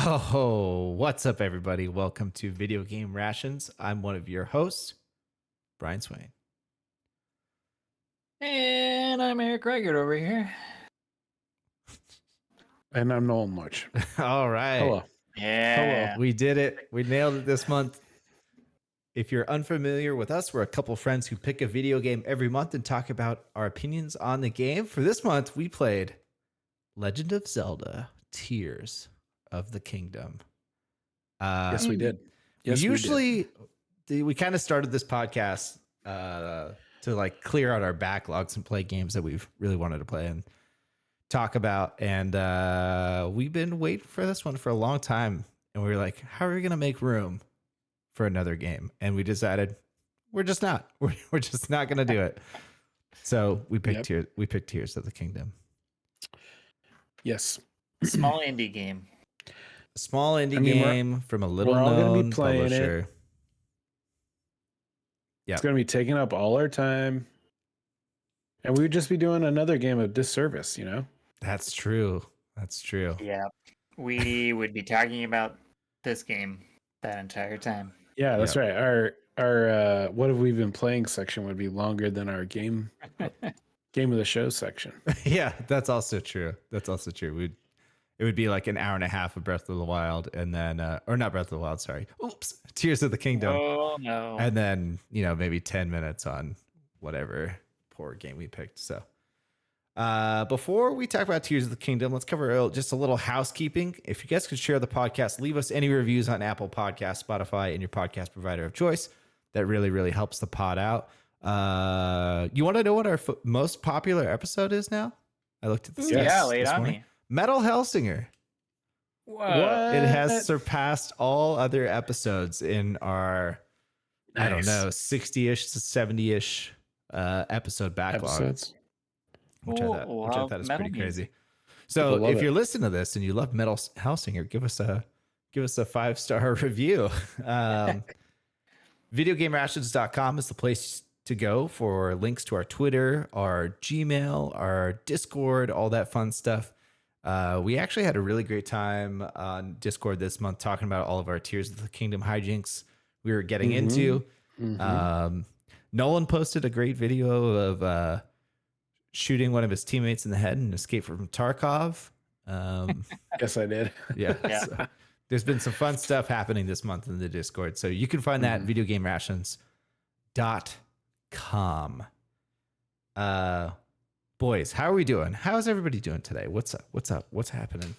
Oh, what's up, everybody? Welcome to Video Game Rations. I'm one of your hosts, Brian Swain. And I'm Eric Reichert over here. And I'm Nolan March. All right. Hello. Yeah. We did it. We nailed it this month. If you're unfamiliar with us, we're a couple friends who pick a video game every month and talk about our opinions on the game. For this month, we played Legend of Zelda, Tears of the Kingdom. Yes, we did. Yes, we kind of started this podcast to like clear out our backlogs and play games that we've really wanted to play and talk about. And we've been waiting for this one for a long time. And we were like, how are we going to make room for another game? And we decided we're just not. We're just not going to do it. So we picked Tears of the Kingdom. Yes. Small indie game. A small indie game from a little known publisher. Yeah. It's going to be taking up all our time. And we would just be doing another game of disservice, you know? That's true. That's true. Yeah. We would be talking about this game that entire time. Yeah, that's right. Our what have we been playing section would be longer than our game of the show section. Yeah, that's also true. It would be like an hour and a half of Breath of the Wild, and then or not Breath of the Wild, sorry. Oops. Tears of the Kingdom. Oh no. And then, maybe 10 minutes on whatever poor game we picked. So before we talk about Tears of the Kingdom, let's cover just a little housekeeping. If you guys could share the podcast, leave us any reviews on Apple Podcasts, Spotify, and your podcast provider of choice. That really, really helps the pod out. You want to know what our most popular episode is now? I looked at the stats. Yeah, lay it on morning. me. Metal Hellsinger. What? It has surpassed all other episodes in our, I don't know, 60-ish to 70-ish episode backlog. Which I thought is pretty crazy. So if you're listening to this and you love Metal Hellsinger, give us a 5-star review. Videogamerations.com is the place to go for links to our Twitter, our Gmail, our Discord, all that fun stuff. We actually had a really great time on Discord this month talking about all of our Tears of the Kingdom hijinks we were getting into. Nolan posted a great video of shooting one of his teammates in the head and escape from Tarkov. Yes, I did. Yeah. So there's been some fun stuff happening this month in the Discord. So you can find that at videogamerations.com. Boys, how are we doing? How's everybody doing today? What's up? What's happening?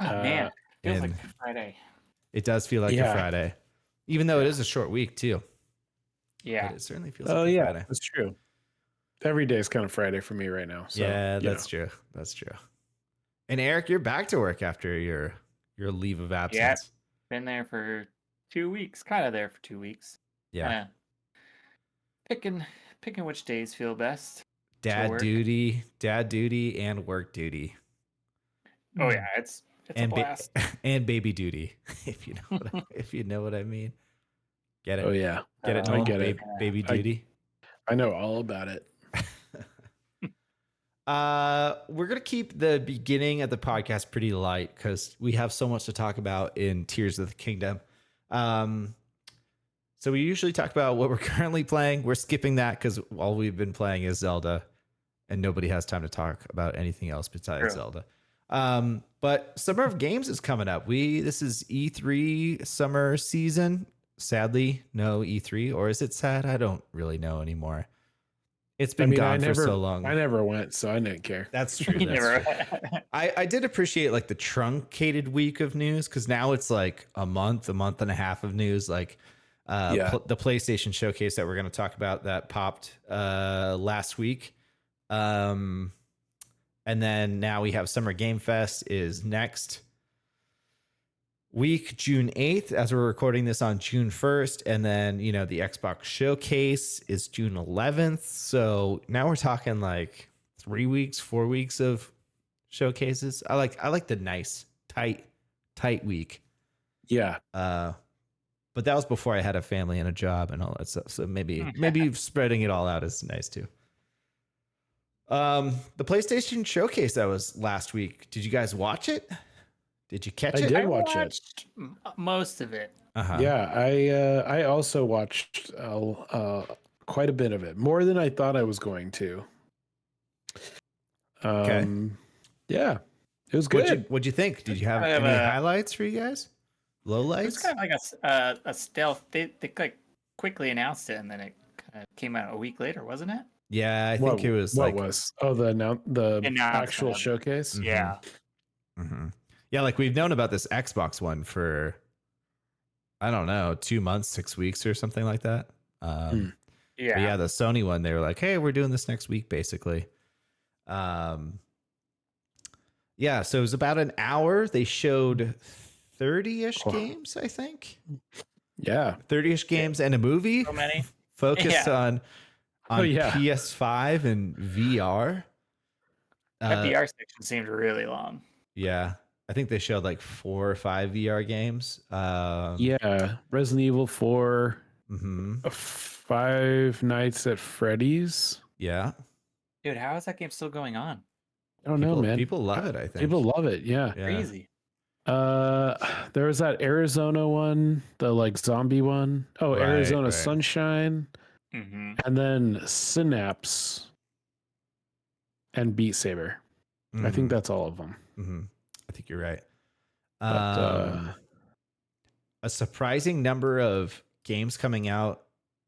Man, feels like Friday. It does feel like a Friday, even though it is a short week too. Yeah, but it certainly feels like a Friday. That's true. Every day is kind of Friday for me right now. So, yeah, that's true. That's true. And Eric, you're back to work after your leave of absence. Yeah, been there for 2 weeks. Kind of there for 2 weeks. Yeah. Picking which days feel best. Dad duty, and work duty. Oh yeah, it's a blast. And baby duty, if you know what I mean. Get it? Oh yeah, get it? I get it. Baby duty. I know all about it. We're gonna keep the beginning of the podcast pretty light because we have so much to talk about in Tears of the Kingdom. So we usually talk about what we're currently playing. We're skipping that because all we've been playing is Zelda, and nobody has time to talk about anything else besides Zelda. But Summer of Games is coming up. This is E3 summer season. Sadly, no E3, or is it sad? I don't really know anymore. It's been gone for so long. I never went, so I didn't care. That's true. I did appreciate like the truncated week of news because now it's like a month and a half of news. Like the PlayStation showcase that we're going to talk about that popped last week. And then now we have Summer Game Fest is next week, June 8th, as we're recording this on June 1st. And then, the Xbox showcase is June 11th. So now we're talking like 4 weeks of showcases. I like the nice, tight week. Yeah. But that was before I had a family and a job and all that stuff. So maybe spreading it all out is nice too. The PlayStation showcase that was last week. Did you guys watch it? Did you catch I it? did I watch it. watched most of it. Uh-huh. Yeah, I also watched quite a bit of it, more than I thought I was going to. Yeah, it was good. What'd you think? Did you have Kind of any a- highlights for you guys? It was Lowlights? kind of like a stealth. They like quickly announced it, and then it kind of came out a week later, wasn't it? Yeah, I think it was what like was the Announcement actual of it. showcase. Mhm. Yeah. Yeah, like we've known about this Xbox one for I don't know, 2 months, 6 weeks or something like that. But yeah, the Sony one, they were like, "Hey, we're doing this next week," basically. Yeah, so it was about an hour. They showed 30-ish games, I think. Yeah, 30-ish games and a movie So many. focused Yeah. on yeah. PS5 and VR. That VR section seemed really long. Yeah, I think they showed like 4 or 5 VR games. Yeah, Resident Evil 4, Five Nights at Freddy's. Yeah. Dude, how is that game still going on? I don't know, man. People love it, I think. People love it. Yeah. Crazy. There was that Arizona one, the like zombie one. Oh, Right, Arizona right. Sunshine, Mm-hmm. and then Synapse and Beat Saber. I think that's all of them. I think you're right. But, A surprising number of games coming out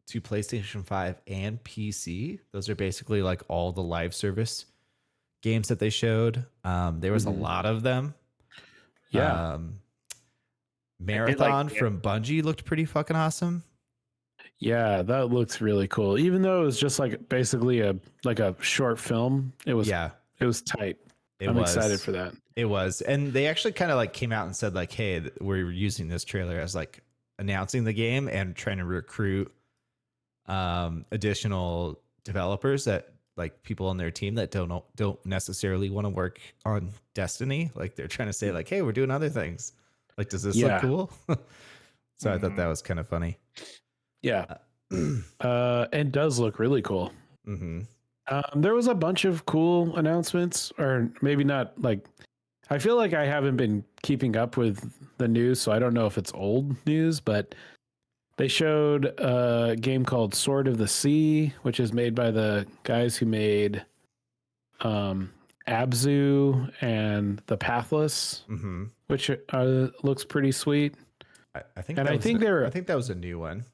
to PlayStation 5 and PC. Those are basically like all the live service games that they showed. There was a lot of them. yeah. Marathon from Bungie looked pretty fucking awesome. Yeah, that looks really cool. Even though it was just like basically a short film, it was tight. I'm excited for that. It was. And they actually kind of like came out and said like, "Hey, we're using this trailer as like announcing the game and trying to recruit additional developers that like people on their team that don't necessarily want to work on Destiny. Like they're trying to say like, "Hey, we're doing other things. Like, does this look cool?" So I thought that was kind of funny. Yeah. It does look really cool. There was a bunch of cool announcements, or maybe not. Like, I feel like I haven't been keeping up with the news, so I don't know if it's old news, but they showed a game called Sword of the Sea, which is made by the guys who made Abzu and The Pathless, which looks pretty sweet. I think I think that was a new one.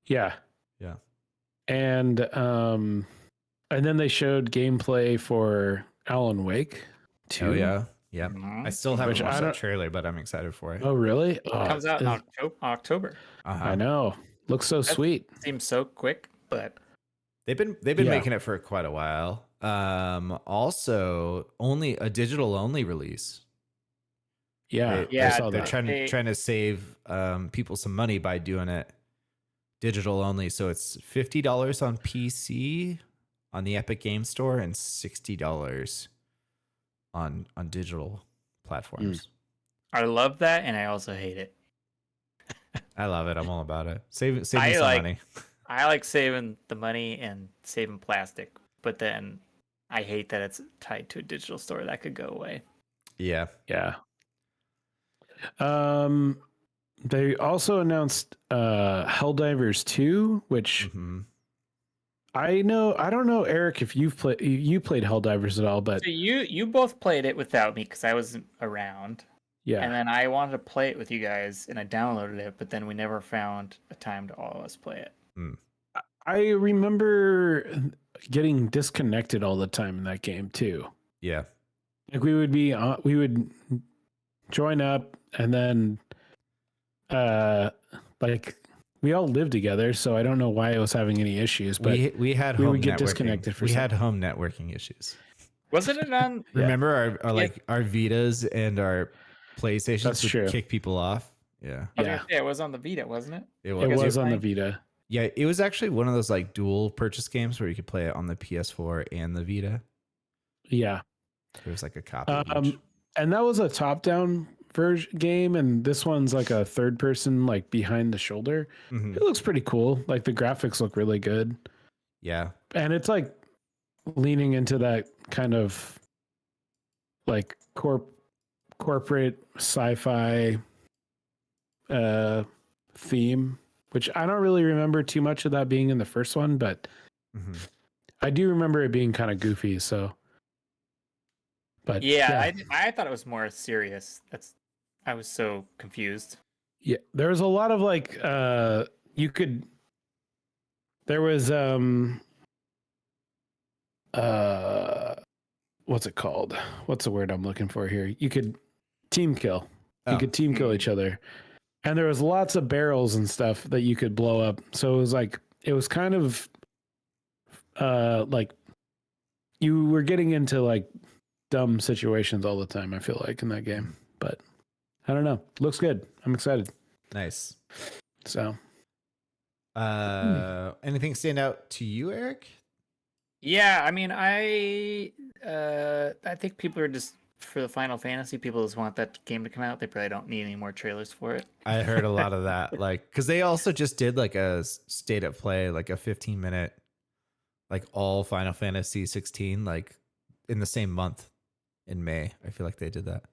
Yeah. Yeah. And then they showed gameplay for Alan Wake 2. Oh yeah. Yeah. I still haven't Which watched that trailer, but I'm excited for it. Oh really? It comes out in October. I know. Looks so sweet. Seems so quick, but they've been making it for quite a while. Also only a digital only release. Yeah. Yeah, I saw They're that. trying to save people some money by doing it digital only. So it's $50 on PC on the Epic Game Store and $60 on digital platforms. I love that, and I also hate it. I love it. I'm all about it. Saving some like- money. I like saving the money and saving plastic, but then I hate that it's tied to a digital store that could go away. Yeah. Yeah. They also announced Helldivers 2, which I don't know, Eric, if you played Helldivers at all, but So you both played it without me because I wasn't around. yeah. And then I wanted to play it with you guys, and I downloaded it, but then we never found a time to all of us play it. I remember getting disconnected all the time in that game too. Yeah. Like we would join up, and then like we all lived together, so I don't know why I was having any issues, but we had we home would get networking. disconnected for we some- had home networking issues. Wasn't it on? Remember our Vitas and our PlayStations That's would true. kick people off? Yeah. Yeah. It was on the Vita, wasn't it? It It was. was on the playing? Vita. Yeah, it was actually one of those like dual purchase games where you could play it on the PS4 and the Vita. Yeah. There was like a copy of each. And that was a top-down version game, and this one's like a third person, like behind the shoulder. It looks pretty cool. Like the graphics look really good. Yeah. And it's like leaning into that kind of like corporate sci-fi theme, which I don't really remember too much of that being in the first one, but I do remember it being kind of goofy. So, but yeah. I thought it was more serious. I was so confused. yeah, there was a lot of like you could. There was what's it called? What's the word I'm looking for here? You could team kill. You could team kill each other. And there was lots of barrels and stuff that you could blow up. So it was kind of like you were getting into like dumb situations all the time, I feel like, in that game. But I don't know. Looks good. I'm excited. Nice. So anything stand out to you, Eric? Yeah, I mean, I think people are just for the Final Fantasy. People just want that game to come out. They probably don't need any more trailers for it. I heard a lot of that, like, because they also just did like a state of play, like a 15-minute, like all Final Fantasy 16, like in the same month in May. I feel like they did that.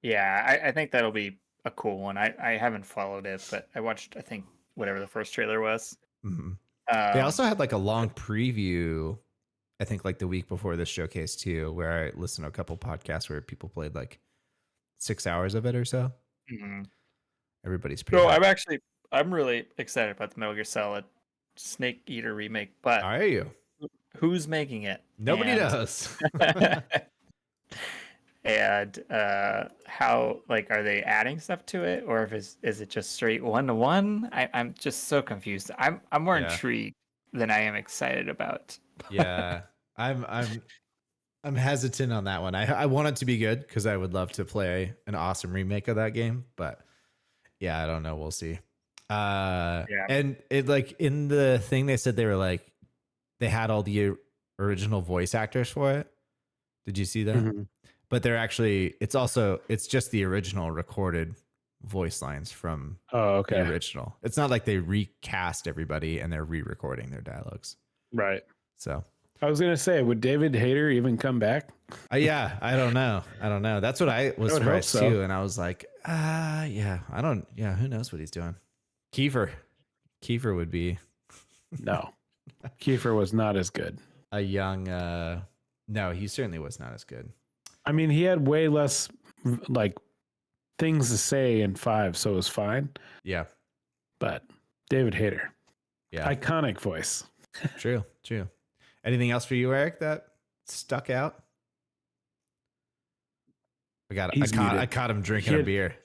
Yeah, I think that'll be a cool one. I haven't followed it, but I watched, I think, whatever the first trailer was. They also had like a long preview, I think, like the week before this showcase too, where I listened to a couple podcasts where people played like 6 hours of it or so. Everybody's pretty. So I'm really excited about the Metal Gear Solid Snake Eater remake. But are you? Who's making it? Nobody knows. And how, like, are they adding stuff to it, or is it just straight 1-to-1? I'm just so confused. I'm more intrigued than I am excited about. Yeah, I'm hesitant on that one. I want it to be good because I would love to play an awesome remake of that game, but yeah, I don't know. We'll see. And it, like, in the thing they said, they were like, they had all the original voice actors for it. Did you see that? But they're actually, it's just the original recorded voice lines from the original. It's not like they recast everybody and they're re-recording their dialogues. Right. So I was going to say, would David Hayter even come back? Yeah, I don't know. That's what I was surprised too. And I was like, who knows what he's doing? Kiefer would be. No, Kiefer was not as good. A young, no, he certainly was not as good. I mean, he had way less like things to say in 5, so it was fine. Yeah. But David Hayter. Yeah. Iconic voice. True. Anything else for you, Eric, that stuck out? I caught him drinking a beer.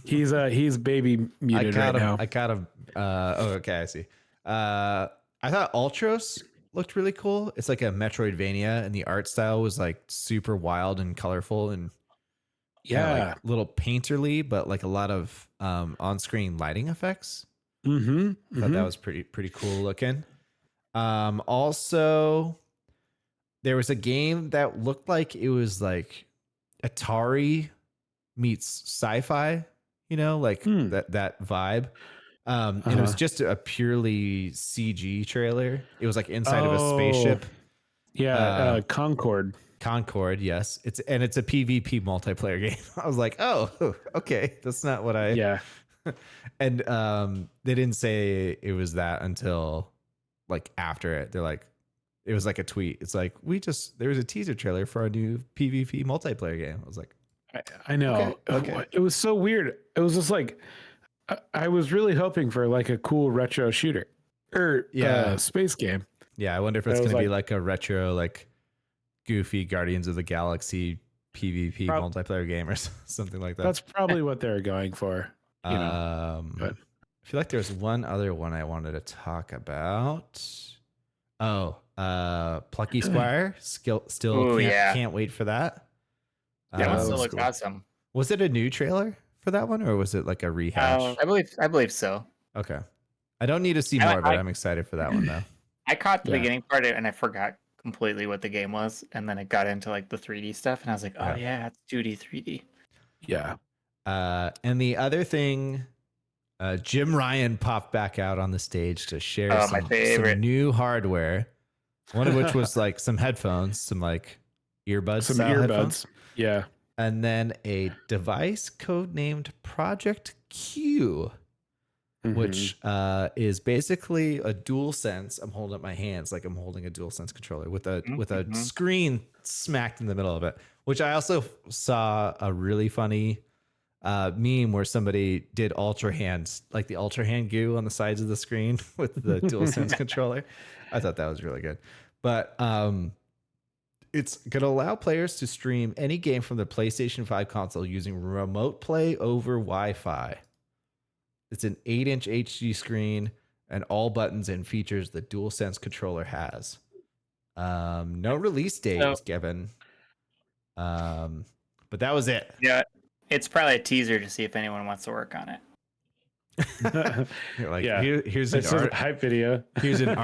He's baby muted right now. I caught him. Okay, I see. I thought Ultros looked really cool. It's like a Metroidvania, and the art style was like super wild and colorful and like a little painterly, but like a lot of on-screen lighting effects. I thought that was pretty cool looking. Also, there was a game that looked like it was like Atari meets sci-fi, like that vibe. And it was just a purely CG trailer. It was like inside of a spaceship. Yeah, Concorde. Concorde, yes. It's a PvP multiplayer game. I was like, oh, okay. That's not what I... Yeah. And they didn't say it was that until like after it. They're like, it was like a tweet. It's like, there was a teaser trailer for a new PvP multiplayer game. I was like... I know. Okay. It was so weird. It was just like... I was really hoping for like a cool retro shooter or space game. Yeah, I wonder if it's going to be like a retro, like goofy Guardians of the Galaxy PvP multiplayer game or something like that. That's probably what they're going for. But I feel like there's one other one I wanted to talk about. Plucky Squire. Can't wait for that. That one still looks awesome. Was it a new trailer for that one, or was it like a rehash? I believe so. Okay. I don't need to see more, but I'm excited for that one though. I caught the beginning part and I forgot completely what the game was, and then it got into like the 3D stuff, and I was like, oh yeah, it's 2D, 3D. Yeah. And the other thing, Jim Ryan popped back out on the stage to share some new hardware. One of which was like some headphones, some like earbuds. Some earbuds. Yeah. and then a device codenamed Project Q, which is basically a DualSense. I'm holding up my hands like I'm holding a DualSense controller with a screen smacked in the middle of it. Which I also saw a really funny meme where somebody did Ultra Hands, like the Ultra Hand goo on the sides of the screen with the DualSense controller. I thought that was really good. But it's going to allow players to stream any game from the PlayStation 5 console using remote play over Wi-Fi. It's an 8-inch HD screen and all buttons and features the DualSense controller has. No release date is given. But that was it. Yeah, it's probably a teaser to see if anyone wants to work on it. Like, here's a hype video. Here's an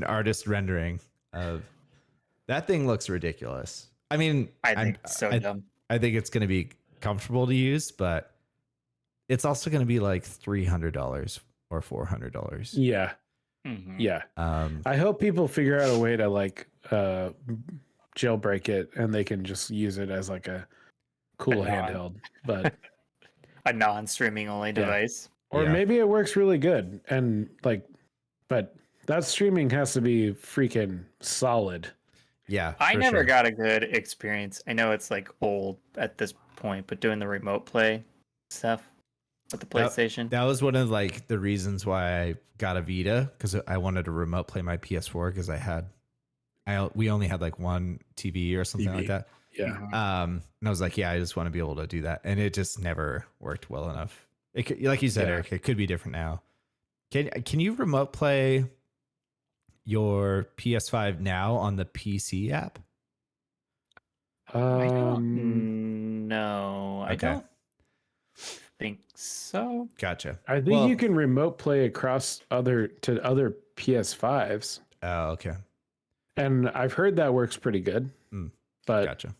artist rendering of that thing. Looks ridiculous. I mean, I think it's so dumb. I think it's going to be comfortable to use, but it's also going to be like $300 or $400. Yeah. Mm-hmm. Yeah. I hope people figure out a way to like jailbreak it and they can just use it as like a cool handheld, but a non-streaming only device. Or maybe it works really good and like, but that streaming has to be freaking solid. Yeah. I never got a good experience. I know it's like old at this point, but doing the remote play stuff with the PlayStation. That was one of like the reasons why I got a Vita, because I wanted to remote play my PS4 because we only had like one TV or something like that. Yeah. And I was like, I just want to be able to do that, and it just never worked well enough. It could, like you said, Eric, it could be different now. Can you remote play your PS5 now on the PC app? I don't know. I don't think so. Gotcha. I think you can remote play across other PS5s. Oh, okay. And I've heard that works pretty good. But gotcha.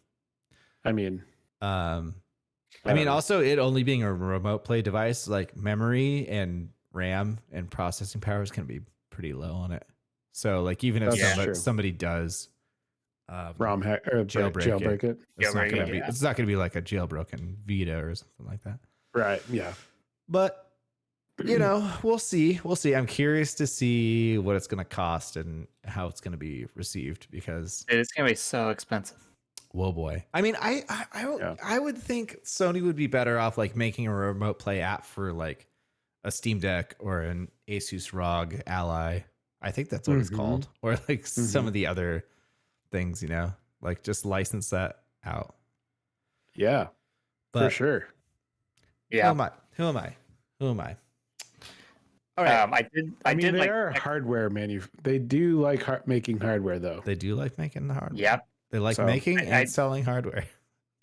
I mean, also it only being a remote play device, like memory and RAM and processing power is going to be pretty low on it. So like even if somebody does ROM hack or jailbreak it, it's not going to be like a jailbroken Vita or something like that. Right. Yeah. But we'll see. I'm curious to see what it's going to cost and how it's going to be received, because it's going to be so expensive. Whoa, boy. I mean, I would think Sony would be better off like making a remote play app for like a Steam Deck or an Asus ROG Ally. I think that's what it's called, or like some of the other things, like just license that out. Yeah, for sure. Yeah. Who am I? All right. I mean, they are hardware They do like making hardware, though. They do like making the hardware. Yep. They like making and selling hardware.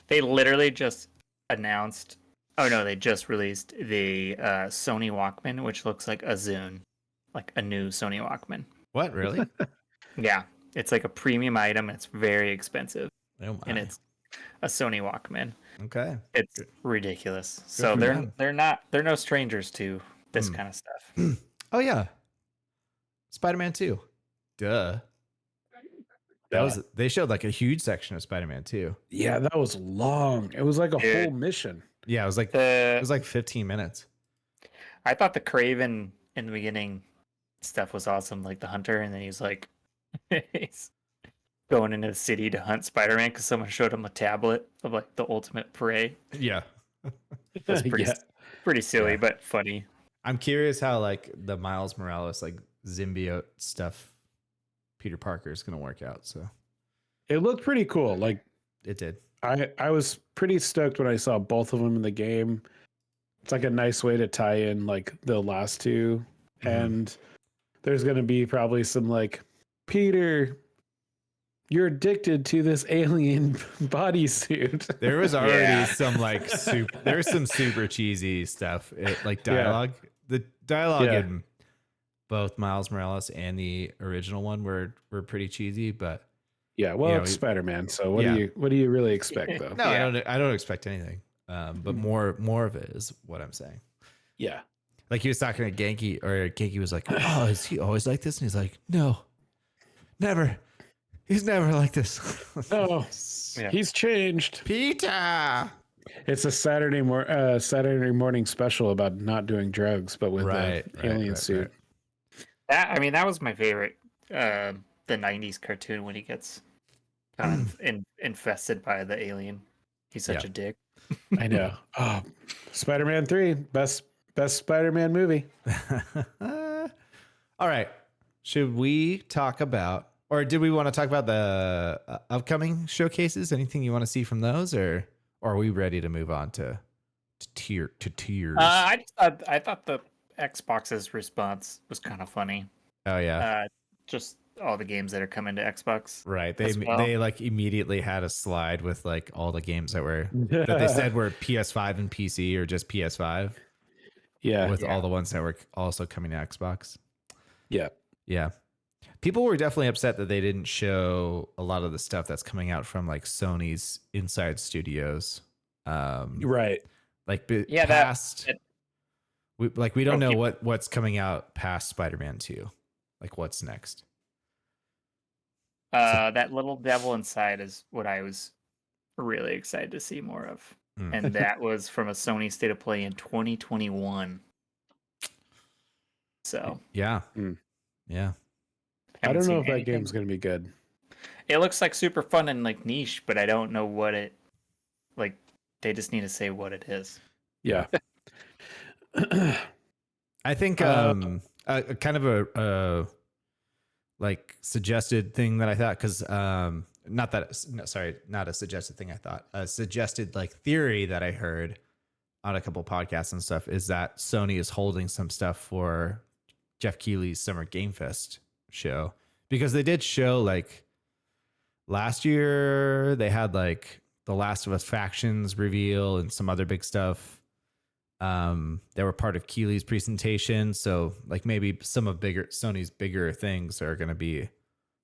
They literally just announced. Oh no, they just released the Sony Walkman, which looks like a Zune, like a new Sony Walkman. What, really? Yeah, it's like a premium item. It's very expensive, and it's a Sony Walkman. Okay, it's ridiculous. So they're no strangers to this kind of stuff. Oh yeah, Spider-Man 2. Duh. They showed like a huge section of Spider-Man 2. Yeah, that was long. It was like a whole mission. Yeah, it was like 15 minutes. I thought the Craven in the beginning stuff was awesome, like the hunter, and then he's like he's going into the city to hunt Spider-Man because someone showed him a tablet of like the ultimate prey. Yeah. That's pretty silly, but funny. I'm curious how like the Miles Morales like symbiote stuff Peter Parker is going to work out. So it looked pretty cool. Like it did. I was pretty stoked when I saw both of them in the game. It's like a nice way to tie in like the last two. And there's going to be probably some like, Peter, you're addicted to this alien bodysuit. There was already some like there was some super cheesy stuff, like dialogue. The dialogue in both Miles Morales and the original one were pretty cheesy, but it's Spider-Man. So what do you really expect though? No, I don't expect anything. But more of it is what I'm saying. Yeah. Like he was talking to Genki, or Genki was like, "Oh, is he always like this?" And he's like, "No, never. He's never like this. Oh, Yeah. he's changed. Peter. It's a Saturday morning special about not doing drugs, but with the alien suit. That was my favorite. The '90s cartoon when he gets kind of infested by the alien. He's such a dick. I know. Oh, Spider-Man 3, best Spider-Man movie. All right. Should we talk about, or did we want to talk about the upcoming showcases? Anything you want to see from those, or are we ready to move on to tears? I thought the Xbox's response was kind of funny. Oh yeah. Just all the games that are coming to Xbox. Right. They like immediately had a slide with like all the games that they said were PS5 and PC or just PS5. Yeah. With all the ones that were also coming to Xbox. Yeah. Yeah. People were definitely upset that they didn't show a lot of the stuff that's coming out from like Sony's inside studios. Right. Like Yeah, past we don't know what's coming out past Spider-Man 2. Like what's next? That little devil inside is what I was really excited to see more of. And that was from a Sony State of Play in 2021. So yeah. Yeah. I don't know if that game's going to be good. It looks like super fun and like niche, but I don't know what it like. They just need to say what it is. Yeah. I think kind of a like suggested thing that I thought, because not a suggested thing I thought, a suggested like theory that I heard on a couple podcasts and stuff is that Sony is holding some stuff for Jeff Keighley's Summer Game Fest show, because they did show like last year they had like the Last of Us factions reveal and some other big stuff. They were part of Keighley's presentation, so like maybe some of Sony's bigger things are going to be,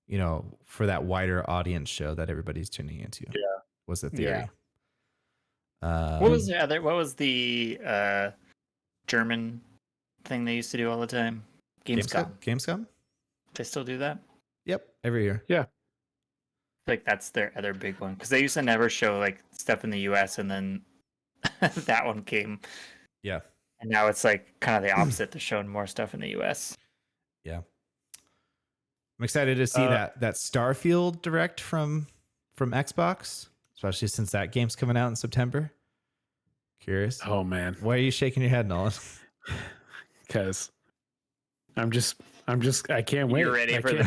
you know, for that wider audience show that everybody's tuning into. Yeah, was the theory. What was the other? What was the German thing they used to do all the time? Gamescom. They still do that? Yep, every year. Yeah. Like that's their other big one, because they used to never show like stuff in the US, and then that one came. Yeah. And now it's like kind of the opposite. They're showing more stuff in the US. Yeah. I'm excited to see that Starfield Direct from Xbox, especially since that game's coming out in September. Curious. Oh man. Why are you shaking your head, Nolan? Because I can't wait. You're ready for the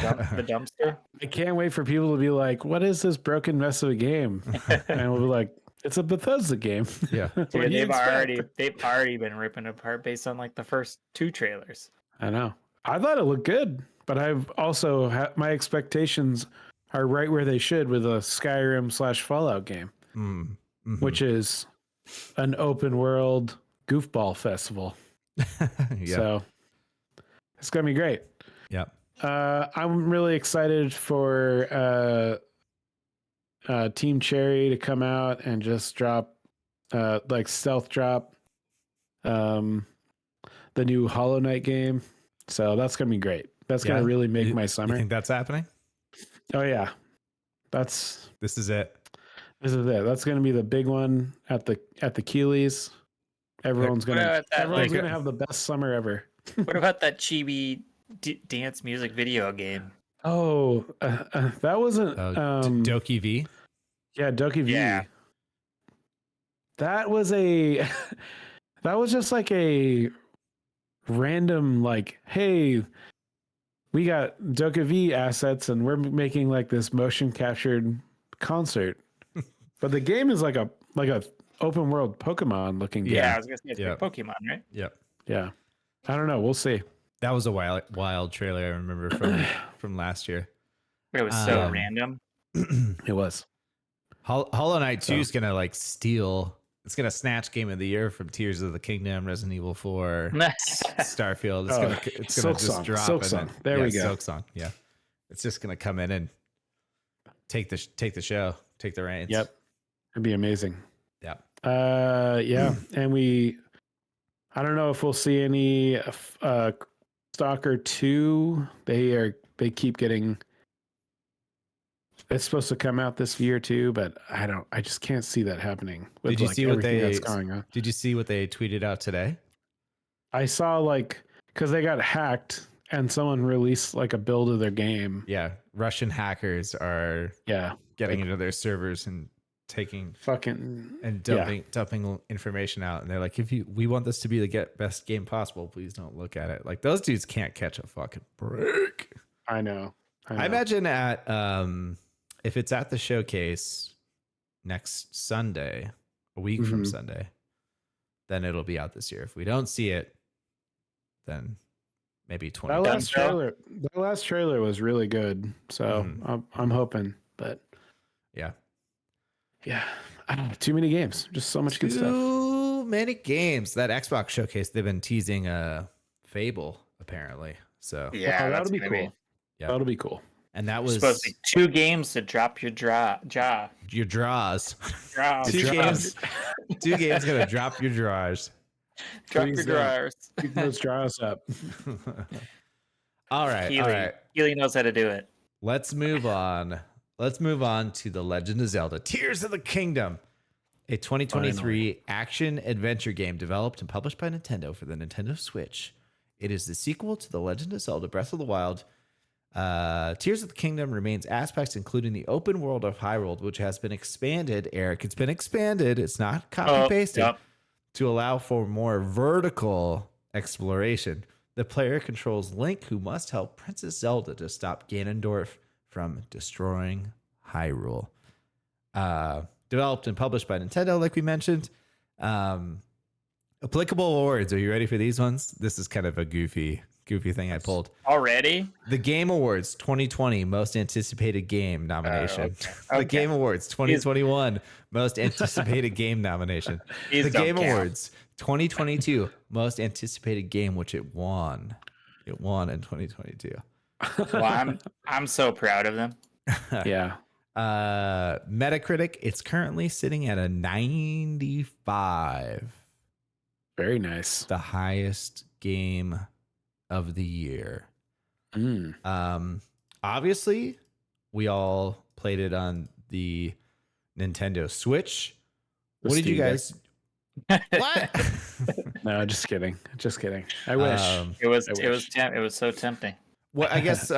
dumpster? I can't wait for people to be like, what is this broken mess of a game? And we'll be like, it's a Bethesda game. Yeah. Dude, they've already been ripping apart based on like the first 2 trailers. I know. I thought it looked good, but I've also my expectations are right where they should with a Skyrim / Fallout game, which is an open world goofball festival. Yeah. So it's gonna be great. Yep. I'm really excited for Team Cherry to come out and just drop like stealth drop the new Hollow Knight game. So that's gonna be great. That's gonna really make my summer. You think that's happening? Oh yeah. This is it. That's gonna be the big one at the Keeleys. Everyone's gonna have the best summer ever. What about that chibi dance music video game? Oh, that wasn't Doki V. Yeah, Doki V. Yeah. That was just like a random like, hey, we got Doki V assets and we're making like this motion captured concert. But the game is like a open world Pokemon looking game. Yeah, I was gonna say it's like Pokemon, right? Yep. Yeah. I don't know. We'll see. That was a wild trailer I remember from last year. It was so random. It was. Hollow Knight 2 is gonna like steal. It's gonna snatch Game of the Year from Tears of the Kingdom, Resident Evil 4, Starfield. It's gonna just drop. Silksong. There we go. Silksong. Yeah, it's just gonna come in and take the show, take the reins. Yep, it'd be amazing. Yeah. Yeah, and I don't know if we'll see any Stalker 2. They keep getting it's supposed to come out this year too, but I just can't see that happening with Did you like see what everything they that's going on. Did you see what they tweeted out today? I saw like because they got hacked and someone released like a build of their game. Yeah, Russian hackers are getting into their servers and taking dumping information out, and they're like, we want this to be the best game possible, please don't look at it. Like, those dudes can't catch a fucking break. I know. I imagine at if it's at the showcase next Sunday, a week from Sunday, then it'll be out this year. If we don't see it, then maybe 20. That last trailer was really good, so I'm hoping. But yeah, I don't know, too many games, just so much good stuff. Too many games. That Xbox showcase, they've been teasing Fable apparently. So yeah, that'll be cool. Yeah, that'll be cool. And that was supposed to be 2 games to drop your jaw. Your draws. Two games. 2 games gonna drop your drawers. Drop your drawers. Keep those drawers up. All right. Keely knows how to do it. Let's move on. Let's move on to The Legend of Zelda: Tears of the Kingdom, a 2023 action adventure game developed and published by Nintendo for the Nintendo Switch. It is the sequel to The Legend of Zelda: Breath of the Wild. Tears of the Kingdom remains aspects including the open world of Hyrule, which has been expanded, Eric. It's been expanded. It's not copy-pasted. To allow for more vertical exploration. The player controls Link, who must help Princess Zelda to stop Ganondorf from destroying Hyrule. Developed and published by Nintendo, like we mentioned. Applicable awards. Are you ready for these ones? This is kind of a goofy thing I pulled. Already? The Game Awards 2020 Most Anticipated Game nomination. The Game Awards 2021 Most Anticipated Game nomination. The Game Awards 2022 Most Anticipated Game, which it won. It won in 2022. Well, I'm so proud of them. Yeah. Metacritic, it's currently sitting at a 95. Very nice. The highest game of the year. Obviously, we all played it on the Nintendo Switch. What did you guys? What? No, just kidding. Just kidding. I wish. It was so tempting. Well, I guess.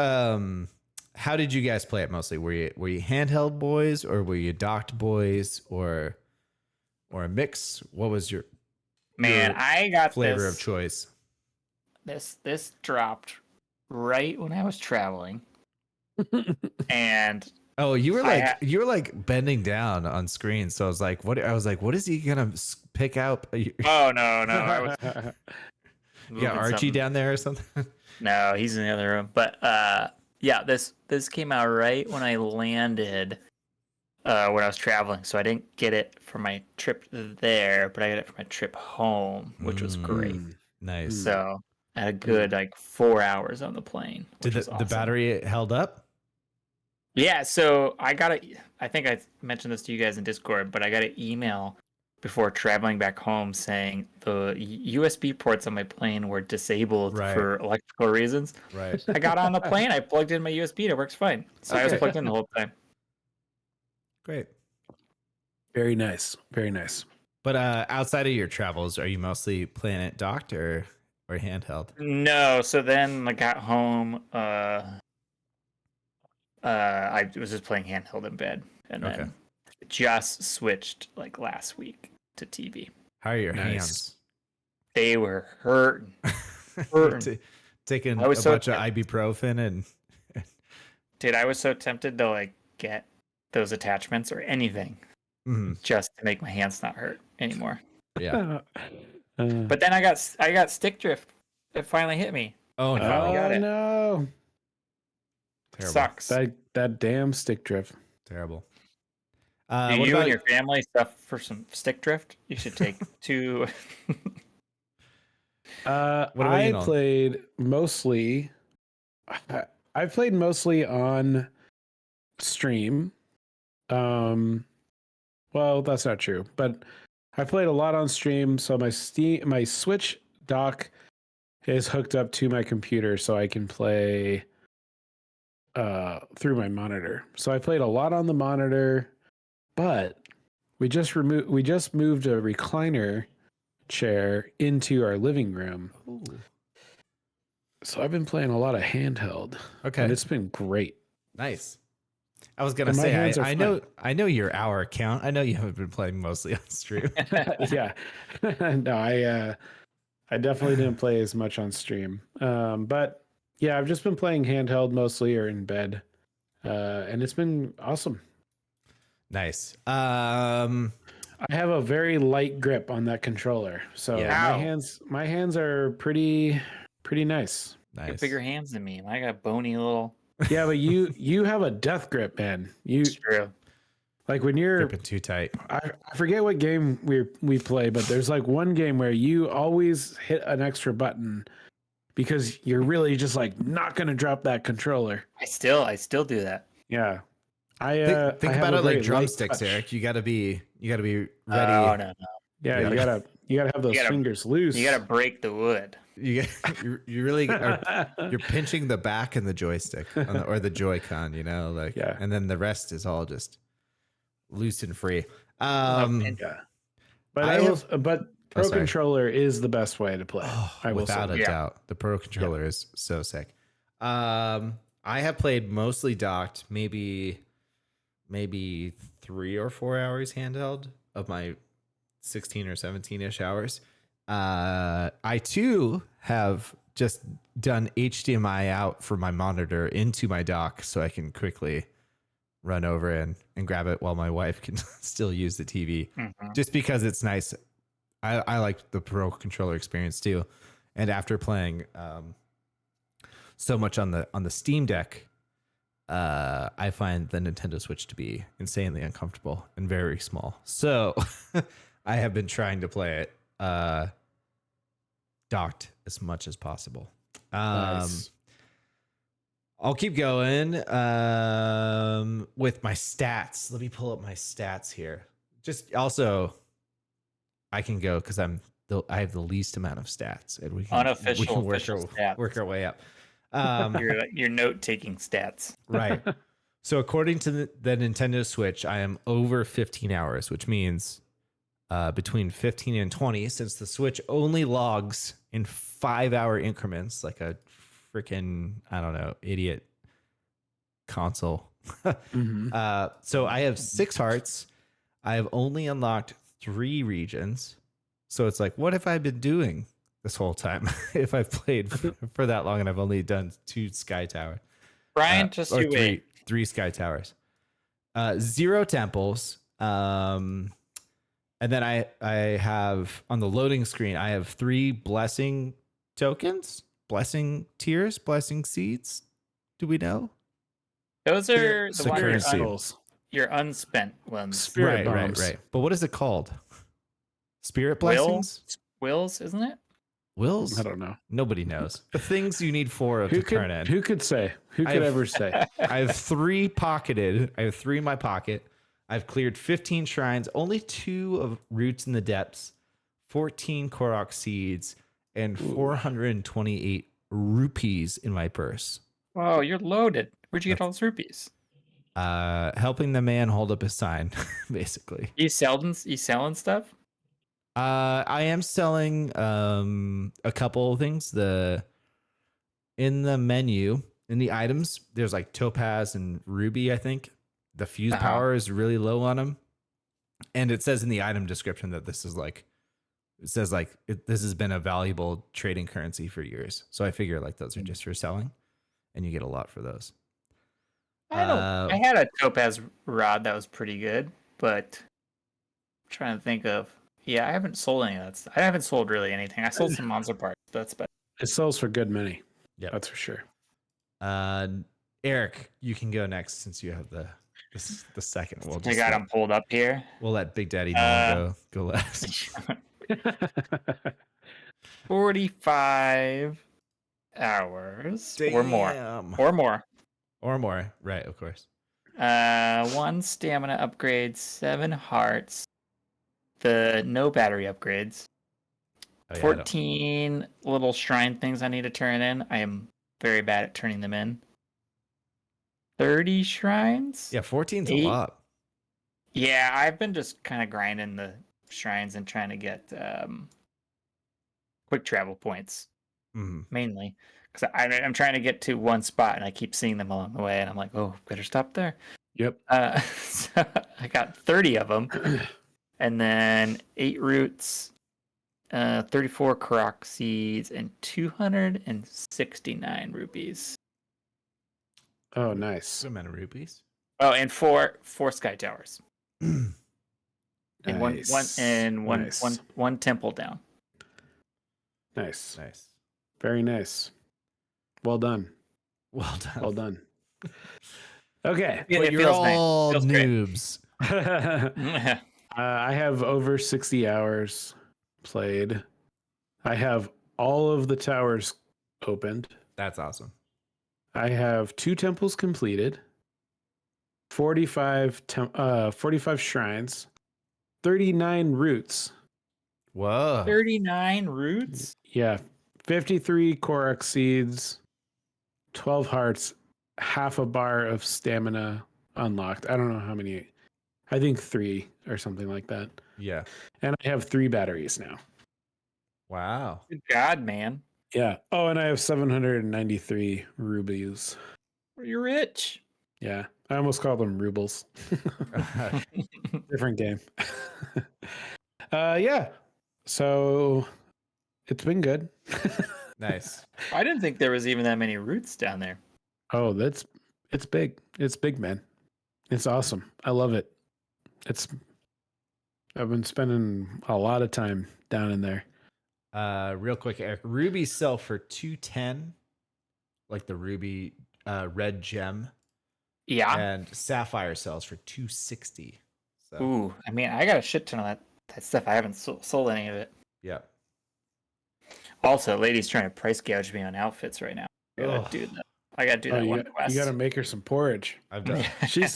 How did you guys play it mostly? Were you handheld boys, or were you docked boys, or a mix? What was your I got flavor of choice? This dropped right when I was traveling, and you were like bending down on screen. So I was like, what is he gonna pick out? Oh no! I was Archie something down there or something. No, he's in the other room. But this came out right when I landed when I was traveling, so I didn't get it for my trip there, but I got it for my trip home, which was great. Nice. So I had a good 4 hours on the plane. Did the battery held up? Yeah, so I think I mentioned this to you guys in Discord, but I got an email before traveling back home saying the USB ports on my plane were disabled for electrical reasons. Right. I got on the plane, I plugged in my USB, and it works fine. So I was plugged in the whole time. Great. Very nice. Very nice. But outside of your travels, are you mostly playing it docked or handheld? No. So then I got home. I was just playing handheld in bed, and then just switched last week to TV. How are your hands? They were hurting. Taking a bunch of ibuprofen and. Dude, I was so tempted to get those attachments or anything just to make my hands not hurt anymore. Yeah. But then I got stick drift. It finally hit me. Oh no! I got it. No! Terrible. Sucks. That damn stick drift. Terrible. Do you and your family suffer for some stick drift? You should take 2. I played mostly on stream. Well, that's not true, but I played a lot on stream. So my Switch dock is hooked up to my computer, so I can play through my monitor. So I played a lot on the monitor, but we just moved a recliner chair into our living room. Ooh. So I've been playing a lot of handheld. Okay. And it's been great. Nice. I was gonna And my say hands are I know your hour count. I know you haven't been playing mostly on stream. Yeah. No, I definitely didn't play as much on stream. But yeah, I've just been playing handheld mostly or in bed. And it's been awesome. Nice. I have a very light grip on that controller. So Yeah. my hands are pretty nice. You have Nice. bigger hands than me. I got bony little. Yeah, but you have a death grip, man. It's true. Like when you're Gripping too tight. I forget what game we play, but there's like one game where you always hit an extra button because you're really just like not gonna drop that controller. I still do that. Yeah. Think I have about a it very like light drumsticks, touch. Eric. You gotta be ready. Oh no. Yeah, Yeah. you gotta have those fingers loose. You gotta break the wood. You really are, you're pinching the back and the joystick or the Joy-Con, like, Yeah. and then the rest is all just loose and free. Yeah. But Pro sorry. Controller is the best way to play. I will without say. a doubt, the Pro Controller is so sick. I have played mostly docked, maybe 3 or 4 hours handheld of my 16 or 17-ish hours. I too have just done HDMI out for my monitor into my dock so I can quickly run over and grab it while my wife can still use the TV. Mhm. Just because it's nice. I like the Pro Controller experience too. And after playing so much on the Steam Deck, I find the Nintendo Switch to be insanely uncomfortable and very small. So I have been trying to play it docked as much as possible. Nice. I'll keep going with my stats. Let me pull up my stats here. Just also, I can go because I have the least amount of stats, and we can Unofficial work our way up. Your note taking stats. Right. So according to the Nintendo Switch, I am over 15 hours, which means between 15 and 20, since the Switch only logs in 5-hour increments, like a freaking, I don't know, idiot console. So I have 6 hearts. I have only unlocked 3 regions. So it's like, what have I been doing this whole time if I've played for that long and I've only done 2 Sky Tower? Brian, just or you wait. 3 Sky Towers. 0 temples. And then I have on the loading screen, I have 3 blessing tokens, blessing tiers, blessing seeds. Do we know? Those are So the ones currency. your unspent ones. Spirit bombs. Right. But what is it called? Spirit Will? blessings? Wills, isn't it? Wills? I don't know. Nobody knows. The things you need 4 of to turn in. Who could say? Who could ever say? I have 3 pocketed. I have 3 in my pocket. I've cleared 15 shrines, only 2 of roots in the depths, 14 Korok seeds, and 428 rupees in my purse. Whoa, you're loaded. Where'd you get all those rupees? Helping the man hold up his sign, basically. You selling stuff? I am selling a couple of things. In the menu, in the items, there's like topaz and ruby, I think. The fuse power is really low on them. And it says in the item description that this has been a valuable trading currency for years. So I figure like those are just for selling and you get a lot for those. I had a topaz rod that was pretty good, but I'm trying to think of. Yeah, I haven't sold any of that stuff. I haven't sold really anything. I sold some monster parts. That's better. It sells for good money. Yeah, that's for sure. Eric, you can go next since you have the second. I got them pulled up here. We'll let Big Daddy Nolan go last. 45 hours. Damn. Or more. Right, of course. 1 stamina upgrade, 7 hearts. The no battery upgrades. 14 little shrine things I need to turn in. I am very bad at turning them in. 30 shrines. Yeah, 14's a Eight. lot. Yeah, I've been just kind of grinding the shrines and trying to get quick travel points mainly because I'm trying to get to one spot and I keep seeing them along the way and I'm like, oh, better stop there. Yep. So I got 30 of them, and then 8 roots, 34 Korok seeds, and 269 rupees. Oh, nice. Good amount of rupees. Oh, and four sky towers. And Nice. one temple down. Nice. Nice. Very nice. Well done. Well done. Well done. Okay. Yeah, But it you're feels nice. all Feels great. noobs. I have over 60 hours played. I have all of the towers opened. That's awesome. I have 2 temples completed, 45 shrines, 39 roots. Whoa. 39 roots? Yeah, 53 Korok seeds, 12 hearts, half a bar of stamina unlocked. I don't know how many. I think 3 or something like that. Yeah. And I have 3 batteries now. Wow. Good God, man. Yeah. Oh, and I have 793 rubies. You're rich. Yeah. I almost called them rubles. Different game. Yeah. So it's been good. Nice. I didn't think there was even that many roots down there. Oh, it's big. It's big, man. It's awesome. I love it. I've been spending a lot of time down in there. Real quick, Eric. Rubies sell for 210, like the ruby red gem. Yeah. And sapphire sells for 260. So Ooh, I mean, I got a shit ton of that stuff. I haven't sold any of it. yeah. Also, lady's trying to price gouge me on outfits right now. I gotta do that. I gotta do that one quest. You gotta make her some porridge. I've done. She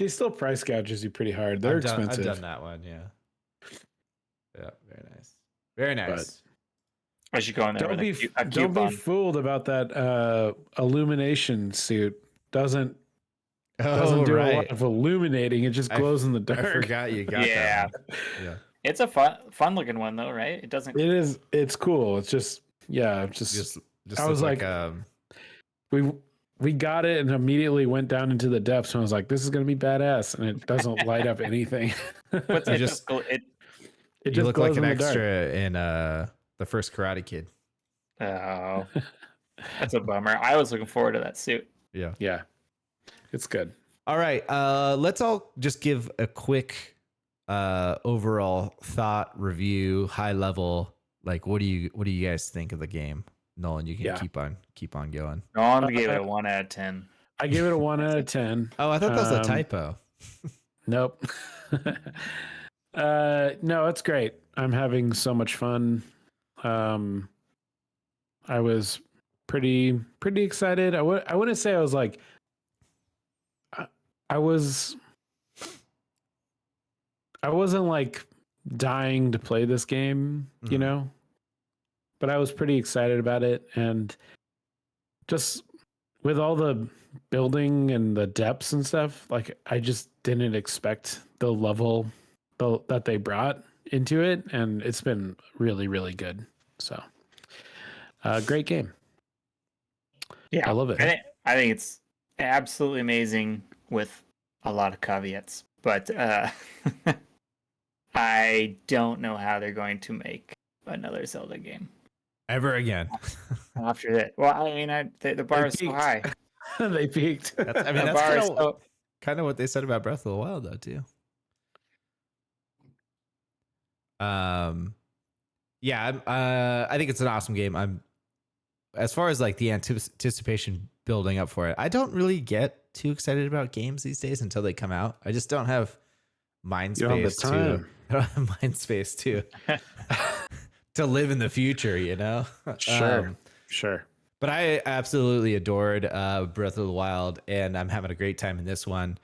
still price gouges you pretty hard. They're expensive. I've done that one. Yeah. Yeah. Very nice. Very nice. I should go in there. Don't be fooled about that illumination suit. Doesn't do a lot of illuminating. It just glows in the dark. I forgot you got that one. Yeah. It's a fun looking one though, right? It doesn't. It is. It's cool. It's just just I was like we got it and immediately went down into the depths and I was like, this is gonna be badass, and it doesn't light up anything. It just you look like an extra in the first Karate Kid. Oh, that's a bummer. I was looking forward to that suit. Yeah. Yeah. It's good. All right. Let's all just give a quick overall thought review, high level. Like, what do you guys think of the game? Nolan, you can keep on going. Nolan gave it a 1 out of 10. I gave it a 1 out of 10. Oh, I thought that was a typo. Nope. No, it's great. I'm having so much fun. I was pretty excited. I wouldn't say I was like, I wasn't like dying to play this game, you know, but I was pretty excited about it. And just with all the building and the depths and stuff, like I just didn't expect the level that they brought into it. And it's been really, really good. So great game. Yeah, I love it. I think it's absolutely amazing with a lot of caveats, but I don't know how they're going to make another Zelda game ever again after that. Well, I mean, the bar is so high. They peaked. That's kind of what they said about Breath of the Wild, though, too. Yeah, I think it's an awesome game. As far as like the anticipation building up for it, I don't really get too excited about games these days until they come out. I just don't have mind space to to live in the future, you know? Sure. But I absolutely adored Breath of the Wild, and I'm having a great time in this one.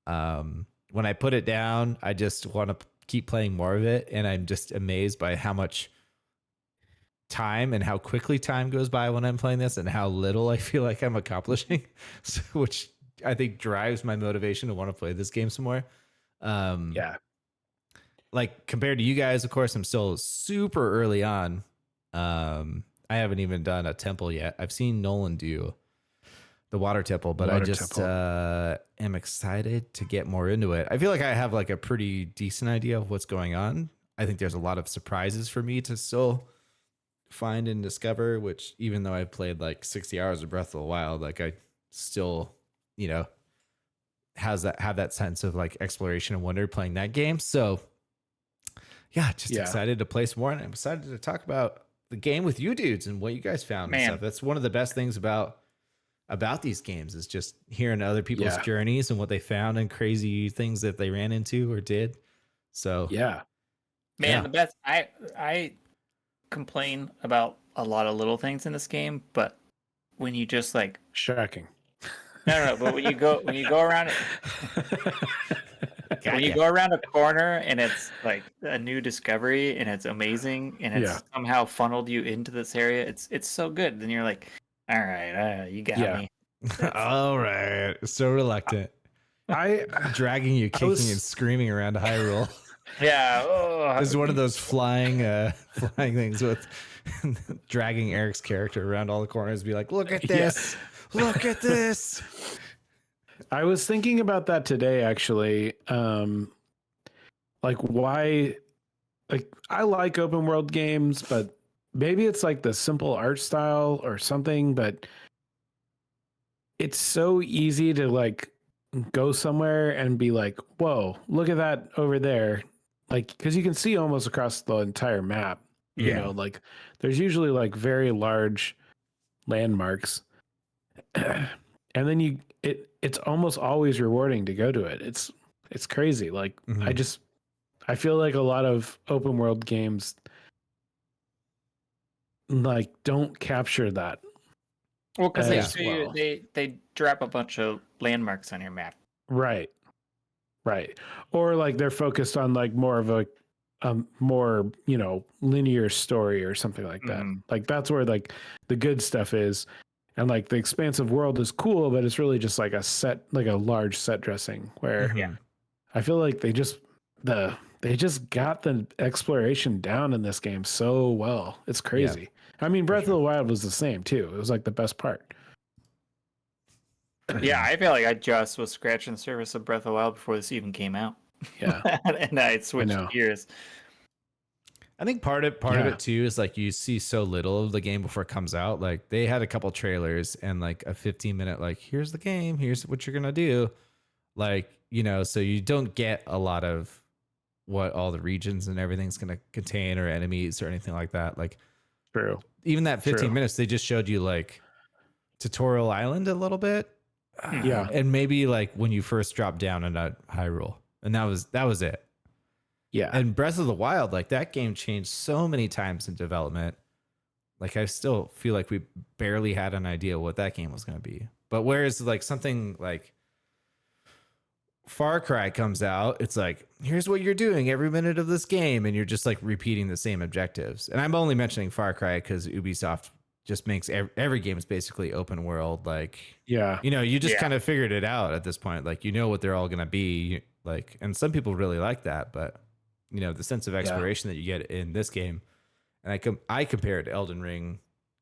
When I put it down, I just want to keep playing more of it, and I'm just amazed by how much time and how quickly time goes by when I'm playing this and how little I feel like I'm accomplishing, which I think drives my motivation to want to play this game some more. Yeah. Like compared to you guys, of course, I'm still super early on. I haven't even done a temple yet. I've seen Nolan do the water temple, but I just am excited to get more into it. I feel like I have like a pretty decent idea of what's going on. I think there's a lot of surprises for me to still find and discover, which even though I've played like 60 hours of Breath of the Wild, like I still, have that sense of like exploration and wonder playing that game. So yeah, excited to play some more, and I'm excited to talk about the game with you dudes and what you guys found and stuff. That's one of the best things about these games is just hearing other people's journeys and what they found and crazy things that they ran into or did. So the best. I complain about a lot of little things in this game, but when you just like shocking. No, but when you go around it, when you go around a corner and it's like a new discovery and it's amazing and it's somehow funneled you into this area, it's so good. Then you're like, all right, you got me. All right, so reluctant. Dragging you, kicking and screaming around Hyrule. Yeah, this is one of those flying things with dragging Eric's character around all the corners. Be like, look at this. Look at this. I was thinking about that today, actually. Like why, like I like open world games, but maybe it's like the simple art style or something, but it's so easy to like go somewhere and be like, whoa, look at that over there. Like, cause you can see almost across the entire map, you know, like there's usually like very large landmarks. And then it's almost always rewarding to go to it. It's crazy. Like I feel like a lot of open world games like don't capture that. Well, because they drop a bunch of landmarks on your map. Right. Or like they're focused on like more of a more, linear story or something like that. Like that's where like the good stuff is. And like the expansive world is cool, but it's really just like a large set dressing where I feel like they just got the exploration down in this game so well. It's crazy. Yeah, I mean, Breath of the Wild was the same too. It was like the best part. Yeah, I feel like I just was scratching the surface of Breath of the Wild before this even came out. Yeah. And I switched gears. I think part of it too is like you see so little of the game before it comes out. Like they had a couple trailers and like a 15-minute like here's the game, here's what you're gonna do, like so you don't get a lot of what all the regions and everything's gonna contain or enemies or anything like that. Like true. Even that 15 minutes they just showed you like Tutorial Island a little bit, and maybe like when you first dropped down in Hyrule, and that was it. Yeah. And Breath of the Wild, like that game changed so many times in development. Like I still feel like we barely had an idea what that game was going to be. But whereas like something like Far Cry comes out, it's like, here's what you're doing every minute of this game. And you're just like repeating the same objectives. And I'm only mentioning Far Cry because Ubisoft just makes every game is basically open world. Like, you just kind of figured it out at this point. Like, what they're all going to be like, and some people really like that, but the sense of exploration that you get in this game. And I compare it to Elden Ring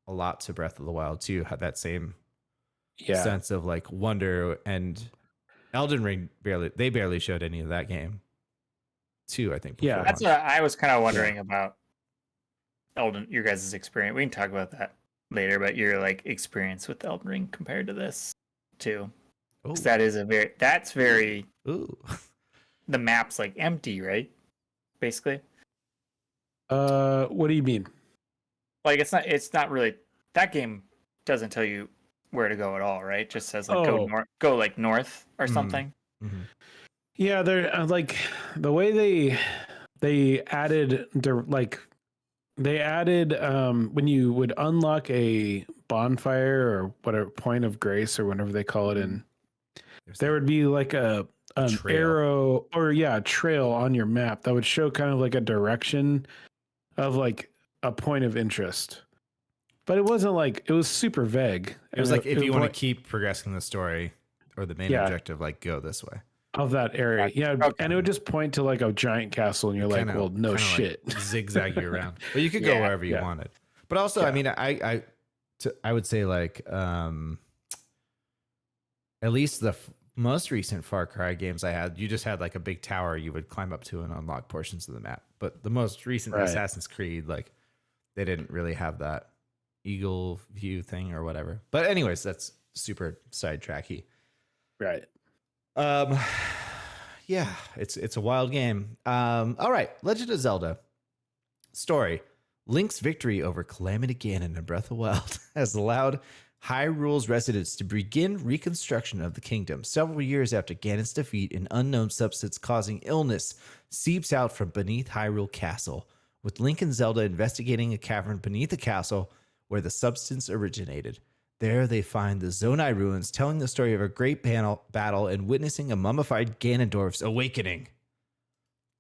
a lot to Breath of the Wild too. Had that same sense of like wonder, and Elden Ring barely showed any of that game too, I think. That's what I was kind of wondering about your guys' experience. We can talk about that later, but your like experience with Elden Ring compared to this too. Because that's very the map's like empty, right? Basically. What do you mean? Like it's not really, that game doesn't tell you where to go at all, right? It just says like go like north or something. Mm-hmm. Yeah, they're like the way they added when you would unlock a bonfire or whatever point of grace or whatever they call it, and there would be like an arrow or a trail on your map that would show kind of like a direction of like a point of interest. But it wasn't like, it was super vague. It was like if you want to keep progressing the story, or the main objective, like go this way. Of that area. Yeah. Okay. And it would just point to like a giant castle and you're like, well, no shit. Like zigzag you around. But you could go wherever you wanted. But also, I mean, I would say like at least the most recent Far Cry games I had, you just had like a big tower you would climb up to and unlock portions of the map. But the most recent Assassin's Creed, like they didn't really have that eagle view thing or whatever. But anyways, that's super sidetracky. Right. Yeah, it's a wild game. All right, Legend of Zelda story. Link's victory over Calamity Ganon in Breath of the Wild has allowed Hyrule's residents to begin reconstruction of the kingdom. Several years after Ganon's defeat, an unknown substance causing illness seeps out from beneath Hyrule Castle, with Link and Zelda investigating a cavern beneath the castle where the substance originated. There they find the Zonai ruins, telling the story of a great battle and witnessing a mummified Ganondorf's awakening.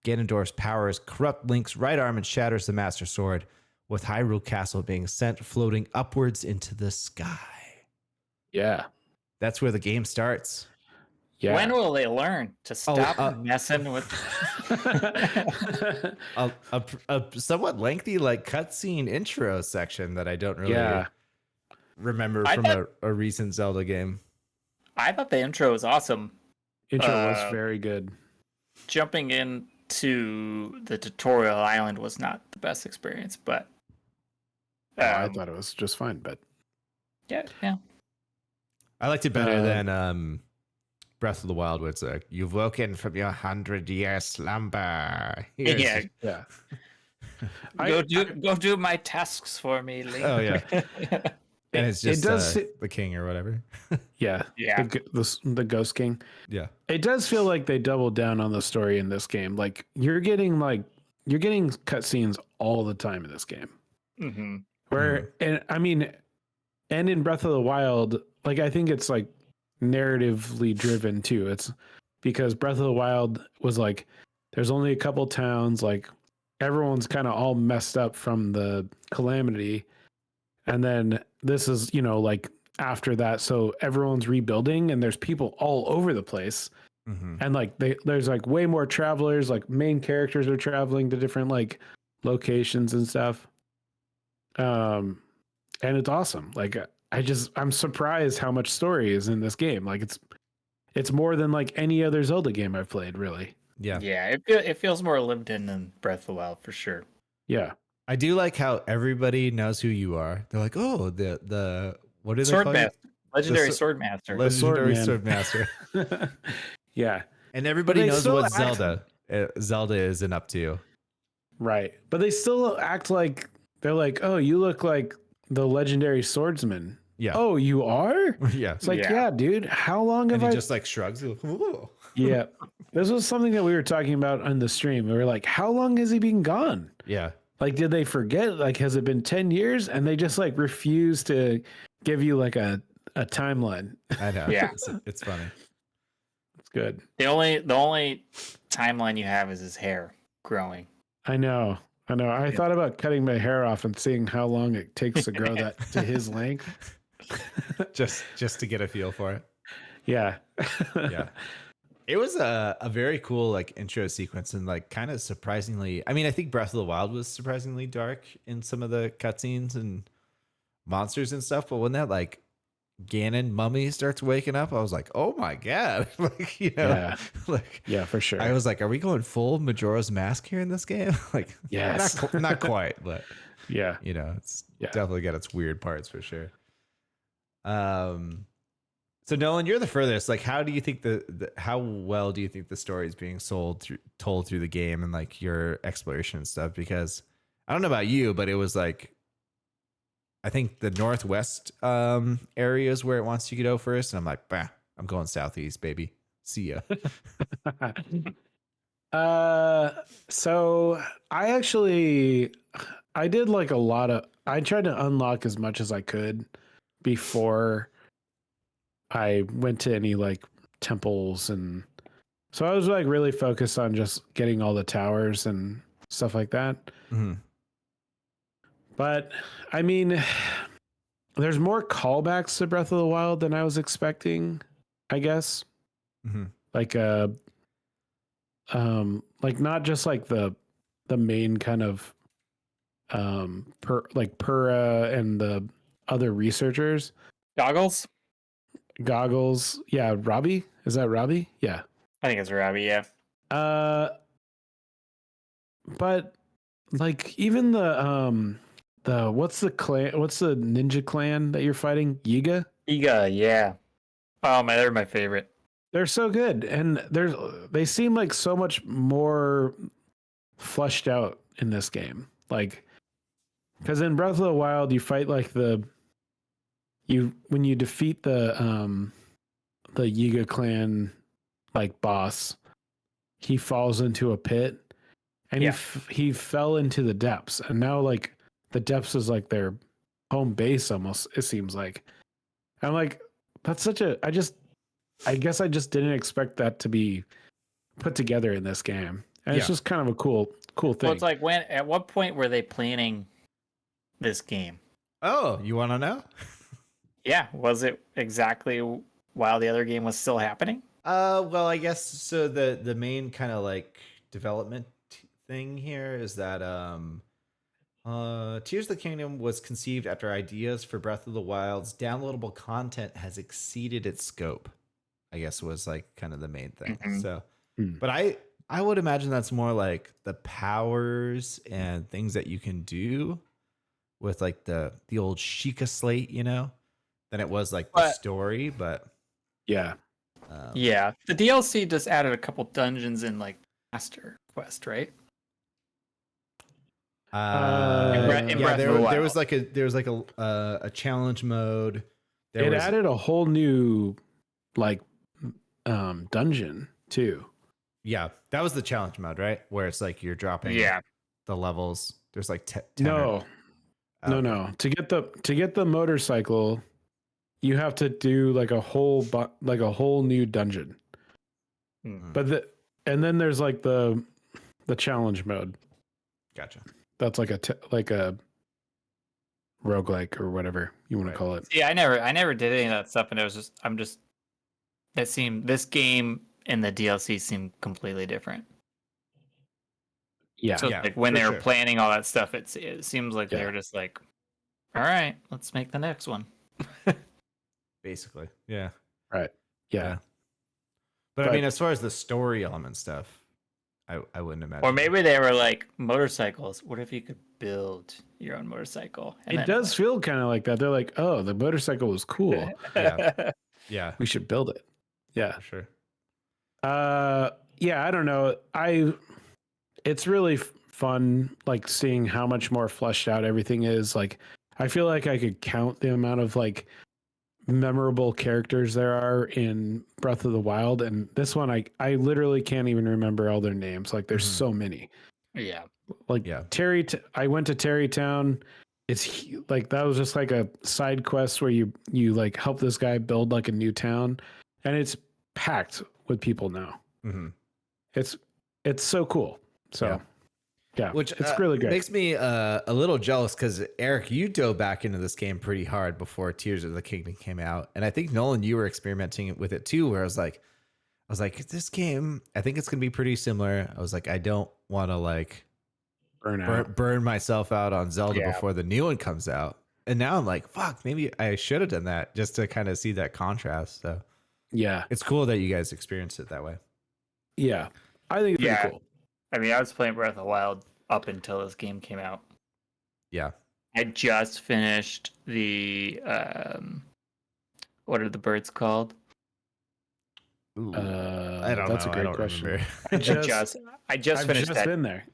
Ganondorf's powers corrupt Link's right arm and shatters the Master Sword, with Hyrule Castle being sent floating upwards into the sky. Yeah. That's where the game starts. Yeah. When will they learn to stop messing with a somewhat lengthy like cutscene intro section that I don't really remember from a recent Zelda game. I thought the intro was awesome. Intro was very good. Jumping into the tutorial island was not the best experience, but I thought it was just fine, but yeah. I liked it better than Breath of the Wild, where it's like, you've woken from your 100-year slumber. Yeah. Go do my tasks for me, Link. Oh yeah. And it's just the king or whatever. Yeah. The Ghost King. Yeah. It does feel like they doubled down on the story in this game. Like you're getting cutscenes all the time in this game. Mm-hmm. And in Breath of the Wild, like I think it's like narratively driven too. It's because Breath of the Wild was like there's only a couple towns, like everyone's kind of all messed up from the calamity. And then this is, like after that, so everyone's rebuilding and there's people all over the place. Mm-hmm. And like there's like way more travelers, like main characters are traveling to different like locations and stuff. And it's awesome. Like I'm surprised how much story is in this game. Like it's more than like any other Zelda game I've played, really. Yeah. Yeah, it feels more lived in than Breath of the Wild for sure. Yeah. I do like how everybody knows who you are. They're like, oh, the what is Sword it Master, legendary Sword Master, legendary Sword Master. Yeah, and everybody knows what Zelda isn't up to. Right, but they still act like they're like, oh, you look like the legendary swordsman. Yeah. Oh, you are? Yeah. It's like, yeah, dude. How long have and he just like shrugs. Yeah. This was something that we were talking about on the stream. We were like, how long has he been gone? Yeah. Like, did they forget? Like, has it been 10 years? And they just like refuse to give you like a timeline. I know. Yeah. It's funny. It's good. The only timeline you have is his hair growing. I know. I thought about cutting my hair off and seeing how long it takes to grow that to his length. just to get a feel for it. Yeah. Yeah. It was a very cool like intro sequence and like kind of surprisingly, I mean, I think Breath of the Wild was surprisingly dark in some of the cutscenes and monsters and stuff, but when that like Ganon mummy starts waking up, I was like, oh my god. Like, yeah. Like, yeah, for sure. I was like, are we going full Majora's Mask here in this game? Like, yes. not quite, but yeah, it's definitely got its weird parts for sure. So Nolan, you're the furthest. Like, how do you think how well do you think the story is being told through the game and like your exploration and stuff? Because I don't know about you, but it was like, I think the northwest area is where it wants you to go first, and I'm like, bah, I'm going southeast, baby. See ya. So I did like I tried to unlock as much as I could before I went to any like temples, and so I was like really focused on just getting all the towers and stuff like that. Mm-hmm. But I mean, there's more callbacks to Breath of the Wild than I was expecting. I guess. Mm-hmm. Like like not just like the main kind of Pura and the other researchers. Goggles? Goggles. Yeah, Robbie? Is that Robbie? Yeah. I think it's Robbie, yeah. But like even the what's the ninja clan that you're fighting? Yiga? Iga, yeah. Oh my, they're my favorite. They're so good, and they seem like so much more fleshed out in this game. Like, because in Breath of the Wild, you fight like when you defeat the Yiga clan like boss, he falls into a pit, and he fell into the depths, and now like the depths is like their home base almost. It seems like. I'm like, that's such a. I guess I just didn't expect that to be put together in this game, and it's just kind of a cool thing. Well, it's like at what point were they planning this game? Oh, you want to know? Yeah, was it exactly while the other game was still happening? Well, I guess so. The main kind of like development thing here is that Tears of the Kingdom was conceived after ideas for Breath of the Wild's downloadable content has exceeded its scope. I guess was like kind of the main thing. Mm-hmm. So, but I would imagine that's more like the powers and things that you can do with like the old Sheikah slate, you know, than it was like the story. But yeah, yeah, the DLC just added a couple dungeons in like Master Quest, right? There was like a challenge mode. It added a whole new like dungeon too. Yeah, that was the challenge mode, right? Where it's like you're dropping the levels. There's like 10 no. To get the motorcycle, you have to do like a whole new dungeon. Mm-hmm. But then there's like the challenge mode. Gotcha. That's like a roguelike or whatever you want to call it. Yeah, I never did any of that stuff, and it was this game and the DLC seemed completely different. Yeah. So like when they were planning all that stuff, it seems like they were just like, all right, let's make the next one. Basically. Yeah. Right. Yeah. But I mean, as far as the story element stuff, I wouldn't imagine. Or maybe they were like, motorcycles. What if you could build your own motorcycle? And it does feel kind of like that. They're like, oh, the motorcycle was cool. Yeah. We should build it. Yeah. For sure. Yeah, I don't know. It's really fun, like seeing how much more fleshed out everything is. Like, I feel like I could count the amount of like memorable characters there are in Breath of the Wild, and this one I literally can't even remember all their names. Like, there's so many. Yeah. Like I went to Terrytown. It's like that was just like a side quest where you like help this guy build like a new town, and it's packed with people now. Mm-hmm. It's so cool. So yeah, which it's really great. Makes me a little jealous because Eric, you dove back into this game pretty hard before Tears of the Kingdom came out, and I think Nolan, you were experimenting with it too. Where I was like, this game, I think it's gonna be pretty similar. I was like, I don't want to like burn myself out on Zelda before the new one comes out, and now I'm like, fuck, maybe I should have done that just to kind of see that contrast. So yeah, it's cool that you guys experienced it that way. Yeah, I think it's pretty cool. I mean, I was playing Breath of the Wild up until this game came out. Yeah. I just finished the what are the birds called? Ooh, I don't know. That's a great question. Remember. I just finished that. Been there.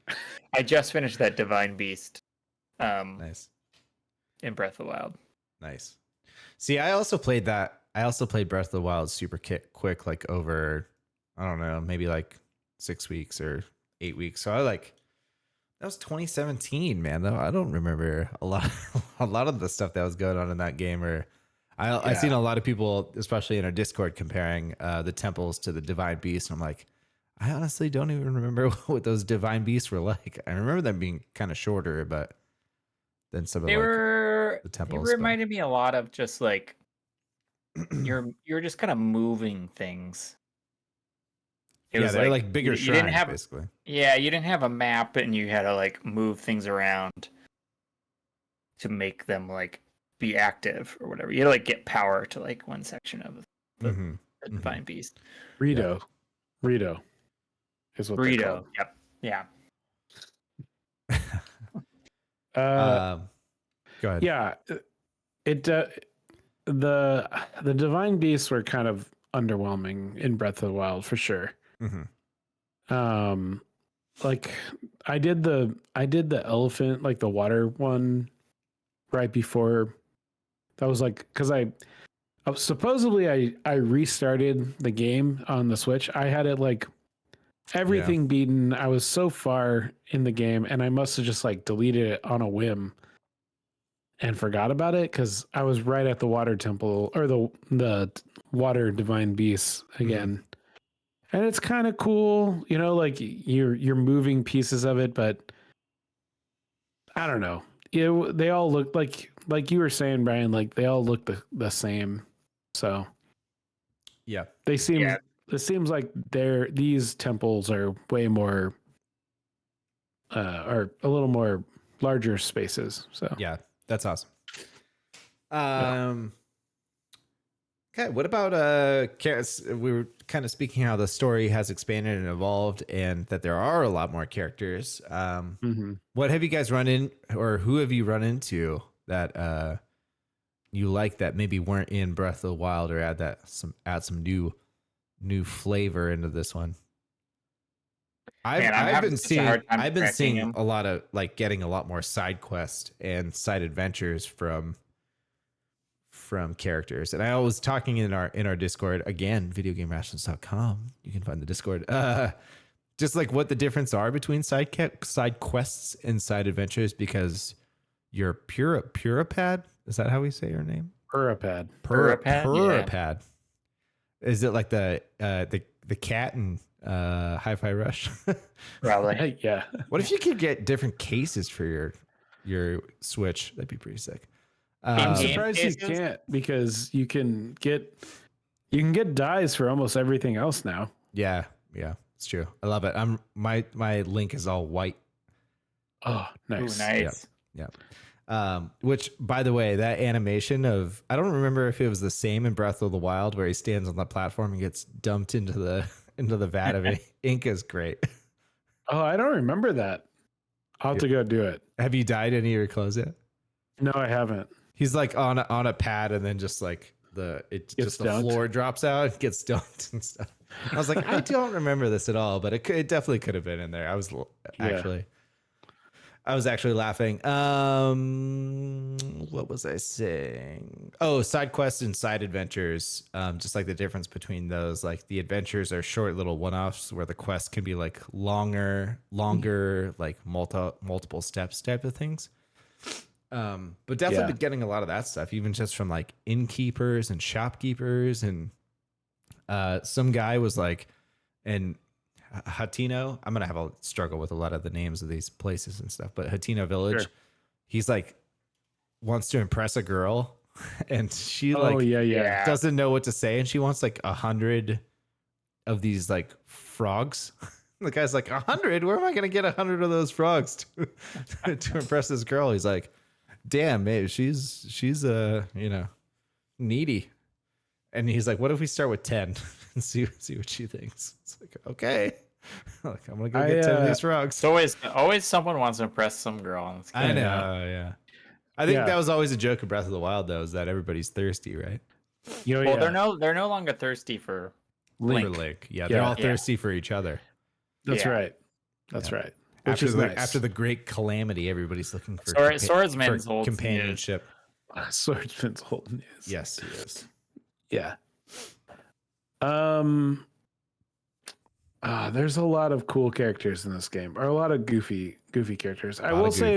I just finished that Divine Beast. Nice. In Breath of the Wild. Nice. See, I also played that. I also played Breath of the Wild super quick, like over, I don't know, maybe like 6 weeks or 8 weeks. So that was 2017, man. Though I don't remember a lot of the stuff that was going on in that game. Or I've seen a lot of people, especially in our Discord, comparing the temples to the Divine Beast. And I'm like, I honestly don't even remember what those Divine Beasts were like. I remember them being kind of shorter, but then some of the temples. They reminded me a lot of just like you're just kind of moving things. They're like bigger you didn't shrines, have basically. yeah, you didn't have a map and you had to like move things around to make them like be active or whatever. You had to like get power to like one section of the divine beast. Rito is what they're Burrito. called. Yep. Yeah. Go ahead. Yeah, it the divine beasts were kind of underwhelming in Breath of the Wild for sure. Like I did the elephant, like the water one, right before. That was like because I supposedly I restarted the game on the Switch. I had it like everything beaten. I was so far in the game, and I must have just like deleted it on a whim and forgot about it because I was right at the water temple or the water divine beasts again. And it's kind of cool, you know, like you're moving pieces of it, but I don't know. They all look like you were saying, Brian, like they all look the same. So yeah, they seem it seems like these temples are way more or a little more larger spaces. So yeah, that's awesome. Okay, what about we were kind of speaking how the story has expanded and evolved and that there are a lot more characters. What have you guys run in or who have you run into that you like that maybe weren't in Breath of the Wild, or add some new flavor into this one? I've been seeing a lot of like getting a lot more side quests and side adventures from characters. And I was talking in our Discord, again, videogamerations.com. You can find the Discord. Just like what the difference are between side quests and side adventures, because your Purapad, is that how we say your name? Purapad. Purapad. Is it like the cat in Hi-Fi Rush? Probably. Yeah. What if you could get different cases for your Switch? That'd be pretty sick. I'm surprised you can't, because you can get dyes for almost everything else now. Yeah, it's true. I love it. My Link is all white. Oh, nice. Ooh, nice. Yeah. Which, by the way, that animation of, I don't remember if it was the same in Breath of the Wild where he stands on the platform and gets dumped into the vat of ink, is great. Oh, I don't remember that. I'll have to go do it. Have you dyed any of your clothes yet? No, I haven't. He's like on a pad, and then just like the floor drops out and gets dumped and stuff. I was like, I don't remember this at all, but it definitely could have been in there. I was actually laughing. What was I saying? Oh, side quests and side adventures. Just like the difference between those. Like the adventures are short little one-offs, where the quests can be like longer, like multiple steps type of things. But definitely been getting a lot of that stuff, even just from like innkeepers and shopkeepers. And some guy was like, and Hatino, I'm gonna have a struggle with a lot of the names of these places and stuff, but Hatino Village, he's like wants to impress a girl, and she doesn't know what to say, and she wants like 100 of these like frogs. The guy's like, 100? Where am I gonna get 100 of those frogs to impress this girl? He's like, damn, mate, she's needy. And he's like, what if we start with 10 and see what she thinks? It's like, okay. Like, I'm gonna go get 10 of these frogs. It's always someone wants to impress some girl. I know, yeah. I think that was always a joke of Breath of the Wild, though, is that everybody's thirsty, right? They're no longer thirsty for Link. Yeah, they're all thirsty for each other. That's right. That's right. After the great calamity, everybody's looking for Swordsman's for companionship. Swordsman's old news. Yes, he is. Yeah. There's a lot of cool characters in this game, or a lot of goofy characters. I will say,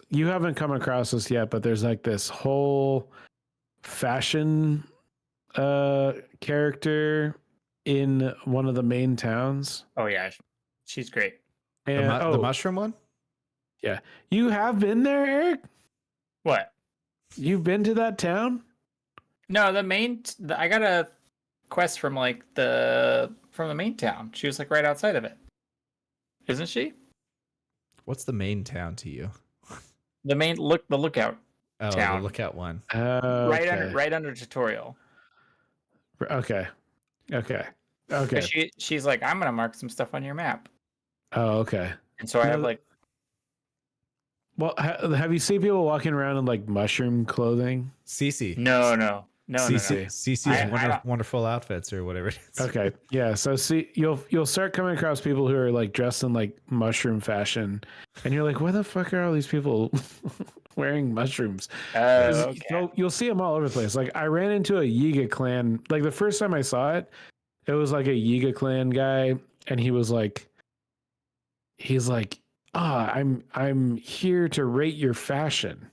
you haven't come across this yet, but there's like this whole fashion character in one of the main towns. Oh yeah, she's great. And the mushroom one? Yeah. You have been there, Eric? What? You've been to that town? No, I got a quest from like from the main town. She was like right outside of it, isn't she? What's the main town to you? The lookout Oh, the town, lookout one. Okay. right under tutorial. Okay. Okay. Okay. Because she's like, I'm gonna mark some stuff on your map, Oh, okay. and so I have No, like, well, have you seen people walking around in like mushroom clothing? Cece. no. Cece's wonderful outfits or whatever it is. Okay. Yeah. So see, you'll start coming across people who are like dressed in like mushroom fashion, and you're like, where the fuck are all these people wearing mushrooms? okay. You'll see them all over the place. Like I ran into a Yiga clan. Like the first time I saw it, it was like a Yiga clan guy, and he's like, I'm here to rate your fashion.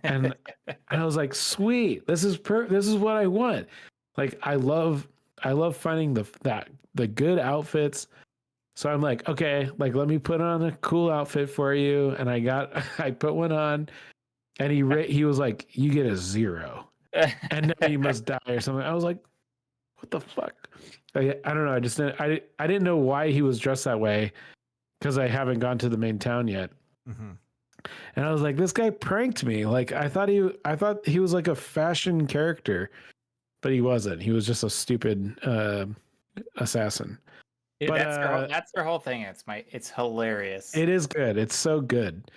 And I was like, sweet, this is what I want. Like I love finding the good outfits. So I'm like, okay, like let me put on a cool outfit for you. And I put one on, and he was like, you get a 0, and then you must die or something. I was like, what the fuck? I don't know. I didn't know why he was dressed that way, because I haven't gone to the main town yet. Mm-hmm. And I was like, this guy pranked me. Like I thought he was like a fashion character, but he wasn't. He was just a stupid assassin. Dude, But that's their whole thing. It's hilarious. it is good. It's so good.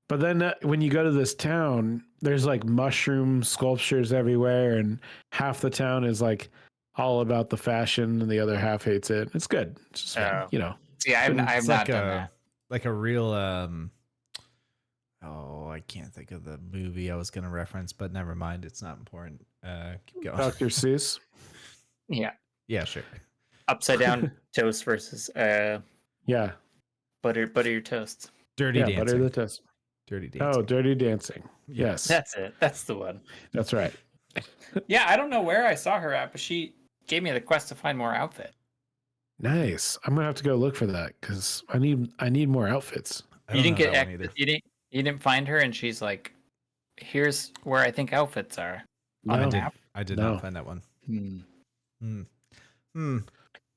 But then when you go to this town, there's like mushroom sculptures everywhere, and half the town is like all about the fashion, and the other half hates it. It's good. It's just fun, you know. See, I've It's not done that. Like a real I can't think of the movie I was going to reference, but never mind. It's not important. Keep going. Dr. Seuss. Yeah. Yeah, sure. Upside down toast versus Yeah. butter your toast. Dirty Dancing. Butter the toast. Dirty Dancing. Oh, Dirty Dancing. Yes. That's it. That's the one. That's right. Yeah, I don't know where I saw her at, but she gave me the quest to find more outfit. Nice. I'm gonna have to go look for that because I need more outfits. You didn't find her, and she's like, here's where I think outfits are on the map. I did not find that one.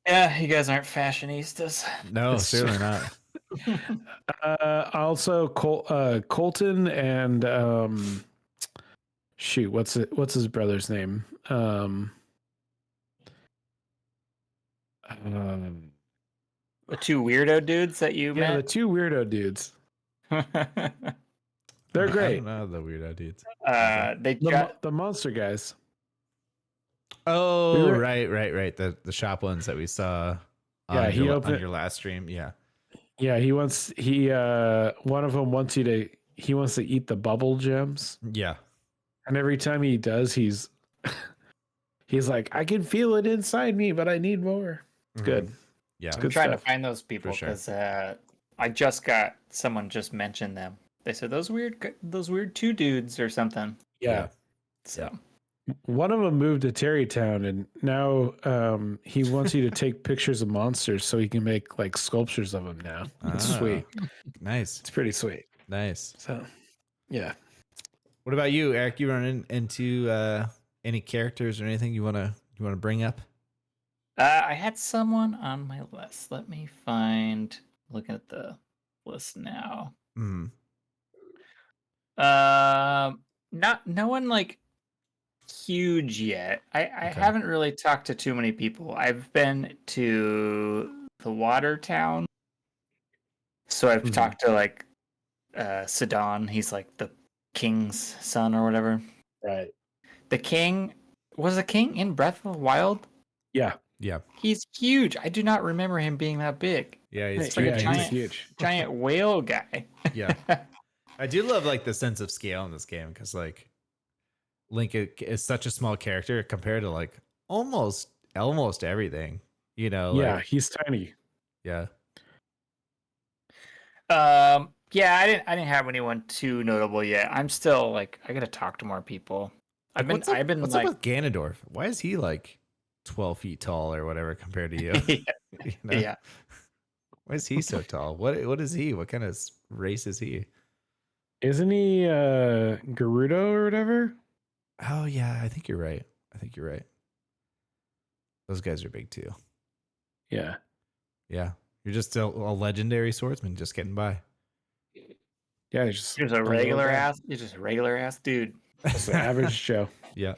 Yeah, you guys aren't fashionistas. No, certainly not. Also, Colton and shoot, what's his brother's name? The two weirdo dudes that you met? The two weirdo dudes. They're great. I don't know the weirdo dudes. The monster guys. Oh, right. The shop ones that we saw on your last stream. Yeah. Yeah, one of them wants he wants to eat the bubble gems. Yeah. And every time he does, he's like, I can feel it inside me, but I need more. It's good. Yeah. I'm trying to find those people because I just got someone just mentioned them. They said those weird two dudes or something. Yeah. So one of them moved to Terrytown, and now he wants you to take pictures of monsters so he can make like sculptures of them now. It's sweet. Nice. It's pretty sweet. Nice. So, yeah. What about you, Eric? You run into any characters or anything you wanna bring up? I had someone on my list. Let me find. Looking at the list now. No one like huge yet. I haven't really talked to too many people. I've been to the water town, so I've talked to like Sidon. He's like the king's son or whatever. Right. The king was a king in Breath of the Wild. Yeah. Yeah. He's huge. I do not remember him being that big. Yeah, he's like he's huge. Giant whale guy. Yeah. I do love like the sense of scale in this game because like Link is such a small character compared to like almost everything. You know. Yeah, like, he's tiny. Yeah. Yeah, I didn't have anyone too notable yet. I'm still like I gotta talk to more people. What's up with Ganondorf? Why is he like 12 feet tall or whatever compared to you? You know? Yeah. Why is he so tall? What is he? What kind of race is he? Isn't he Gerudo or whatever? Oh yeah, I think you're right. Those guys are big too. Yeah. Yeah. You're just a legendary swordsman just getting by. Yeah, he's just You're just a regular ass dude. Just an average Joe. Yeah.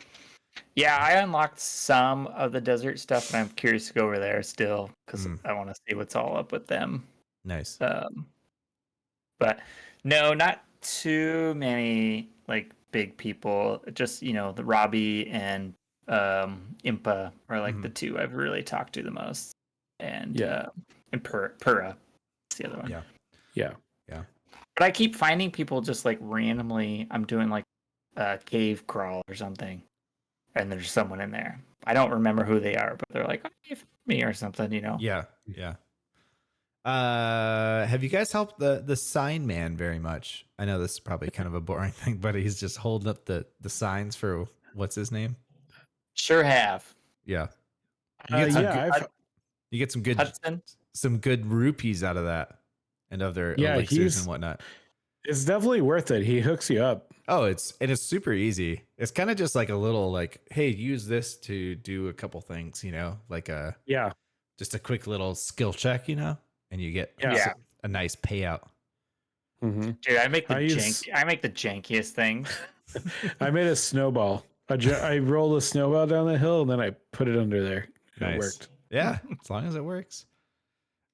Yeah, I unlocked some of the desert stuff, and I'm curious to go over there still because I want to see what's all up with them. Nice. But no, not too many like big people. Just the Robbie and Impa are like the two I've really talked to the most, and Pura, that's the other one. Yeah. But I keep finding people just like randomly. I'm doing like a cave crawl or something, and there's someone in there. I don't remember who they are, but they're like, "Oh, you found me" or something, Yeah. Have you guys helped the sign man very much? I know this is probably kind of a boring thing, but he's just holding up the signs for what's his name? Sure have. Yeah. You get some good rupees out of that and other elixirs and whatnot. It's definitely worth it. He hooks you up. Oh, it's super easy. It's kind of just like a little like, hey, use this to do a couple things, like just a quick little skill check, and you get a nice payout. Mm-hmm. Dude, I make the jankiest things. I made a snowball. I rolled a snowball down the hill and then I put it under there. Nice. It worked. Yeah, as long as it works.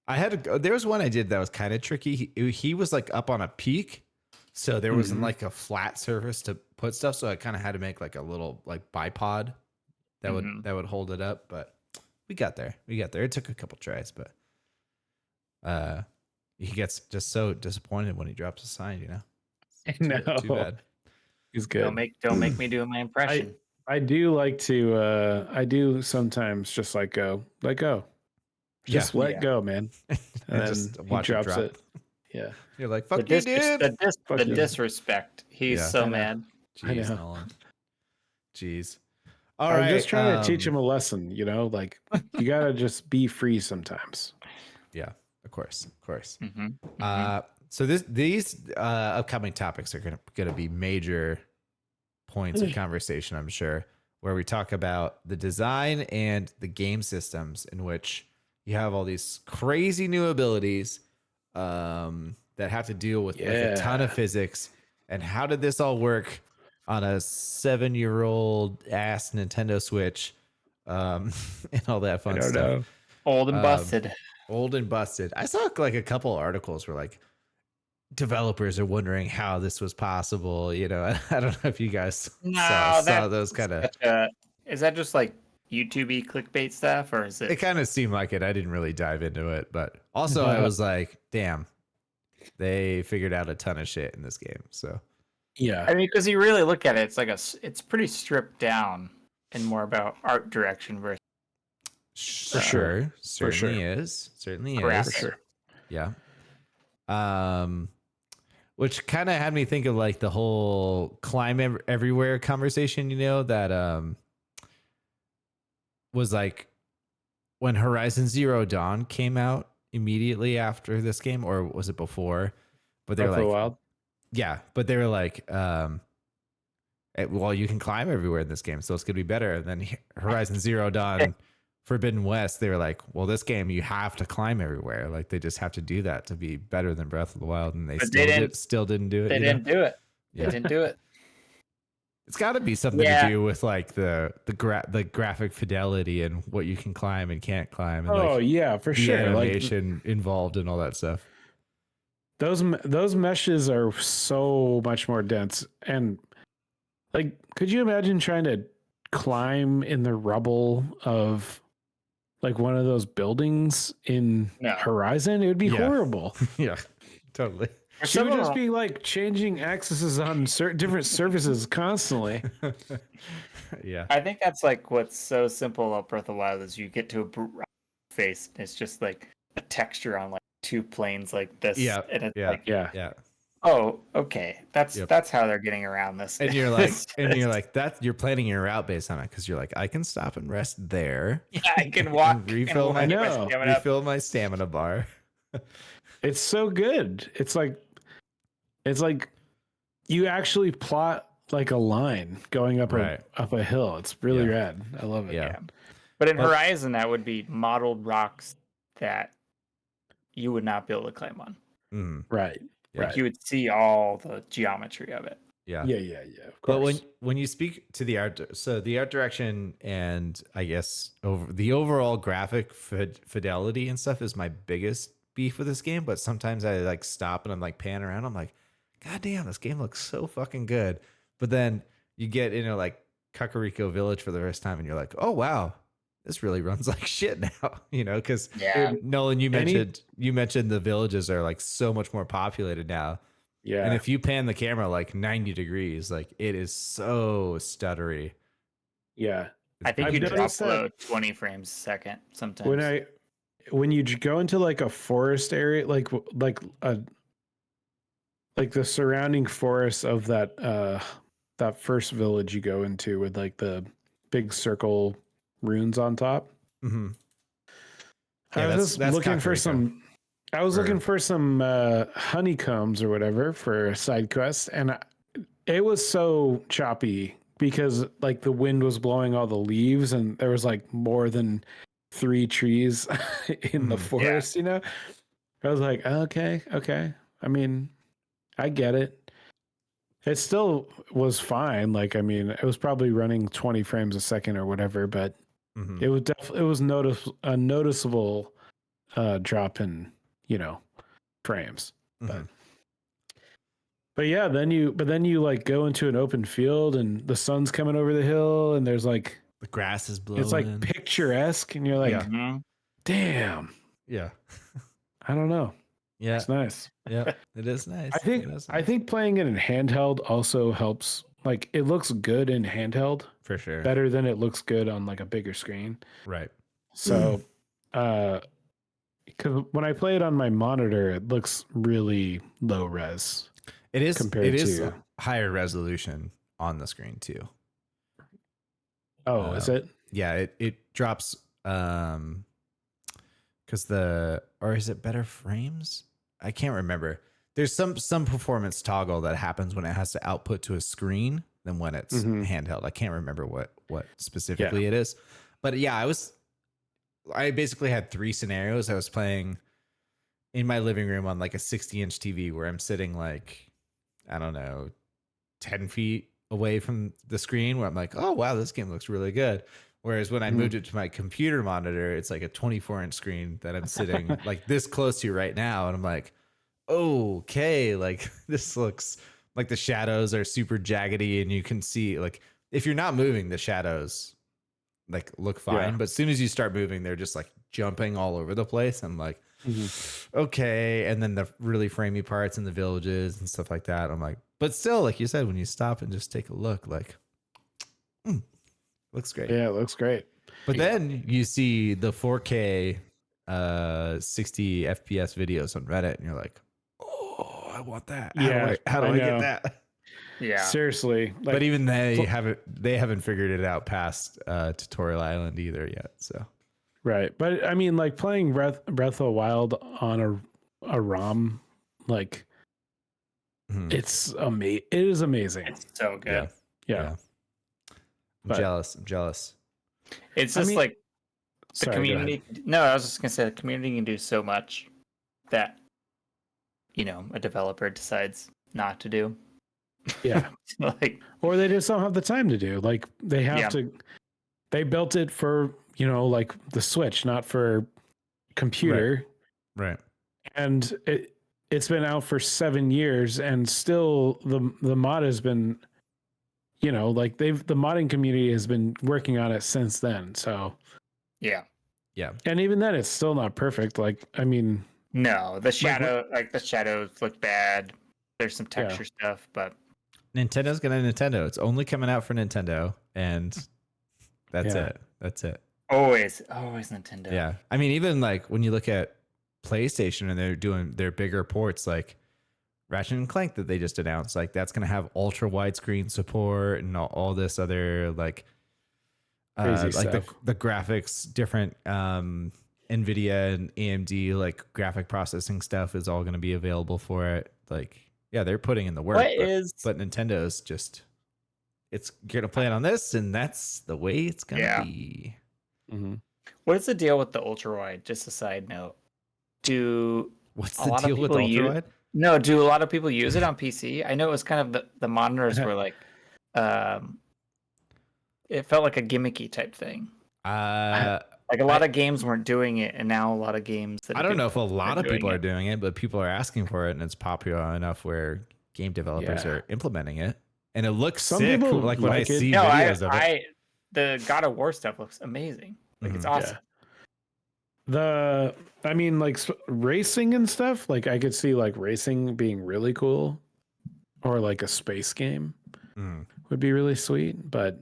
There was one I did that was kind of tricky. He was like up on a peak, so there wasn't like a flat surface to put stuff. So I kind of had to make like a little like bipod that would hold it up. But we got there. It took a couple tries, but he gets just so disappointed when he drops a sign. Too bad. He's good. Don't make me do my impression. I do like to. I do sometimes just let go. Just let go, man. And just then watch he drops it. Drop. Yeah. You're like, fuck you, dude. The disrespect. He's so mad. Jeez, Nolan. Jeez. All I'm right. just trying to teach him a lesson, like you gotta just be free sometimes. Yeah, of course. Mm-hmm. So these upcoming topics are gonna be major points of conversation, I'm sure, where we talk about the design and the game systems in which you have all these crazy new abilities that have to deal with like a ton of physics. And how did this all work on a 7-year-old ass Nintendo Switch and all that fun stuff? Know. Old and busted. I saw like a couple articles where like developers are wondering how this was possible. I don't know if you guys saw those kind of. Is that just like YouTube-y clickbait stuff, or is it? It kind of seemed like it. I didn't really dive into it, but also I was like, damn, they figured out a ton of shit in this game. So yeah, I mean, because you really look at it, it's pretty stripped down and more about art direction versus. Certainly is. For sure. Yeah. Which kind of had me think of like the whole climb everywhere conversation, that was like when Horizon Zero Dawn came out immediately after this game, or was it before? But they were like, Wild. Yeah, but they were like, well, you can climb everywhere in this game, so it's gonna be better. And then Horizon Zero Dawn Forbidden West, they were like, well, this game you have to climb everywhere. Like they just have to do that to be better than Breath of the Wild, and they still didn't do it. They didn't do it. Yeah. They didn't do it. It's got to be something to do with like the graphic fidelity and what you can climb and can't climb. And for the sure. Animation involved and all that stuff. Those meshes are so much more dense, and like, could you imagine trying to climb in the rubble of like one of those buildings in Horizon? It would be horrible. Yeah, totally. She would just be like changing axes on different surfaces constantly. Yeah. I think that's like what's so simple about Breath of the Wild is you get to a face and it's just like a texture on like two planes like this. Yeah. And it's Yeah. Oh, okay. That's how they're getting around this. And you're like, you're planning your route based on it because you're like, I can stop and rest there. Yeah, I can walk. Refill my stamina bar. It's so good. It's like you actually plot like a line going up up a hill. It's really rad. I love it. Yeah. But in Horizon, that would be modeled rocks that you would not be able to climb on. Right. Like you would see all the geometry of it. Yeah. Of But course. when you speak to the art, so the art direction and I guess the overall graphic fidelity and stuff is my biggest beef with this game. But sometimes I like stop and I'm like panning around. I'm like, God damn, this game looks so fucking good. But then you get into like Kakariko Village for the first time and you're like, oh wow, this really runs like shit now. Because Nolan, you mentioned the villages are like so much more populated now. Yeah. And if you pan the camera like 90 degrees, like it is so stuttery. Yeah. I think you drop below 20 frames a second sometimes. When you go into like a forest area, like the surrounding forest of that first village you go into with like the big circle runes on top. Mm-hmm. I was just looking for some. I was looking for some honeycombs or whatever for a side quest, and it was so choppy because like the wind was blowing all the leaves, and there was like more than 3 trees in the forest. I was like, okay. I mean, I get it. It still was fine. Like, I mean, it was probably running 20 frames a second or whatever, but it was a noticeable drop in frames. But yeah, then you like go into an open field and the sun's coming over the hill and there's like the grass is blowing. It's like picturesque and you're like, damn. Yeah. I don't know. Yeah. It's nice. Yeah. It is nice. I think playing it in handheld also helps. Like it looks good in handheld. For sure. Better than it looks good on like a bigger screen. Right. So because when I play it on my monitor, it looks really low res. It is compared to higher resolution on the screen too. Oh, is it? Yeah, it drops because or is it better frames? I can't remember. There's some performance toggle that happens when it has to output to a screen than when it's handheld. I can't remember what specifically it is. But yeah, I basically had 3 scenarios. I was playing in my living room on like a 60-inch TV where I'm sitting like, I don't know, 10 feet away from the screen where I'm like, oh, wow, this game looks really good. Whereas when I moved it to my computer monitor, it's like a 24-inch screen that I'm sitting like this close to right now. And I'm like, okay, like this looks like the shadows are super jaggedy and you can see like if you're not moving, the shadows like look fine. But as soon as you start moving, they're just like jumping all over the place. I'm like, okay. And then the really framey parts in the villages and stuff like that. I'm like, but still, like you said, when you stop and just take a look, like, looks great. Yeah, it looks great. But then you see the 4K 60 FPS videos on Reddit and you're like, oh, I want that. How do I get that? Yeah. Seriously. Like, but even they haven't figured it out past Tutorial Island either yet. So right. But I mean, like playing Breath of the Wild on a ROM, like it's amazing. It is amazing. It's so good. Yeah. I'm jealous. It's just like the community. No, I was just gonna say the community can do so much that a developer decides not to do. Yeah. Like, or they just don't have the time to do. Like they have to. They built it for like the Switch, not for computer. Right. And it's been out for 7 years, and still the mod has been. Like the modding community has been working on it since then. So, yeah. And even then, it's still not perfect. Like, I mean, no, the shadows look bad. There's some texture stuff, but Nintendo's gonna Nintendo. It's only coming out for Nintendo, and that's it. That's it. Always Nintendo. Yeah, I mean, even like when you look at PlayStation and they're doing their bigger ports, like Ratchet and Clank that they just announced, like that's going to have ultra widescreen support and all this other like crazy like stuff. the graphics, different NVIDIA and AMD like graphic processing stuff is all going to be available for it. Like Yeah, they're putting in the work. What is? But Nintendo's just, it's gonna plan on this, and that's the way it's gonna be. Mm-hmm. What is the deal with the ultra wide? Just a side note. Do What's a the lot deal of with people ultra use? wide? No, do a lot of people use it on PC? I know it was kind of the monitors were like, it felt like a gimmicky type thing. Like a lot of games weren't doing it, and now a lot of games that I don't know if a lot of people doing are doing it, but people are asking for it, and it's popular enough where game developers are implementing it, and it looks Some sick. people Like when I like it. see No, videos of it. the God of War stuff looks amazing. Like it's awesome. I mean, like racing and stuff. Like I could see like racing being really cool, or like a space game would be really sweet. But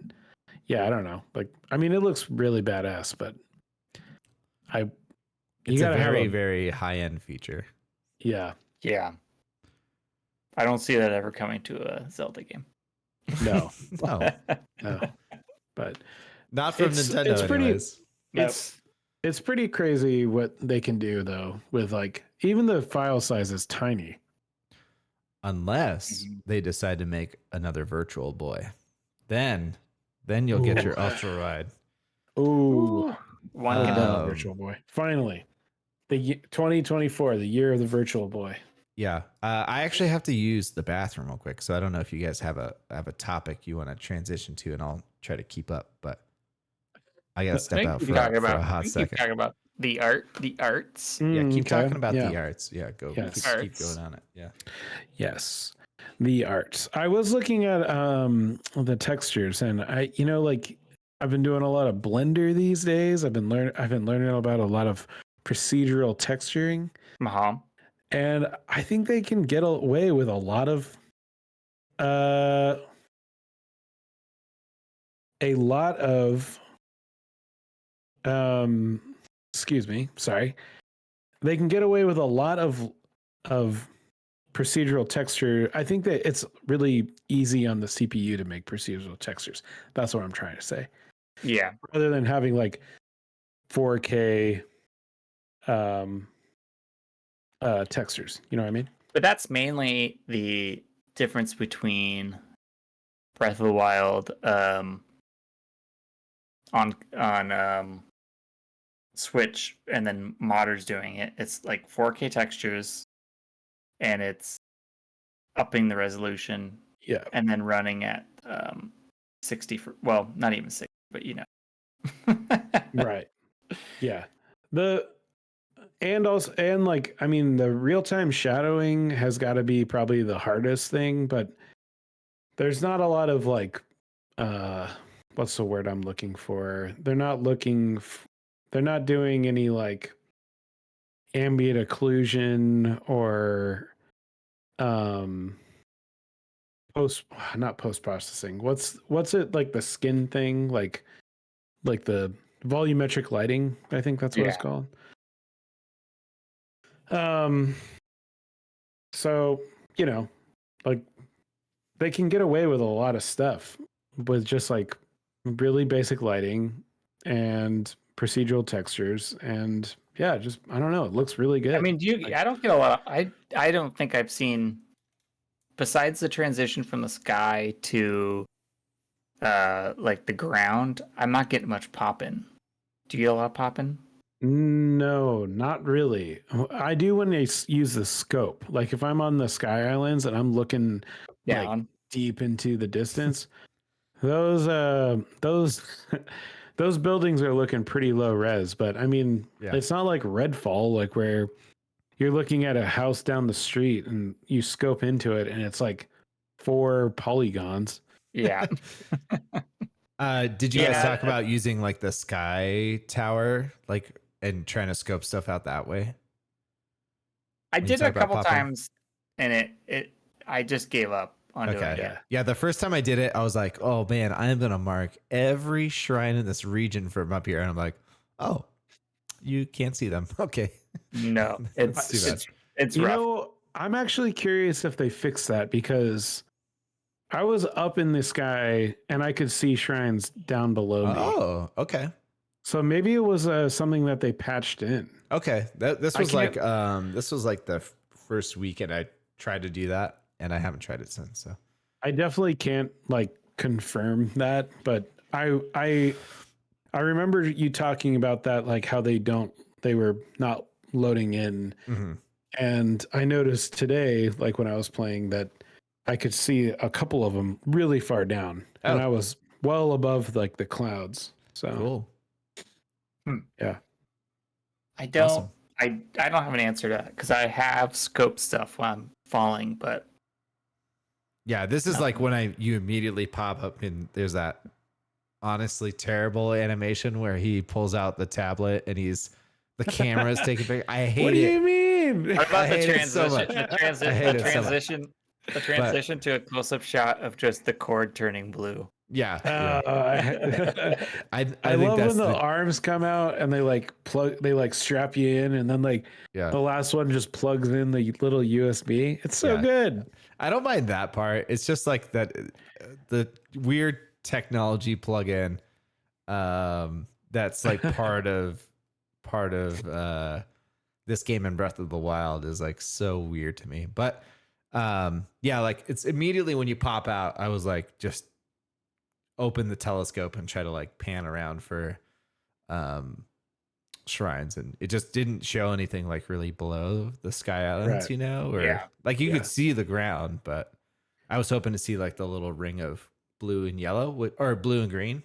yeah, I don't know. Like, I mean, it looks really badass, but it's a very, very high end feature. Yeah. Yeah. I don't see that ever coming to a Zelda game. No. No. No. But not from Nintendo, anyways. It's pretty crazy what they can do though, with like even the file size is tiny. Unless they decide to make another Virtual Boy. Then you'll get your ultra wide. Ooh. One can Virtual Boy. Finally. The 2024, the year of the Virtual Boy. Yeah. I actually have to use the bathroom real quick, so I don't know if you guys have a topic you want to transition to, and I'll try to keep up, but I gotta step out for a hot second. Talking about the arts. Yeah, keep talking about the arts. Yeah, go. Yes. Keep going on it. Yeah. Yes. The arts. I was looking at the textures, and I've been doing a lot of Blender these days. I've been learning about a lot of procedural texturing. And I think they can get away with a lot of excuse me, sorry. They can get away with a lot of procedural texture. I think that it's really easy on the CPU to make procedural textures. That's what I'm trying to say. Yeah. Rather than having like 4K textures, you know what I mean? But that's mainly the difference between Breath of the Wild on Switch and then modders doing it. It's like 4K textures, and it's upping the resolution. Yeah. And then running at 60 well, not even 60, but Right. Yeah. The real-time shadowing has got to be probably the hardest thing, but there's not a lot of like what's the word I'm looking for? They're not doing any like ambient occlusion or not post-processing. What's it like, the skin thing, like the volumetric lighting, I think that's what it's called. So, like they can get away with a lot of stuff with just like really basic lighting and procedural textures, and I don't know, it looks really good. I mean, I don't get a lot of, I don't think I've seen, besides the transition from the sky to like the ground, I'm not getting much popping. Do you get a lot of popping? No, not really. I do when they use the scope. Like if I'm on the Sky Islands and I'm looking down like deep into the distance, those those buildings are looking pretty low res. But I mean, it's not like Redfall, like where you're looking at a house down the street and you scope into it and it's like 4 polygons. Yeah. Did you guys talk about using like the sky tower, like, and trying to scope stuff out that way? I did a couple times, and I just gave up on doing it. Yeah, the first time I did it, I was like, oh man, I am gonna mark every shrine in this region from up here, and I'm like, oh, you can't see them. Okay. No, it's too bad. It's rough. I'm actually curious if they fix that, because I was up in the sky and I could see shrines down below me. Oh, okay. So maybe it was something that they patched in. Okay, this was like the first weekend I tried to do that, and I haven't tried it since. So I definitely can't like confirm that, but I remember you talking about that, like how they were not loading in. mm-hmm. And I noticed today, like when I was playing, that I could see a couple of them really far down, and I was well above like the clouds. So cool. Yeah. I don't. Awesome. I don't have an answer to that because I have scope stuff while I'm falling, but Yeah, this is like when you immediately pop up and there's that honestly terrible animation where he pulls out the tablet and the camera's taking pictures. I hate it. What do you mean? what about the so much. the transition to a close-up shot of just the cord turning blue? Yeah. I love when the arms come out and they like strap you in, and then like the last one just plugs in the little USB. It's so good. I don't mind that part. It's just like that the weird technology plug-in that's like part of this game in Breath of the Wild is like so weird to me. But like it's immediately when you pop out, I was like, just open the telescope and try to like pan around for shrines, and it just didn't show anything like really below the sky islands, or like you could see the ground, but I was hoping to see like the little ring of blue and yellow or blue and green,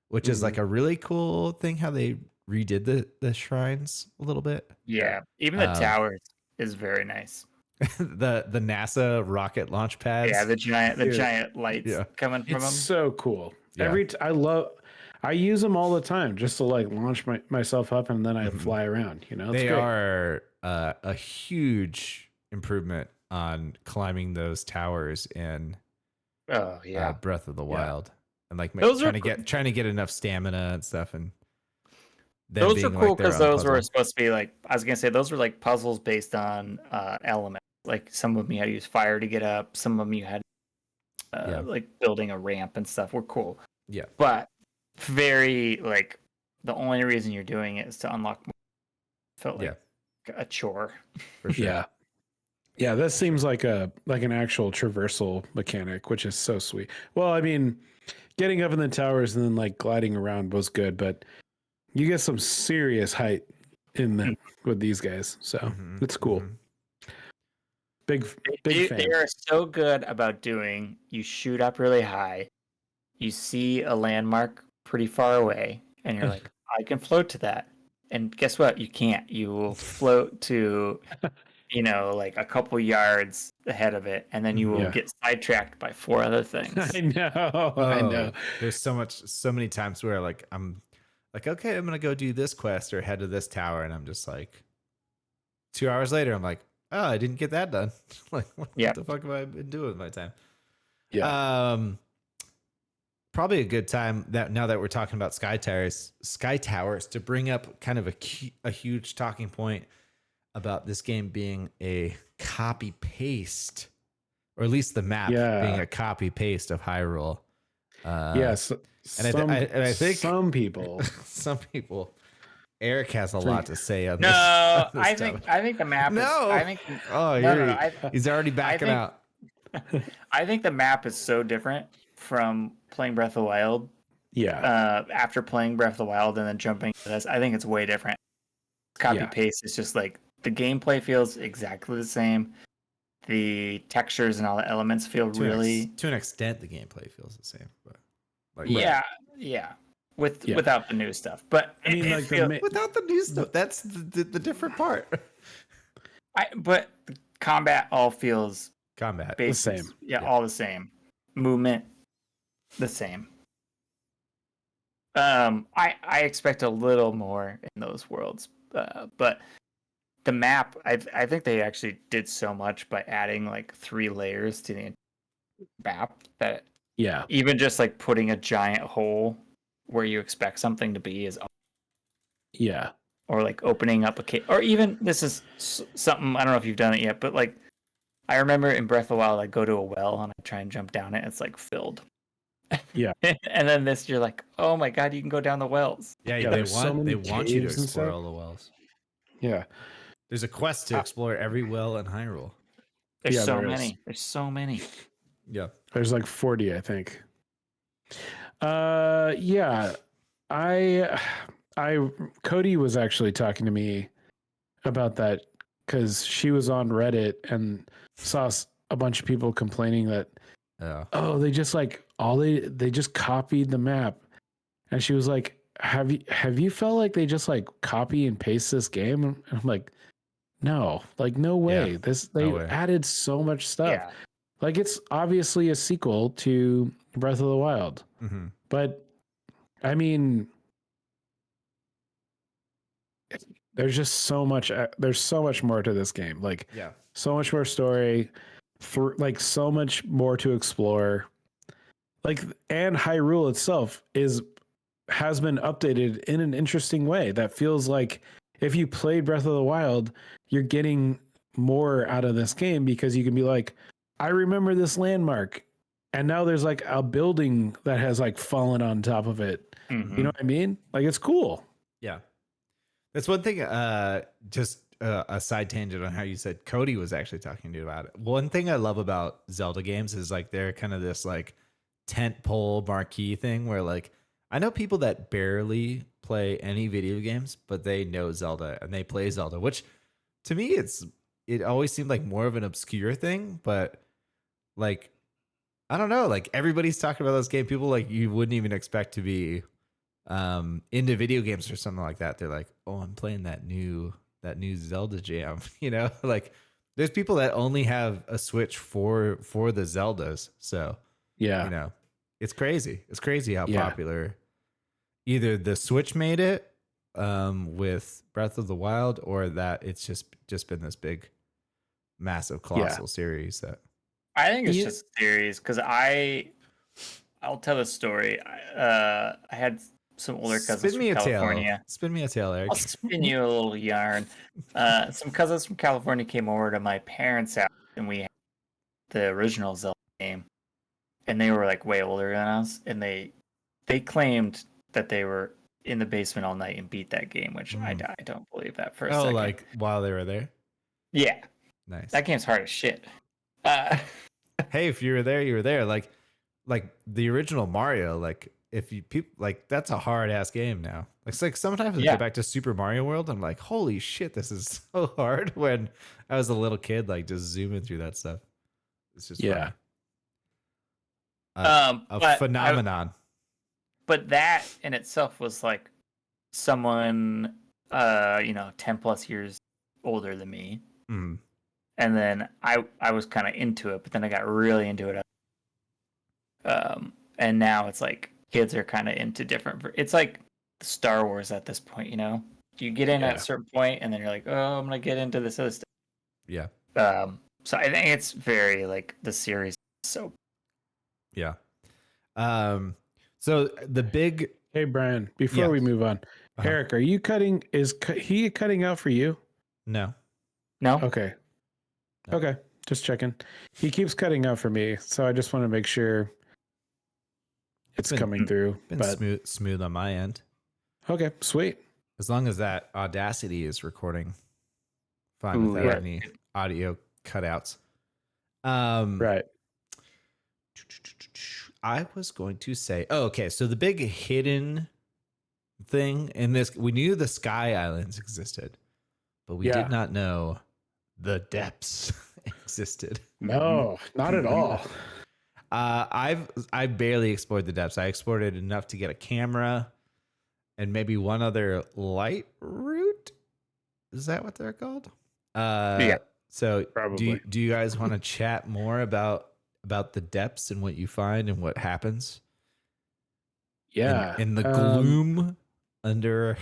which is like a really cool thing how they redid the shrines a little bit. Yeah, even the towers is very nice. the NASA rocket launch pads. Yeah, the giant lights coming from them. It's so cool. I use them all the time just to like launch myself up, and then I fly around. They are a huge improvement on climbing those towers in Breath of the Wild, and like trying to get enough stamina and stuff. And those are cool because those were supposed to be like, I was gonna say, those were like puzzles based on elements. Like some of them you had to use fire to get up, some of them you had like building a ramp and stuff were cool. Yeah, but very like the only reason you're doing it is to unlock more. Felt like a chore. For sure. Yeah, this seems like an actual traversal mechanic, which is so sweet. Well, I mean, getting up in the towers and then like gliding around was good, but you get some serious height with these guys, so it's cool. Big fan. They are so good about doing. You shoot up really high, you see a landmark pretty far away, and you're like, I can float to that. And guess what? You can't. You will float to, like a couple yards ahead of it, and then you will get sidetracked by 4 other things. I know. There's so many times where like I'm like, okay, I'm gonna go do this quest or head to this tower, and I'm just like 2 hours later, I'm like, oh, I didn't get that done. Like, what the fuck have I been doing with my time? Yeah. Probably a good time that now that we're talking about Sky Towers to bring up kind of a huge talking point about this game being a copy paste, or at least the map being a copy paste of Hyrule. Yes. I think some people, Eric has a lot to say on this. No, I think the map. He's already backing out. I think the map is so different from playing Breath of the Wild. Yeah. After playing Breath of the Wild and then jumping to this, I think it's way different. Copy paste is just like the gameplay feels exactly the same. The textures and all the elements feel to an extent. The gameplay feels the same, but without the new stuff. But I mean, without the new stuff, that's the different part. But the combat all feels the same. Yeah, all the same. Movement, the same. I expect a little more in those worlds, but the map, I think they actually did so much by adding like 3 layers to the map that even just like putting a giant hole where you expect something to be is or like opening up a cave, or even this is something I don't know if you've done it yet, but like I remember in Breath of the Wild I go to a well and I try and jump down it and it's like filled. Yeah. And then this you're like, oh my god, you can go down the wells. They want you to explore all the wells. Yeah. There's a quest to explore every well in Hyrule. There's Yeah, so there is. many. There's so many. Yeah. There's like 40, I think. Yeah. I Cody was actually talking to me about that because she was on Reddit and saw a bunch of people complaining that they just like they just copied the map, and she was like, have you felt like they just like copy and paste this game? And I'm like, no, like no way. Yeah, They way. added so much stuff. Yeah. Like it's obviously a sequel to Breath of the Wild, but I mean, there's just so much. There's so much more to this game. Like, so much more story. Like so much more to explore. Like, and Hyrule itself has been updated in an interesting way that feels like if you played Breath of the Wild, you're getting more out of this game because you can be like, I remember this landmark, and now there's like a building that has like fallen on top of it. Mm-hmm. You know what I mean? Like it's cool. Yeah. That's one thing. Just a side tangent on how you said Cody was actually talking to you about it. One thing I love about Zelda games is like they're kind of this like tent pole marquee thing where like I know people that barely play any video games, but they know Zelda and they play Zelda, which to me it always seemed like more of an obscure thing, but like I don't know, like everybody's talking about this game. People like you wouldn't even expect to be into video games or something like that. They're like, oh, I'm playing that new Zelda jam. You know, like there's people that only have a Switch for the Zeldas. So Yeah. you know, it's crazy. It's crazy how popular either the Switch made it with Breath of the Wild, or that it's just been this big, massive, colossal series that. I think it's just a series because I'll tell a story. I had some older cousins from California. Spin me a tale, Eric. I'll spin you a little yarn. Some cousins from California came over to my parents' house, and we had the original Zelda game. And they were like way older than us, and they claimed that they were in the basement all night and beat that game, which I don't believe that for a second. Like while they were there? Yeah. Nice. That game's hard as shit. Hey, if you were there, you were there. Like the original Mario, like if you people like that's a hard ass game now. It's like sometimes I go back to Super Mario World, I'm like, holy shit, this is so hard. When I was a little kid, like just zooming through that stuff. It's just funny. A phenomenon. But that in itself was like someone 10 plus years older than me. And then I was kind of into it, but then I got really into it. And now it's like kids are kind of into different. It's like Star Wars at this point, you know? You get in at a certain point, and then you're like, oh, I'm gonna get into this other stuff. Yeah. So I think it's very like the series. So. Yeah. So the big. Hey Brian, before we move on, Eric, are you cutting? Is he cutting out for you? No. Okay. No. Okay. Just checking. He keeps cutting out for me, so I just want to make sure it's coming through. Been smooth on my end. Okay, sweet. As long as that Audacity is recording fine without any audio cutouts. Right. I was going to say, okay. So the big hidden thing in this, we knew the Sky Islands existed, but we did not know the depths existed. No, not at all. I barely explored the depths. I explored it enough to get a camera and maybe one other light route. Is that what they're called? Yeah. So probably. Do you guys want to chat more about the depths and what you find and what happens? Yeah. In the gloom under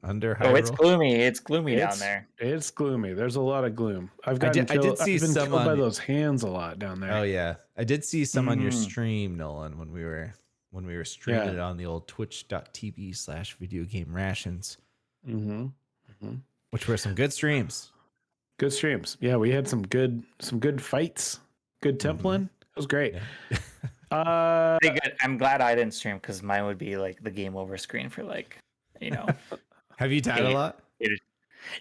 Hyrule. Oh, it's gloomy. It's gloomy down there. It's gloomy. There's a lot of gloom. I've been killed by those hands a lot down there. Oh yeah, I did see some on your stream, Nolan, when we were streaming it on the old twitch.tv/video game rations. Which were some good streams. Good streams. Yeah, we had some good fights. Good templing. It was great. Yeah. Pretty good. I'm glad I didn't stream because mine would be like the game over screen for like, Have you died a lot?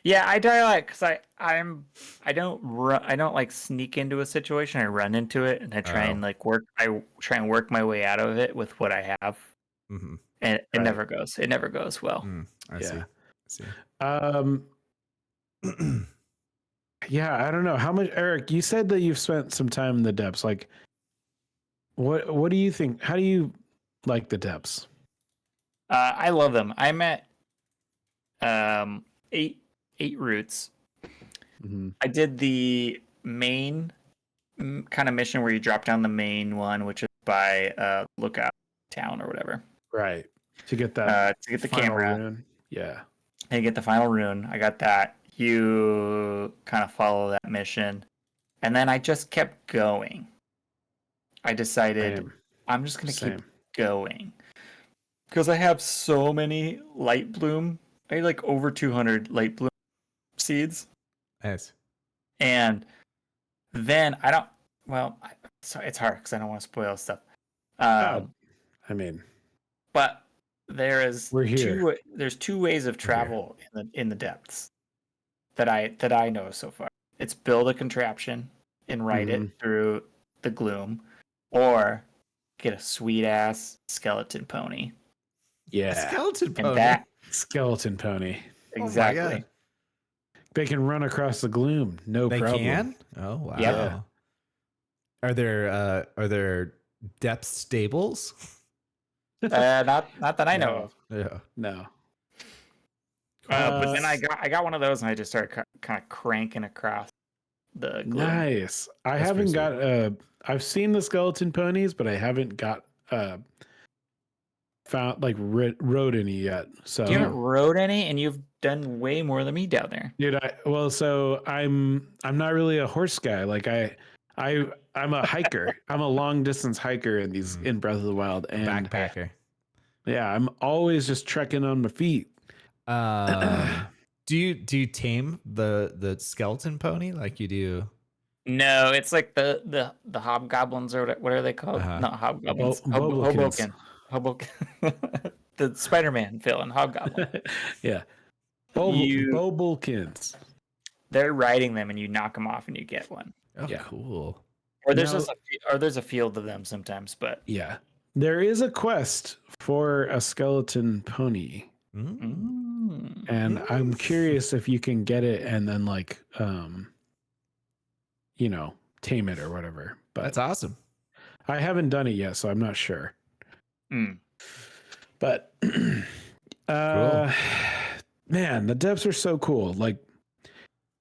Yeah, I die like because I don't run, I don't like sneak into a situation. I run into it and I try and Oh. like work. I try and work my way out of it with what I have, Mm-hmm. and it Right. never goes. It never goes well. I see. Yeah. I see. Um, yeah, I don't know how much. Eric, you said that you've spent some time in the depths. Like, what do you think? How do you like the depths? I love them. I'm at um eight routes. Mm-hmm. I did the main kind of mission where you drop down the main one, which is by Lookout Town or whatever. Right. To get that To get the final camera rune. Yeah. and get the final rune. I got that. You kind of follow that mission. And then I just kept going. I decided Same. I'm just going to keep Same. going. Because I have so many light bloom. I had like over 200 light bloom seeds. Nice. And then I don't, well, so it's hard because I don't want to spoil stuff. I mean, But there is we're here. there's two ways of travel in the depths that I know so far. It's build a contraption and ride it through the gloom, or get a sweet ass skeleton pony. Yeah. A skeleton pony. And that Skeleton pony. exactly. Oh my God. They can run across the gloom. No They problem. can? Oh wow. Yeah. Are there depth stables? Not that I know of. Yeah. No. But then I got one of those and I just started kind of cranking across the gloom. Nice. I That's haven't pretty got I've seen the skeleton ponies, but I haven't got found like rode any yet. So You haven't rode any, and you've done way more than me down there. dude, so I'm not really a horse guy. Like I'm a hiker. I'm a long distance hiker in these in Breath of the Wild, and Backpacker. yeah, I'm always just trekking on my feet. Do you tame the skeleton pony like you do? No, it's like the hobgoblins, or what are they called? Not hobgoblins. Bobokins. Hoboken. The Spider-Man villain, Hobgoblin. Yeah. You- Bobokins. They're riding them, and you knock them off, and you get one. Oh, Yeah. cool. Or there's Now- just there's a field of them sometimes, but Yeah. There is a quest for a skeleton pony. And I'm curious if you can get it and then like tame it or whatever. But That's awesome. I haven't done it yet, so I'm not sure. Mm. But man, the depths are so cool. Like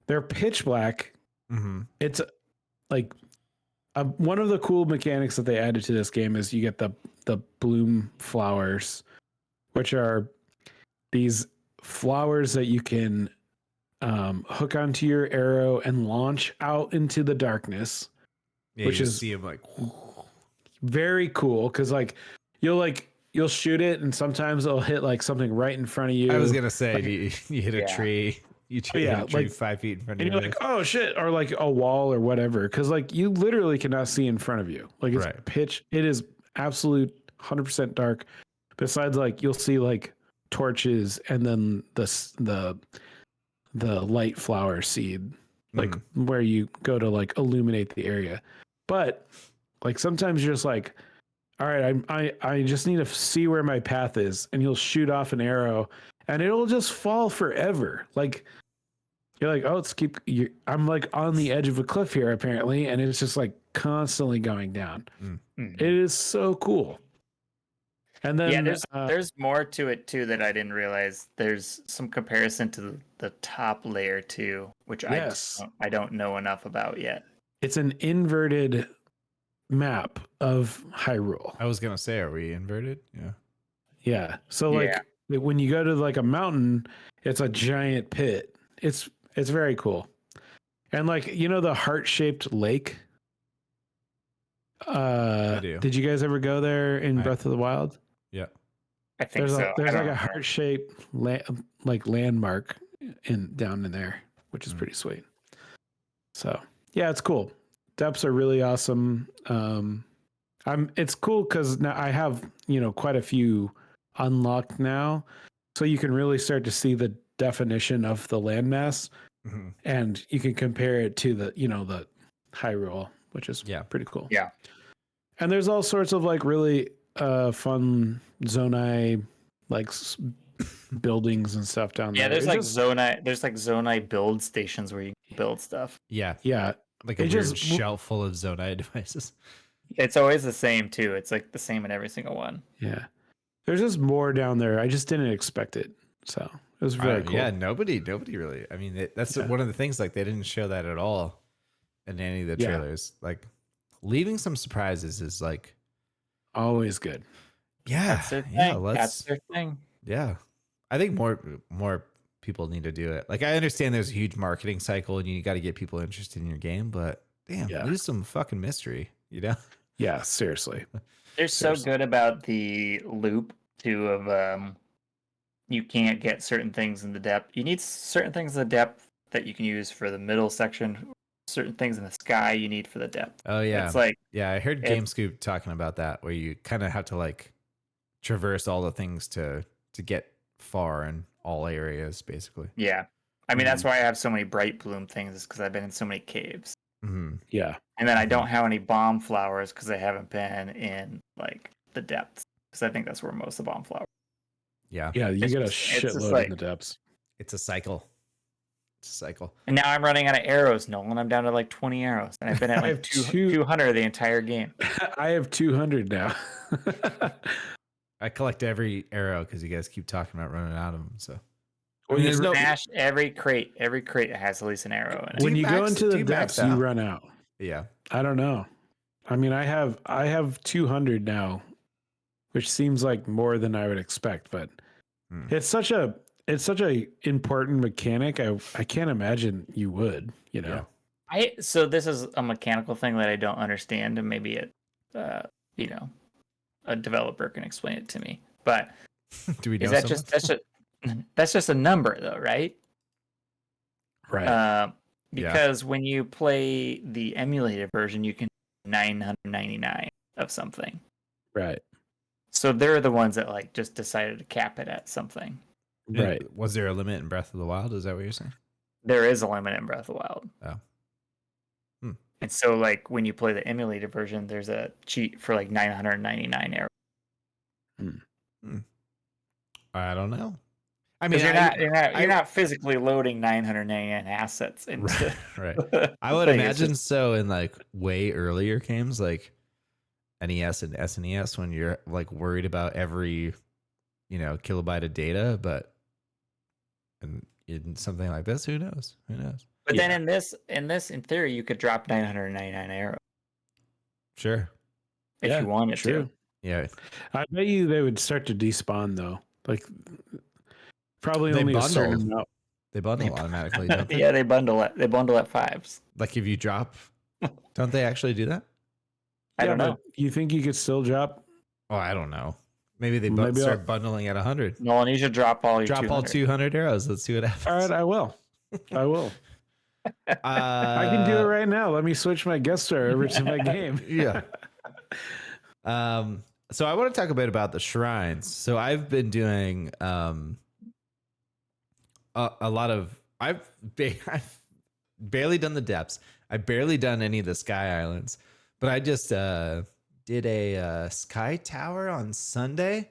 they're pitch black. Mm-hmm. It's like one of the cool mechanics that they added to this game is you get the bloom flowers, which are these flowers that you can hook onto your arrow and launch out into the darkness, Yeah, which you is see him like. very cool because you'll shoot it and sometimes it'll hit like something right in front of you. I was gonna say you hit a tree. You hit a tree like 5 feet in front of and you. you're like, oh shit, or like a wall or whatever, because like you literally cannot see in front of you. Like it's Right. pitch. It is absolute 100% dark. Besides, like you'll see like torches and then the light flower seed, like where you go to like illuminate the area. But like sometimes you're just like, all right, I just need to see where my path is, and you'll shoot off an arrow and it'll just fall forever. Like you're like, oh, I'm like on the edge of a cliff here apparently, and it's just like constantly going down. It is so cool. And then there's more to it too that I didn't realize. There's some comparison to the top layer too, which I don't know enough about yet. It's an inverted map of Hyrule. I was gonna say, are we inverted? Yeah. Yeah. So like when you go to like a mountain, it's a giant pit. It's very cool. And like, the heart-shaped lake. I do. Did you guys ever go there in Breath of the Wild? Yeah. I think so. There's like a heart-shaped landmark down in there, which is pretty sweet. So yeah, it's cool. Depths are really awesome. It's cool because now I have quite a few unlocked now, so you can really start to see the definition of the landmass, and you can compare it to the the Hyrule, which is pretty cool. Yeah. And there's all sorts of like really fun Zonai like buildings and stuff down there. Yeah, there's Zonai build stations where you can build stuff. Yeah. Like a It weird just- shelf full of Zonai devices. It's always the same too. It's like the same in every single one. Yeah. There's just more down there. I just didn't expect it. So it was very cool. Yeah, nobody really. I mean, that's one of the things. Like, they didn't show that at all in any of the trailers. Like, leaving some surprises is like Always good. yeah, That's their thing. yeah. That's their thing. Yeah, I think more people need to do it. Like, I understand there's a huge marketing cycle and you got to get people interested in your game, but damn, leave some fucking mystery. You know? Yeah, seriously. They're so good about the loop too of you can't get certain things in the depth. You need certain things in the depth that you can use for the middle section. Certain things in the sky you need for the depth. Oh yeah, it's like I heard GameScoop talking about that, where you kind of have to like traverse all the things to get far in all areas, basically. Yeah, I mean that's why I have so many bright bloom things, is because I've been in so many caves. Yeah, and then I don't have any bomb flowers because I haven't been in like the depths, because I think that's where most of the bomb flowers. Yeah, you It's get a just- it's just shitload like- in the depths. it's a cycle. It's a cycle. And now I'm running out of arrows, Nolan. I'm down to like 20 arrows, and I've been at I have like 200 the entire game. I have 200 now. I collect every arrow because you guys keep talking about running out of them. So Well, there's no. Smash every crate. Every crate has at least an arrow in it. When Do you you go max- into do the you max depths, you out? run out. Yeah. I don't know. I mean, I have 200 now, which seems like more than I would expect, but it's such a important mechanic. I can't imagine you would, So this is a mechanical thing that I don't understand, and maybe a developer can explain it to me. But Do we know is that someone? that's just a number though, right? Right. Because when you play the emulated version, you can 999 of something. Right. So they're the ones that like just decided to cap it at something. Right. Was there a limit in Breath of the Wild? Is that what you're saying? There is a limit in Breath of the Wild. Oh. And so like when you play the emulated version, there's a cheat for like 999 arrows. I don't know. I mean, You're not physically loading 999 assets into right. I would thing. It's imagine just- so in like way earlier games like NES and SNES, when you're like worried about every kilobyte of data, but in something like this, who knows? But then in this, in theory, you could drop 999 arrows Sure. if you wanted to. Yeah. I bet you they would start to despawn though. Like probably They only a certain bundle. amount. They bundle automatically, don't they? Yeah, they bundle it. They bundle at fives. Like if you drop, don't they actually do that? I don't know. but you think you could still drop? Oh, I don't know. Maybe they Maybe start bundling at 100. Nolan, you should drop all your Drop all 200. 200 arrows. Let's see what happens. All right, I will. I can do it right now. Let me switch my guest star over to my game. Yeah. So I want to talk a bit about the shrines. So I've been doing a lot of. I've barely done the depths. I've barely done any of the sky islands, but I just did a sky tower on Sunday,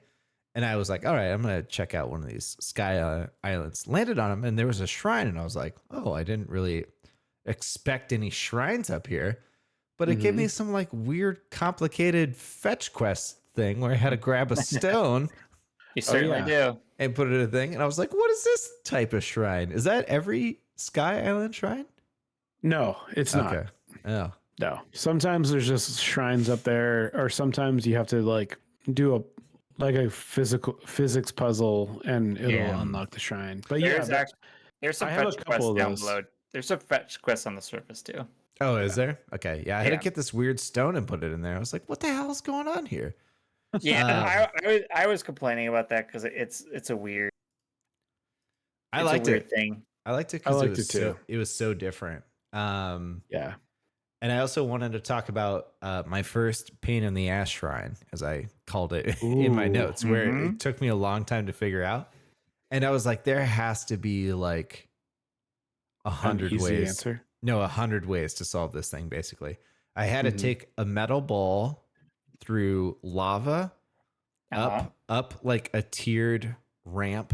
and I was like, all right, I'm gonna check out one of these sky islands. Landed on them, and there was a shrine, and I was like, oh, I didn't really expect any shrines up here, but it gave me some like weird, complicated fetch quest thing where I had to grab a stone You certainly do. and put it in a thing, and I was like, what is this type of shrine? Is that every sky island shrine? No, it's not. Okay. Oh. No. Sometimes there's just shrines up there, or sometimes you have to like do a physics puzzle and it'll unlock the shrine. But There's some I have a fetch quests couple of down those. below. There's some fetch quests on the surface too. Oh, is there? Okay. Yeah, I had to Yeah. get this weird stone and put it in there. I was like, what the hell is going on here? Yeah, I was complaining about that because it's a weird. I it's liked a weird it. thing. I liked it I because liked it too. It was so different. Yeah. And I also wanted to talk about my first pain in the ass shrine, as I called it in my Ooh. notes, where Mhm. it took me a long time to figure out. And I was like, there has to be like 100 easy ways. answer. No, 100 ways to solve this thing, basically. I had to Mhm. take a metal ball through lava up like a tiered ramp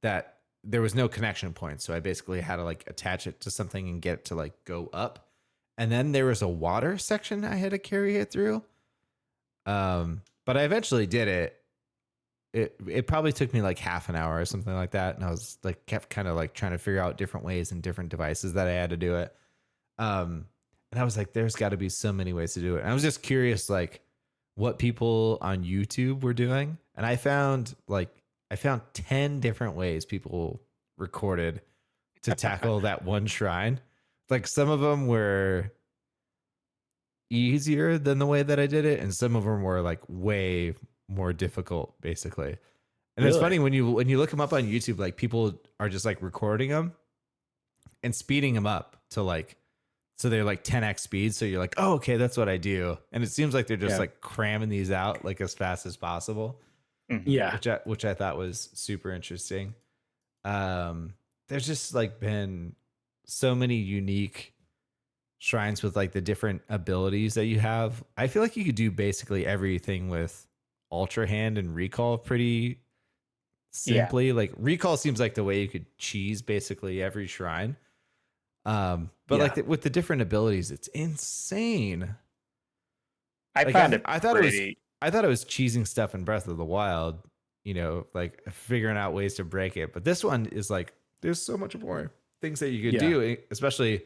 that there was no connection point. So I basically had to like attach it to something and get it to like go up. And then there was a water section I had to carry it through. But I eventually did it. It probably took me like half an hour or something like that. And I was like, kept kind of like trying to figure out different ways and different devices that I had to do it. And I was like, there's got to be so many ways to do it. And I was just curious, like what people on YouTube were doing. And I found 10 different ways people recorded to tackle that one shrine. Like some of them were easier than the way that I did it. And some of them were like way more difficult, basically. And It's funny when you look them up on YouTube, like people are just like recording them and speeding them up to like, so they're like 10x speed. So you're like, oh, okay, that's what I do. And it seems like they're just like cramming these out like as fast as possible. Mm-hmm. Yeah. Which I thought was super interesting. There's just like been so many unique shrines with like the different abilities that you have. I feel like you could do basically everything with Ultra Hand and Recall pretty simply. Like Recall seems like the way you could cheese basically every shrine. But like with the different abilities, it's insane. I thought it was cheesing stuff in Breath of the Wild, you know, like figuring out ways to break it. But this one is like, there's so much more things that you could do, especially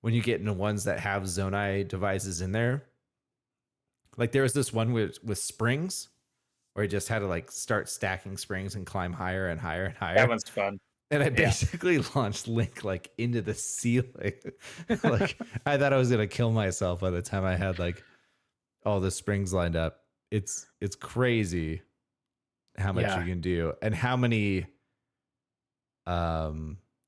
when you get into ones that have Zonai devices in there. Like there was this one with springs where you just had to like start stacking springs and climb higher and higher and higher. That one's fun. And I basically launched Link like into the ceiling. Like I thought I was gonna kill myself by the time I had like all the springs lined up. It's crazy how much you can do and how many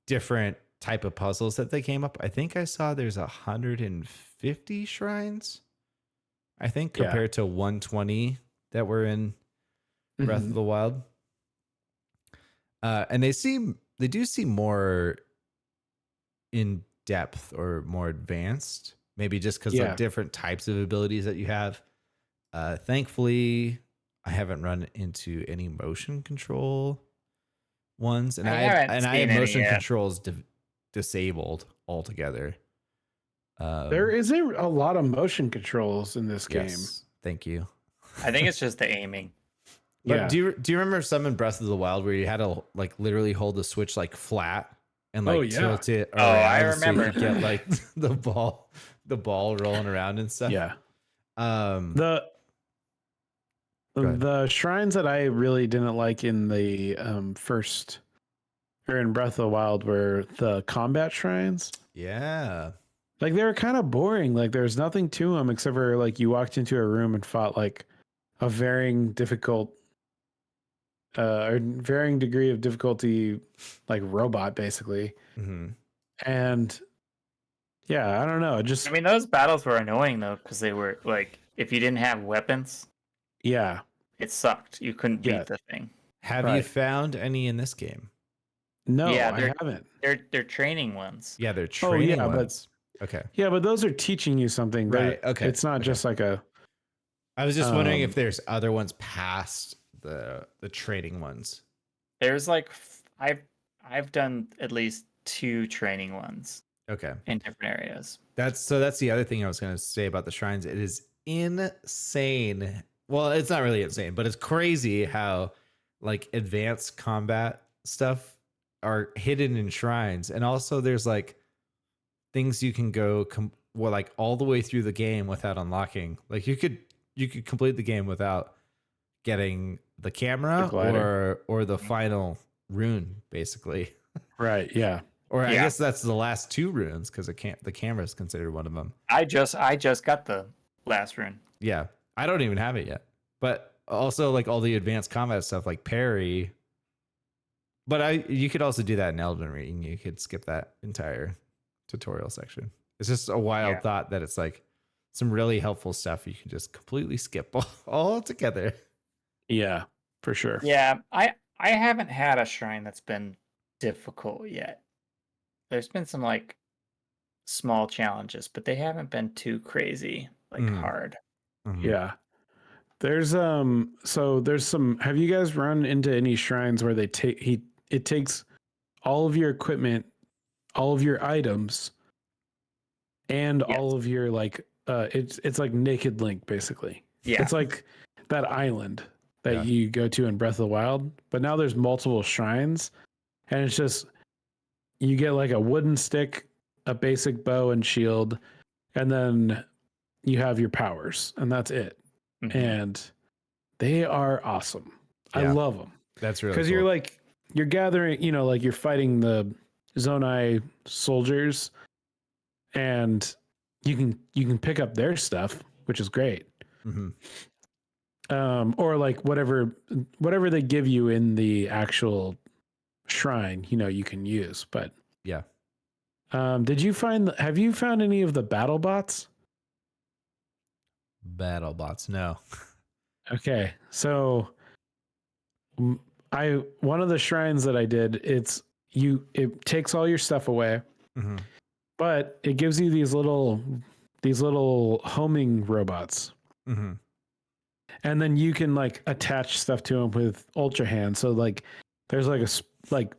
different type of puzzles that they came up. I think I saw there's 150 shrines. I think compared to 120 that were in Breath of the Wild. And they do seem more in depth or more advanced, maybe just because of different types of abilities that you have. Thankfully, I haven't run into any motion control ones, and I have motion controls disabled altogether. There isn't a lot of motion controls in this game. Thank you. I think it's just the aiming. But do you remember some in Breath of the Wild where you had to like literally hold the switch like flat and like tilt it around? I remember. So you get like the ball rolling around and stuff. Yeah. The shrines that I really didn't like in the first or in Breath of the Wild were the combat shrines. Yeah. Like they were kind of boring. Like there's nothing to them except for like you walked into a room and fought like a varying difficult or varying degree of difficulty like robot basically. And yeah, I don't know. Just I mean, those battles were annoying though because they were like if you didn't have weapons, it sucked. You couldn't beat the thing. Have you found any in this game? No, I haven't. They're training ones. Yeah, they're training ones. Okay. Yeah, but those are teaching you something, right? Okay. It's not just like a. I was just wondering if there's other ones past the training ones. There's like I've done at least 2 training ones. Okay. In different areas. That's the other thing I was going to say about the shrines. It is insane. Well, it's not really insane, but it's crazy how like advanced combat stuff are hidden in shrines, and also there's like things you can go like all the way through the game without unlocking. Like you could complete the game without getting the camera or the final rune, basically. Right. Yeah. Or I guess that's the last 2 runes because the camera is considered one of them. I just got the last rune. Yeah, I don't even have it yet. But also like all the advanced combat stuff like parry. But you could also do that in Elden Ring. You could skip that entire tutorial section. It's just a wild thought that it's like some really helpful stuff you can just completely skip all together. Yeah, for sure. Yeah, I I haven't had a shrine that's been difficult yet. There's been some like small challenges, but they haven't been too crazy, like hard. Yeah. There's there's some, have you guys run into any shrines where it takes all of your equipment, all of your items, and Yes. all of your like it's like Naked Link basically. Yeah. It's like that island that you go to in Breath of the Wild, but now there's multiple shrines, and it's just you get like a wooden stick, a basic bow and shield, and then you have your powers, and that's it. And they are awesome. I love them. That's really because cool. you're gathering, like you're fighting the Zonai soldiers, and you can pick up their stuff, which is great. Or like whatever they give you in the actual shrine, you can use. But yeah. have you found any of the battle bots? Battle bots, no. Okay, so one of the shrines that I did, it takes all your stuff away, but it gives you these little homing robots, and then you can like attach stuff to them with Ultra Hand. So like there's like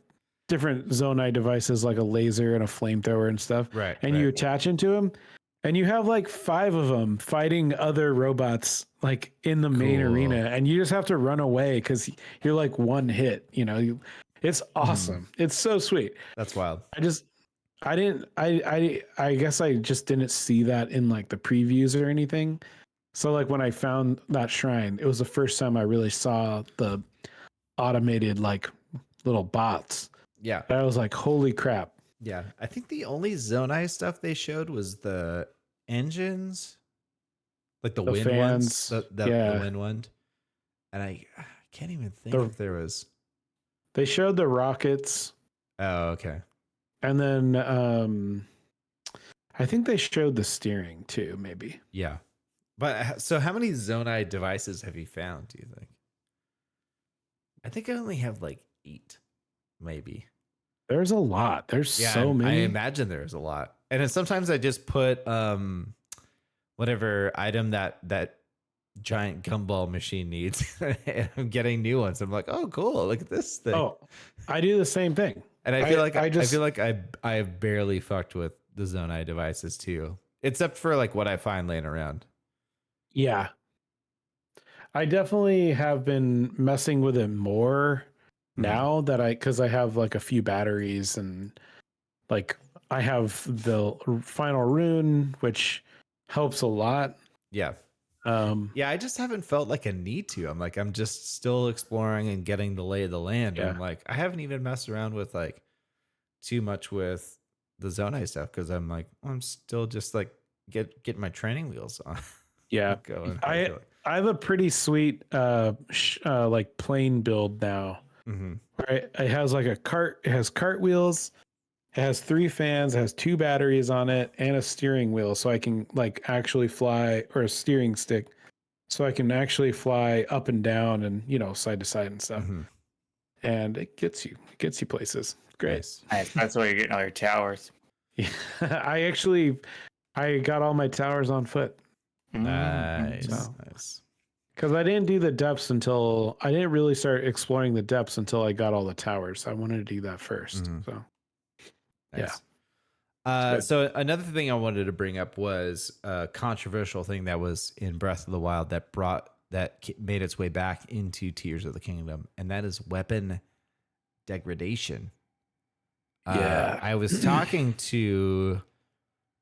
different Zonai devices, like a laser and a flamethrower and stuff, right? And you attach into them. And you have like 5 of them fighting other robots like in the main arena, and you just have to run away because you're like one hit. It's awesome. It's so sweet. That's wild. I guess I just didn't see that in like the previews or anything. So like when I found that shrine, it was the first time I really saw the automated like little bots. Yeah. I was like, holy crap. Yeah, I think the only Zonai stuff they showed was the engines, like the wind fans, ones, the wind one. And I can't even think if there was. They showed the rockets. Oh, okay. And then I think they showed the steering too, maybe. Yeah. But so how many Zonai devices have you found, do you think? I think I only have like 8, maybe. There's a lot. There's so many. I imagine there's a lot. And then sometimes I just put whatever item that giant gumball machine needs, and I'm getting new ones. I'm like, oh, cool! Look at this thing. Oh, I do the same thing. And I feel like I've barely fucked with the Zonai devices too, except for like what I find laying around. Yeah, I definitely have been messing with it more now that because I have like a few batteries, and like I have the final rune, which helps a lot. Yeah. I just haven't felt like a need to. I'm just still exploring and getting the lay of the land. Yeah. And I'm like, I haven't even messed around with like too much with the Zonai stuff because I'm like, I'm still just like get my training wheels on. Yeah. Going. I have a pretty sweet like plane build now. Right, it has like a cart. It has cart wheels. It has 3 fans. It has 2 batteries on it and a steering wheel, so I can like actually fly, or a steering stick, so I can actually fly up and down and side to side and stuff. And it gets you places. Great. Nice. That's why you're getting all your towers. Yeah. I got all my towers on foot. Nice. Nice. Because I didn't do the depths until I didn't really start exploring the depths until I got all the towers. I wanted to do that first. So, nice. Yeah. So another thing I wanted to bring up was a controversial thing that was in Breath of the Wild that made its way back into Tears of the Kingdom, and that is weapon degradation. Yeah. I was talking to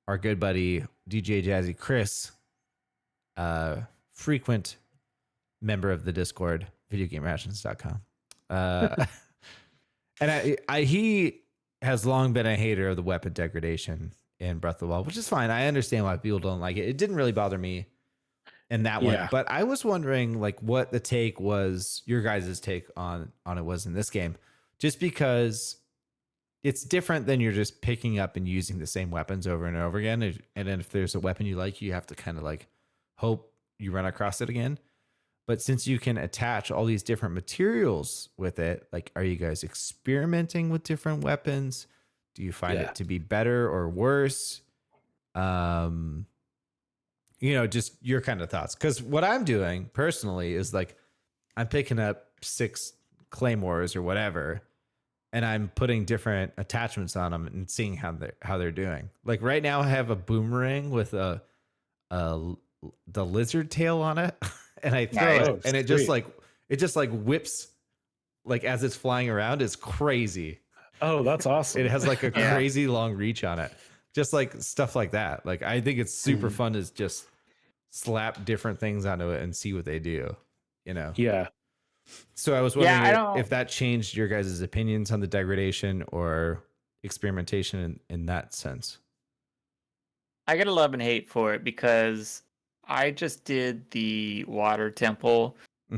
our good buddy DJ Jazzy Chris, frequent member of the Discord, videogamerations.com. And he has long been a hater of the weapon degradation in Breath of the Wild, which is fine. I understand why people don't like it. It didn't really bother me in that one, but I was wondering like what the take was, your guys' take on it was in this game, just because it's different than you're just picking up and using the same weapons over and over again. And then if there's a weapon you like, you have to kind of like hope you run across it again. But since you can attach all these different materials with it, like, are you guys experimenting with different weapons? Do you find it to be better or worse? Just your kind of thoughts. Because what I'm doing personally is like, I'm picking up 6 claymores or whatever, and I'm putting different attachments on them and seeing how they're doing. Like right now, I have a boomerang with the lizard tail on it, and I throw it, and it just like whips, like as it's flying around. It's crazy. Oh, that's awesome. It has like a crazy long reach on it. Just like stuff like that. Like I think it's super fun to just slap different things onto it and see what they do. Yeah. So I was wondering if that changed your guys' opinions on the degradation or experimentation in that sense. I get a love and hate for it because I just did the water temple,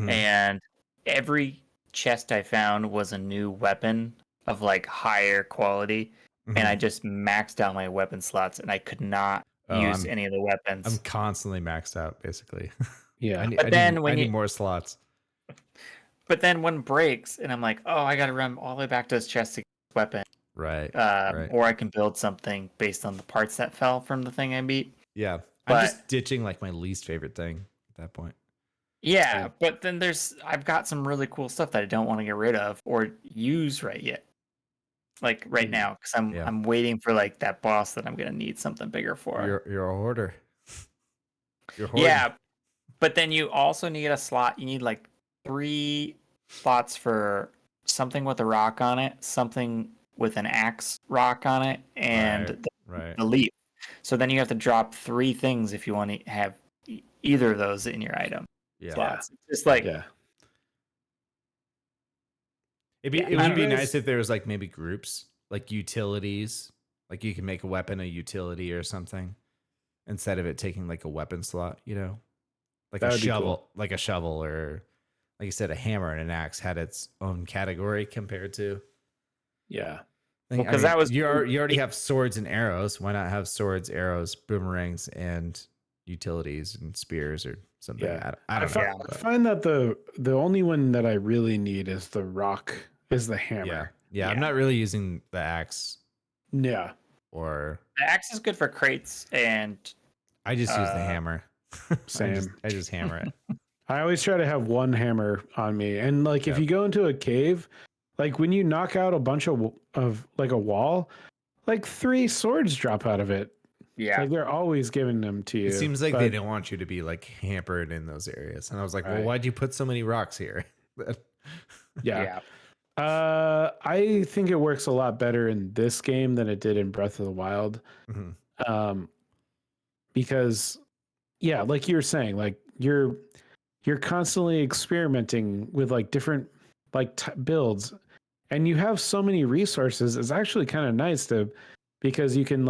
and every chest I found was a new weapon of like higher quality, and I just maxed out my weapon slots, and I could not use any of the weapons. I'm constantly maxed out, basically. Yeah. I need more slots. But then one breaks, and I'm like, oh, I got to run all the way back to this chest to get this weapon. Right. Or I can build something based on the parts that fell from the thing I beat. Yeah. I'm just ditching like my least favorite thing at that point. Yeah, but then I've got some really cool stuff that I don't want to get rid of or use right yet. Like right now, because I'm waiting for like that boss that I'm gonna need something bigger for. You're a hoarder. You're hoarding. Yeah, but then you also need a slot. You need like 3 slots for something with a rock on it, something with an axe rock on it, and the leaf. So then you have to drop 3 things if you want to have either of those in your item. Yeah. Slots. Just like it would be nice if there was like maybe groups, like utilities, like you can make a weapon a utility or something instead of it taking like a weapon slot, like a shovel, or like you said, a hammer and an axe had its own category compared to. Yeah. Because you already have swords and arrows. Why not have swords, arrows, boomerangs, and utilities and spears or something? Yeah. I don't know. I find that the only one that I really need is the rock, is the hammer. Yeah. I'm not really using the axe. Yeah. The axe is good for crates, and I just use the hammer. Same. I just hammer it. I always try to have one hammer on me. And like if you go into a cave, like when you knock out a bunch of like a wall, like 3 swords drop out of it. Yeah. Like they're always giving them to you. It seems like they don't want you to be like hampered in those areas. And I was like, well, why'd you put so many rocks here? Yeah. I think it works a lot better in this game than it did in Breath of the Wild. Because like you were saying, like you're constantly experimenting with like different like builds, and you have so many resources. It's actually kind of nice because you can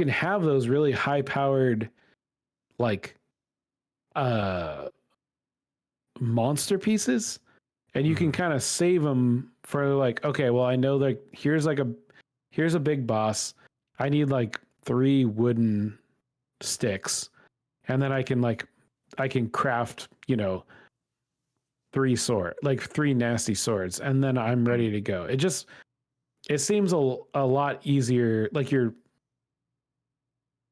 have those really high powered like monster pieces, and you can kind of save them for like, okay, well, I know like here's a big boss. I need like 3 wooden sticks, and then I can craft 3 nasty swords, and then I'm ready to go. It seems a lot easier. Like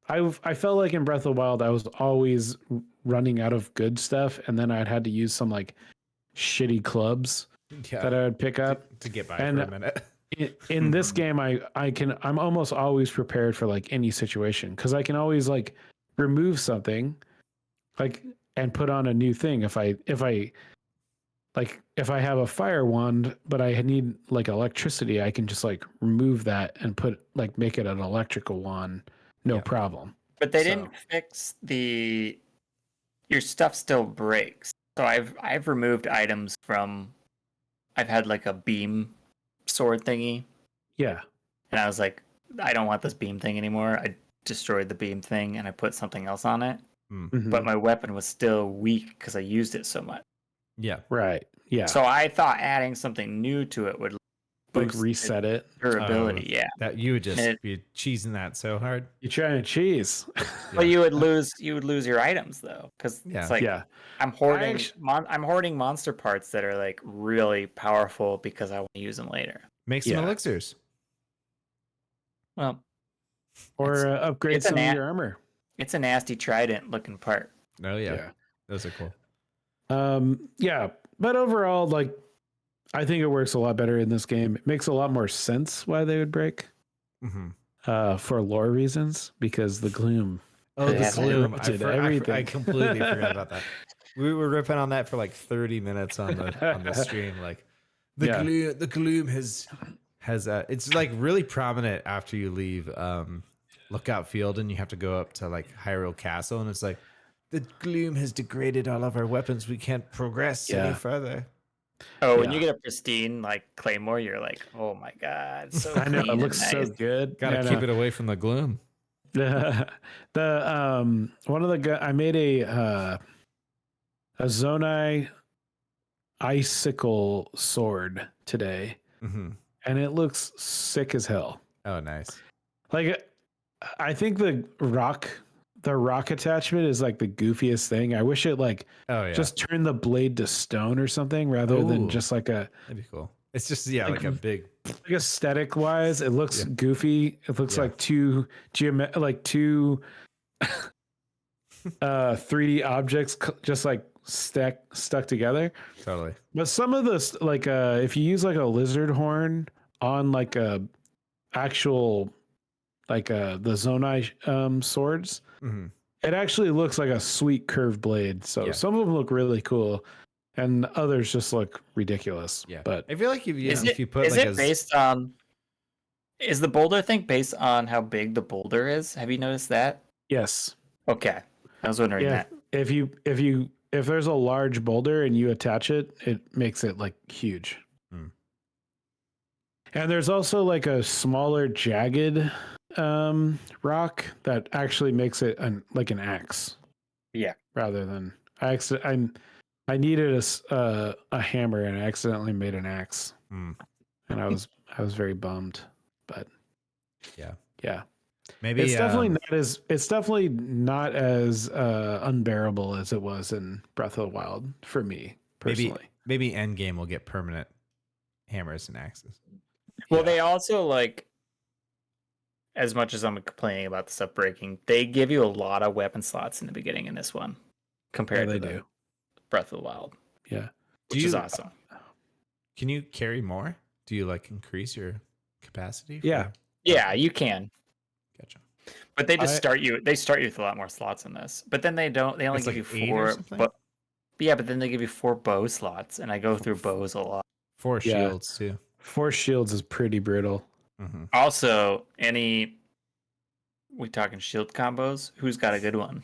I felt like in Breath of the Wild I was always running out of good stuff, and then I'd had to use some like shitty clubs that I would pick up to get by for a minute. In this game, I'm almost always prepared for like any situation, because I can always like remove something like and put on a new thing if I have a fire wand but I need like electricity, I can just like remove that and make it an electrical wand, no problem. But they didn't fix your stuff still breaks. So I've removed items from, I've had like a beam sword thingy. Yeah. And I was like, I don't want this beam thing anymore. I destroyed the beam thing and I put something else on it. Mm-hmm. But my weapon was still weak because I used it so much. Yeah. Right. Yeah. So I thought adding something new to it would like boosts reset it. durability. Yeah, That you would just And it- be cheesing that so hard. You're trying to cheese. but you would lose your items though, because Yeah. it's like Yeah. I'm hoarding actu- I'm hoarding monster parts that are like really powerful because I want to use them later. Make some Yeah. elixirs. Well, Or upgrade it's a some of nat- your armor. it's a nasty trident looking part. Oh yeah. Those are cool. Yeah. But overall, like, I think it works a lot better in this game. It makes a lot more sense why they would break. For lore reasons, because the gloom. Oh, the Yes, gloom! everything. I completely forgot about that. We were ripping on that for like 30 minutes on the stream. Like the gloom has it's like really prominent after you leave Lookout Field and you have to go up to like Hyrule Castle, and it's like the gloom has degraded all of our weapons. We can't progress any further. Oh, when you get a pristine like claymore, you're like, oh my god, it's so I know, clean it and looks so nice. good. Got to keep it away from the gloom. The one of the guys, I made a Zonai icicle sword today, and it looks sick as hell. Oh, nice. Like, I think the rock attachment is like the goofiest thing. I wish it like just turned the blade to stone or something rather than just like a. That'd be cool. It's just like a big. Like aesthetic wise, it looks goofy. It looks like two 3D objects just like stuck together. Totally. But some of this, like if you use like a lizard horn on like a actual the Zonai swords, it actually looks like a sweet curved blade. So some of them look really cool, and others just look ridiculous. Yeah, but I feel like if you put is like it based on? Is the boulder thing based on how big the boulder is? Have you noticed that? yes, Okay, I was wondering that. If there's a large boulder and you attach it, it makes it like huge. And there's also like a smaller jagged rock that actually makes it like an axe. Yeah. Rather than I needed a hammer and I accidentally made an axe. And I was very bummed. But yeah. Maybe it's definitely not as unbearable as it was in Breath of the Wild for me personally. Maybe Endgame will get permanent hammers and axes. Well, they also like, as much as I'm complaining about the stuff breaking, they give you a lot of weapon slots in the beginning in this one compared to Breath of the Wild. Yeah, which is awesome. Can you carry more? Do you like increase your capacity? Yeah, you can. Gotcha. But they just start you with a lot more slots in this. But then they don't. They only give you 4. But then they give you 4 bow slots, and I go through bows a lot. 4 shields too. 4 shields is pretty brutal. Also, we talking shield combos? Who's got a good one?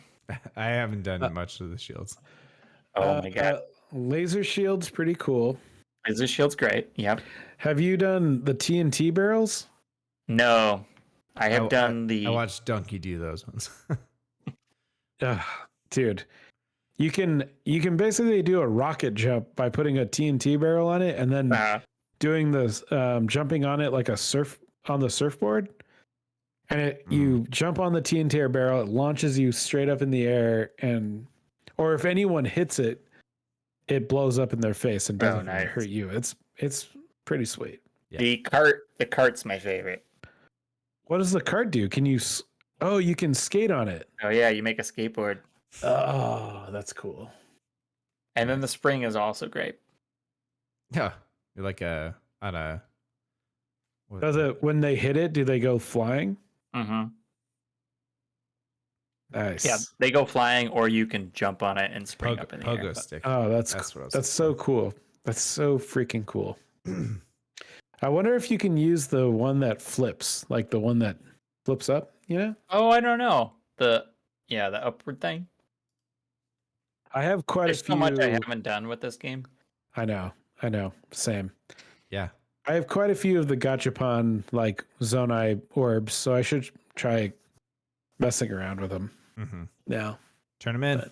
I haven't done much of the shields. Oh my god, laser shield's pretty cool. Laser shield's great. Yep. Have you done the TNT barrels? No, I have done I watched Donkey do those ones. Dude, you can basically do a rocket jump by putting a TNT barrel on it and then doing this jumping on it like a surfboard, and you jump on the TNT barrel, it launches you straight up in the air, or if anyone hits it, it blows up in their face and doesn't hurt you. It's pretty sweet. Yeah. The cart's my favorite. What does the cart do? Can you? Oh, you can skate on it. Oh yeah, you make a skateboard. Oh, that's cool. And then the spring is also great. Yeah, you're like Does it when they hit it? Do they go flying? Nice. Yeah, they go flying, or you can jump on it and spring up in the air. Pogo stick. Oh, that's so cool. That's so freaking cool. I wonder if you can use the one that flips, like the one that flips up. You know? Oh, I don't know. The upward thing. I have There's so much I haven't done with this game. I know. Same. Yeah. I have quite a few of the gachapon like Zonai orbs, so I should try messing around with them. Now, turn them in.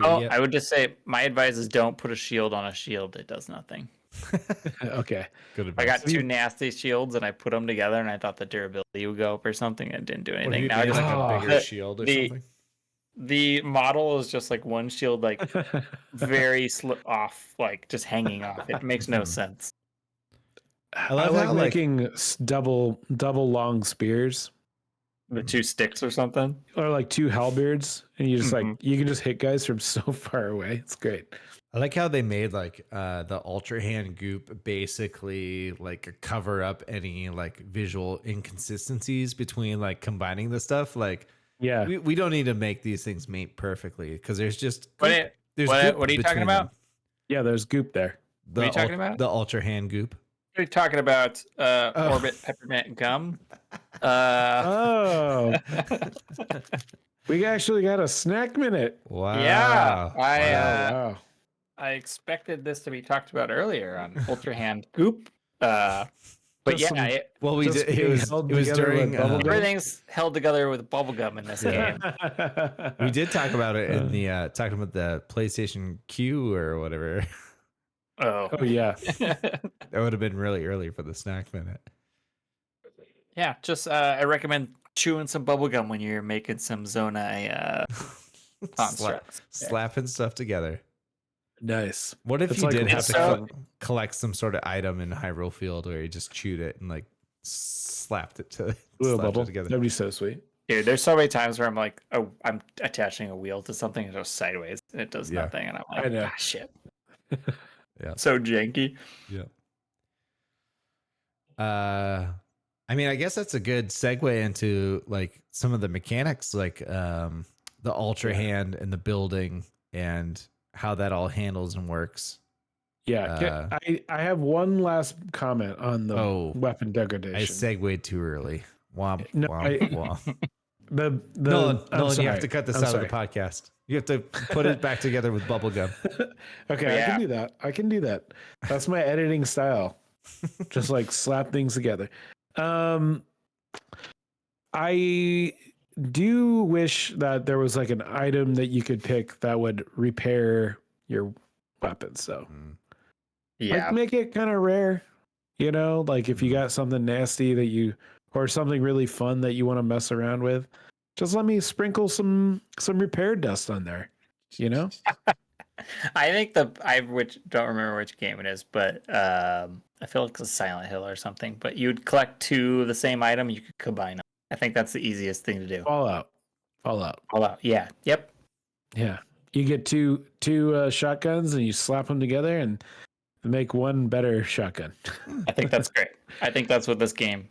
I would just say my advice is don't put a shield on a shield. It does nothing. Okay. Good I advice. got two nasty shields and I put them together and I thought the durability would go up or something and it didn't do What, anything. you Now I made just like a Oh. bigger shield or something? the model is just like one shield like very off, like just hanging off. It makes no sense. I love like how, like- making double long spears The two sticks or something. or like two halberds, and you just like Mhm. you can just hit guys from so far away. It's great. I like how they made like the Ultra Hand goop basically like cover up any like visual inconsistencies between like combining the stuff. Like Yeah. we don't need to make these things mate perfectly because there's just What goop- are- there's what goop are you talking between about? them. Yeah, there's goop there. What are you talking about? The Ultra Hand goop. We're talking about Oh. Orbit Peppermint Gum. Oh, we actually got a snack minute. Wow. Yeah, Wow. I expected this to be talked about earlier on Ultra Hand Goop. But Just some- yeah, Well, we Just did. being It was held during. together with bubble gum. everything's held together with bubblegum in this game. We did talk about it in the talking about the PlayStation Q or whatever. Oh. Oh yeah. That would have been really early for the snack minute. Yeah, just I recommend chewing some bubblegum when you're making some Zonai constructs. Slapping stuff together. Nice. What if It's you like did have to so- collect some sort of item in Hyrule Field where you just chewed it and like slapped it to Little slapped bubble. it together? That'd be so sweet. Dude, there's so many times where I'm like, oh, I'm attaching a wheel to something and it goes sideways and it does Yeah. nothing, and I'm like, I know. ah, shit. Yeah. So janky. Yeah. I mean, I guess that's a good segue into like some of the mechanics, like the Ultra Hand and the building and how that all handles and works. Yeah. I have one last comment on the Oh. weapon I degradation. segued too early. Womp, No, womp, womp. the Nolan, I'm you sorry. have to cut this I'm out sorry. of the podcast. You have to put it back together with bubblegum. Okay, I Yeah. can do that. I can do that. That's my editing style. Just like slap things together. I do wish that there was like an item that you could pick that would repair your weapons. So Yeah. like make it kind of rare, you know, like if you got something nasty that you or something really fun that you want to mess around with, just let me sprinkle some repair dust on there, you know? I think which don't remember which game it is, but I feel like it's a Silent Hill or something. But you'd collect two of the same item, you could combine them. I think that's the easiest thing to do. Fallout. All out. Yeah. Yep. Yeah. You get two shotguns and you slap them together and make one better shotgun. I think that's great. I think that's what this game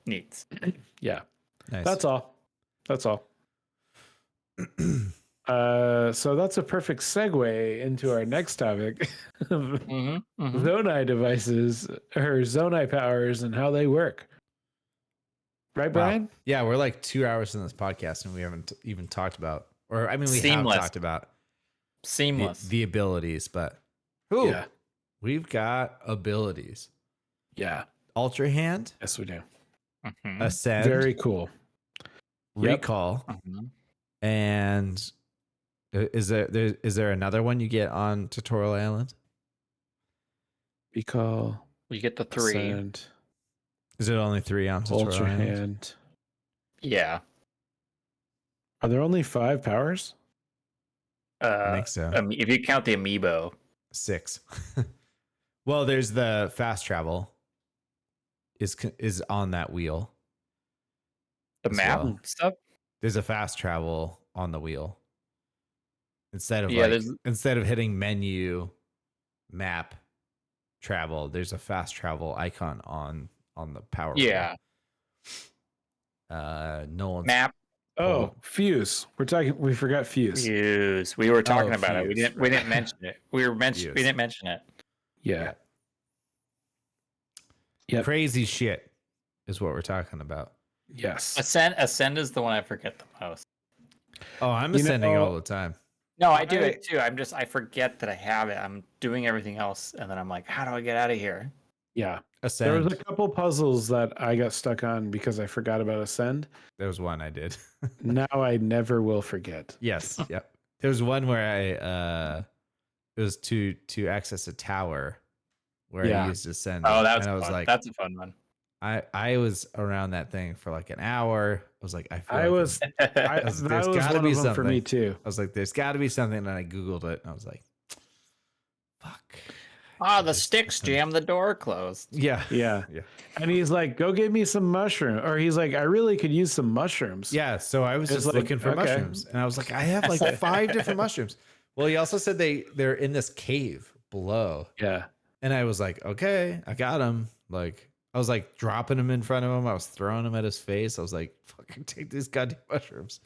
needs. Yeah. Nice. That's all. That's all. So that's a perfect segue into our next topic of Mm-hmm. Zonai devices or Zonai powers and how they work. Right, Wow. Brian? Yeah, we're like 2 hours in this podcast and we haven't even talked about, or I mean, we Seamless. have talked about Seamless. the abilities, but Yeah. we've got abilities. Yeah. Ultra Hand, Yes, we do. Mhm. Ascend, Very cool. Yep. Recall, Mhm. and is there another one you get on Tutorial Island? Recall. You get the three. Ascend, Is it only 3 on Tutorial Ultra Island? Hand. Yeah. Are there only 5 powers? I think so. If you count the amiibo. 6. Well, there's the fast travel is on that wheel. The As map well. and stuff. There's a fast travel on the wheel. Instead of Yeah, instead of hitting menu, map, travel, there's a fast travel icon on the power Yeah. wheel. Nolan's Map. Oh, Fuse. We forgot Fuse. Fuse. We were talking about it. We Fuse, didn't. We didn't mention it. We Fuse. didn't mention it. Yeah. Yep. crazy shit is what we're talking about. Yes. Ascend is the one I forget the most. Oh, I'm You ascending know- all the time. No, I do it too. I forget that I have it. I'm doing everything else, and then I'm like, how do I get out of here? Yeah. There Ascend. was a couple puzzles that I got stuck on because I forgot about Ascend. There was one I did. Now I never will forget. Yes. Yep. There was one where it was to access a tower. where I used to send Oh, it. that's And I was fun. like, That's a fun one. I was around that thing for like an hour. I was like, I feel I like was that was gotta one be of them for me something. too. I was like, there's got to be something. And I Googled it. And I was like, fuck. The sticks jam the door closed. Yeah. Yeah. Yeah. And he's like, go get me some mushroom. Or he's like, I really could use some mushrooms. Yeah. So I was It's just like, looking for okay. mushrooms. And I was like, I have like 5 different mushrooms. Well, he also said they're in this cave below. Yeah. And I was like, okay, I got him. Like, I was like dropping him in front of him. I was throwing him at his face. I was like, fucking take these goddamn mushrooms.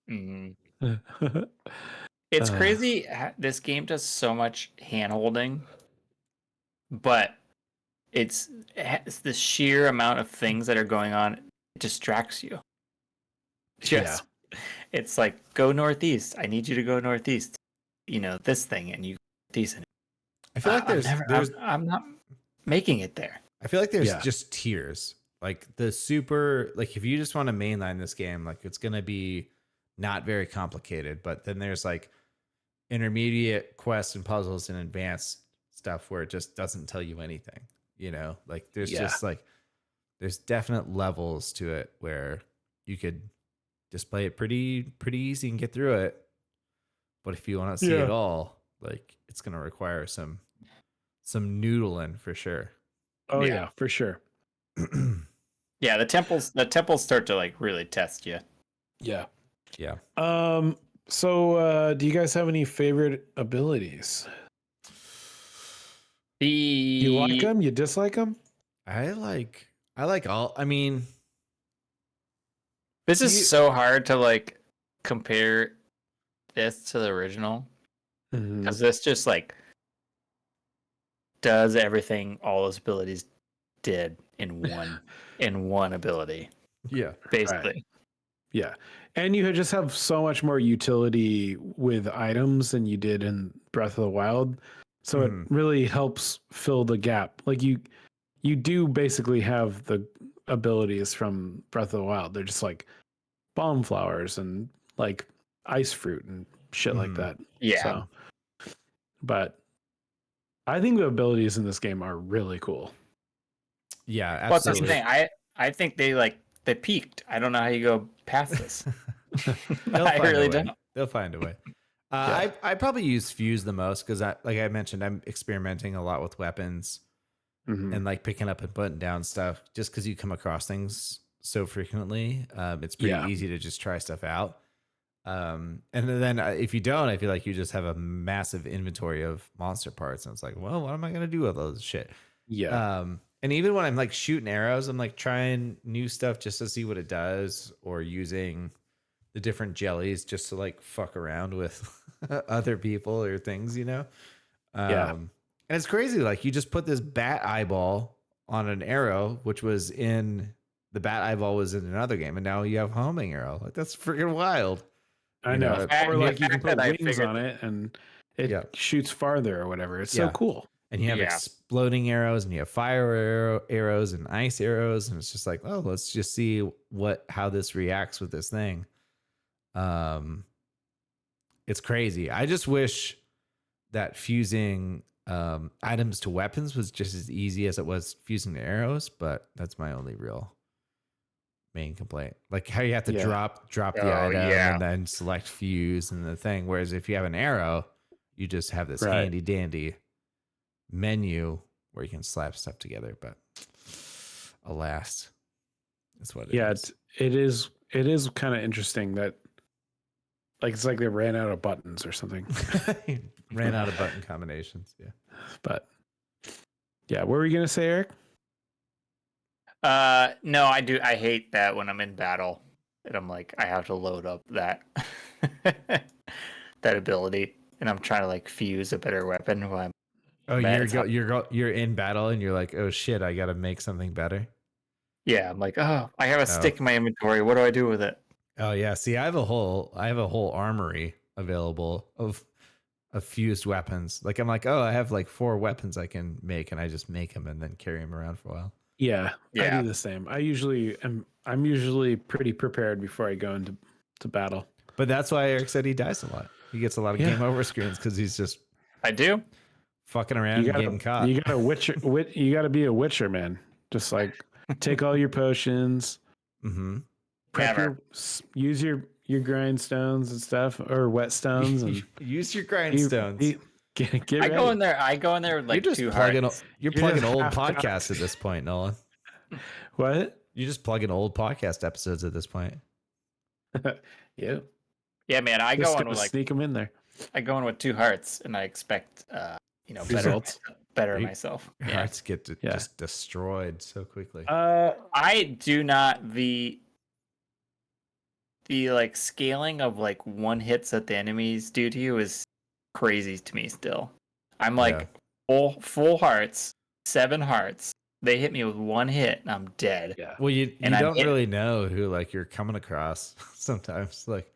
Mm-hmm. It's crazy. This game does so much hand holding, but it's the sheer amount of things that are going on. It distracts you. It's like, go northeast. I need you to go northeast. You know, this thing, and you go northeast. And I feel like I'm not making it there. I feel like there's just tiers. Like the super, like if you just want to mainline this game, like it's going to be not very complicated, but then there's like intermediate quests and puzzles and advanced stuff where it just doesn't tell you anything, you know, like there's just like, there's definite levels to it where you could just play it pretty easy and get through it. But if you want to see it all, like it's going to require some noodling for sure. Oh yeah, for sure. Yeah, the temples start to like really test you. Yeah. Yeah. So do you guys have any favorite abilities? You like them? You dislike them? I like all. I mean, this is so hard to like compare this to the original because this just like does everything all those abilities did in one ability. Yeah, basically. Right. Yeah, and you just have so much more utility with items than you did in Breath of the Wild, so it really helps fill the gap. Like you do basically have the abilities from Breath of the Wild. They're just like bomb flowers and like ice fruit and shit like that. Yeah. So, but I think the abilities in this game are really cool. Yeah, absolutely. Well, that's the thing. I think they peaked. I don't know how you go past this. I really don't. They'll find a way. I probably use Fuse the most because like I mentioned, I'm experimenting a lot with weapons and like picking up and putting down stuff just because you come across things so frequently. It's pretty easy to just try stuff out. And then if you don't, I feel like you just have a massive inventory of monster parts. And it's like, well, what am I going to do with all this shit? Yeah. And even when I'm like shooting arrows, I'm like trying new stuff just to see what it does, or using the different jellies just to like fuck around with other people or things, you know? And it's crazy. Like you just put this bat eyeball on an arrow, which was in the bat eyeball was in another game. And now you have homing arrow. Like that's freaking wild. I know. Or like you can put wings on it and it shoots farther or whatever. It's so cool. And you have exploding arrows and you have fire arrows and ice arrows. And it's just like, oh, let's just see how this reacts with this thing. It's crazy. I just wish that fusing items to weapons was just as easy as it was fusing to arrows, but that's my only real main complaint. Like how you have to drop the item and then select fuse and the thing. Whereas if you have an arrow, you just have this handy dandy menu where you can slap stuff together. But alas, that's what it is. It is kind of interesting that like it's like they ran out of buttons or something. Ran out of button combinations. Yeah. But yeah, what were you gonna say, Eric? No, I do. I hate that when I'm in battle and I'm like, I have to load up that that ability, and I'm trying to like fuse a better weapon while I'm. Oh, you're in battle and you're like, oh shit, I gotta make something better. Yeah, I'm like, oh, I have a stick in my inventory. What do I do with it? Oh yeah, see, I have a whole armory available of fused weapons. Like I'm like, oh, I have like 4 weapons I can make, and I just make them and then carry them around for a while. Yeah, I do the same. I'm usually pretty prepared before I go into battle. But that's why Eric said he dies a lot. He gets a lot of game over screens because he's just I do fucking around and getting caught. You gotta be a witcher, man. Just like take all your potions, use your grindstones and stuff, or whetstones, and use your grindstones. Get I ready. go in there with like You're just two plugging. hearts. You're plugging old podcasts at this point, Nolan. What? You're just plugging old podcast episodes at this point. Yeah. Yeah, man. I Just go in gotta with like sneak them in there. I go in with two hearts, and I expect Results. better myself. Your hearts get just destroyed so quickly. I do not the like scaling of like one hits that the enemies do to you is crazy to me still. I'm like full hearts, 7 hearts. They hit me with one hit and I'm dead. Yeah. Well, you don't really know who like you're coming across sometimes. Like,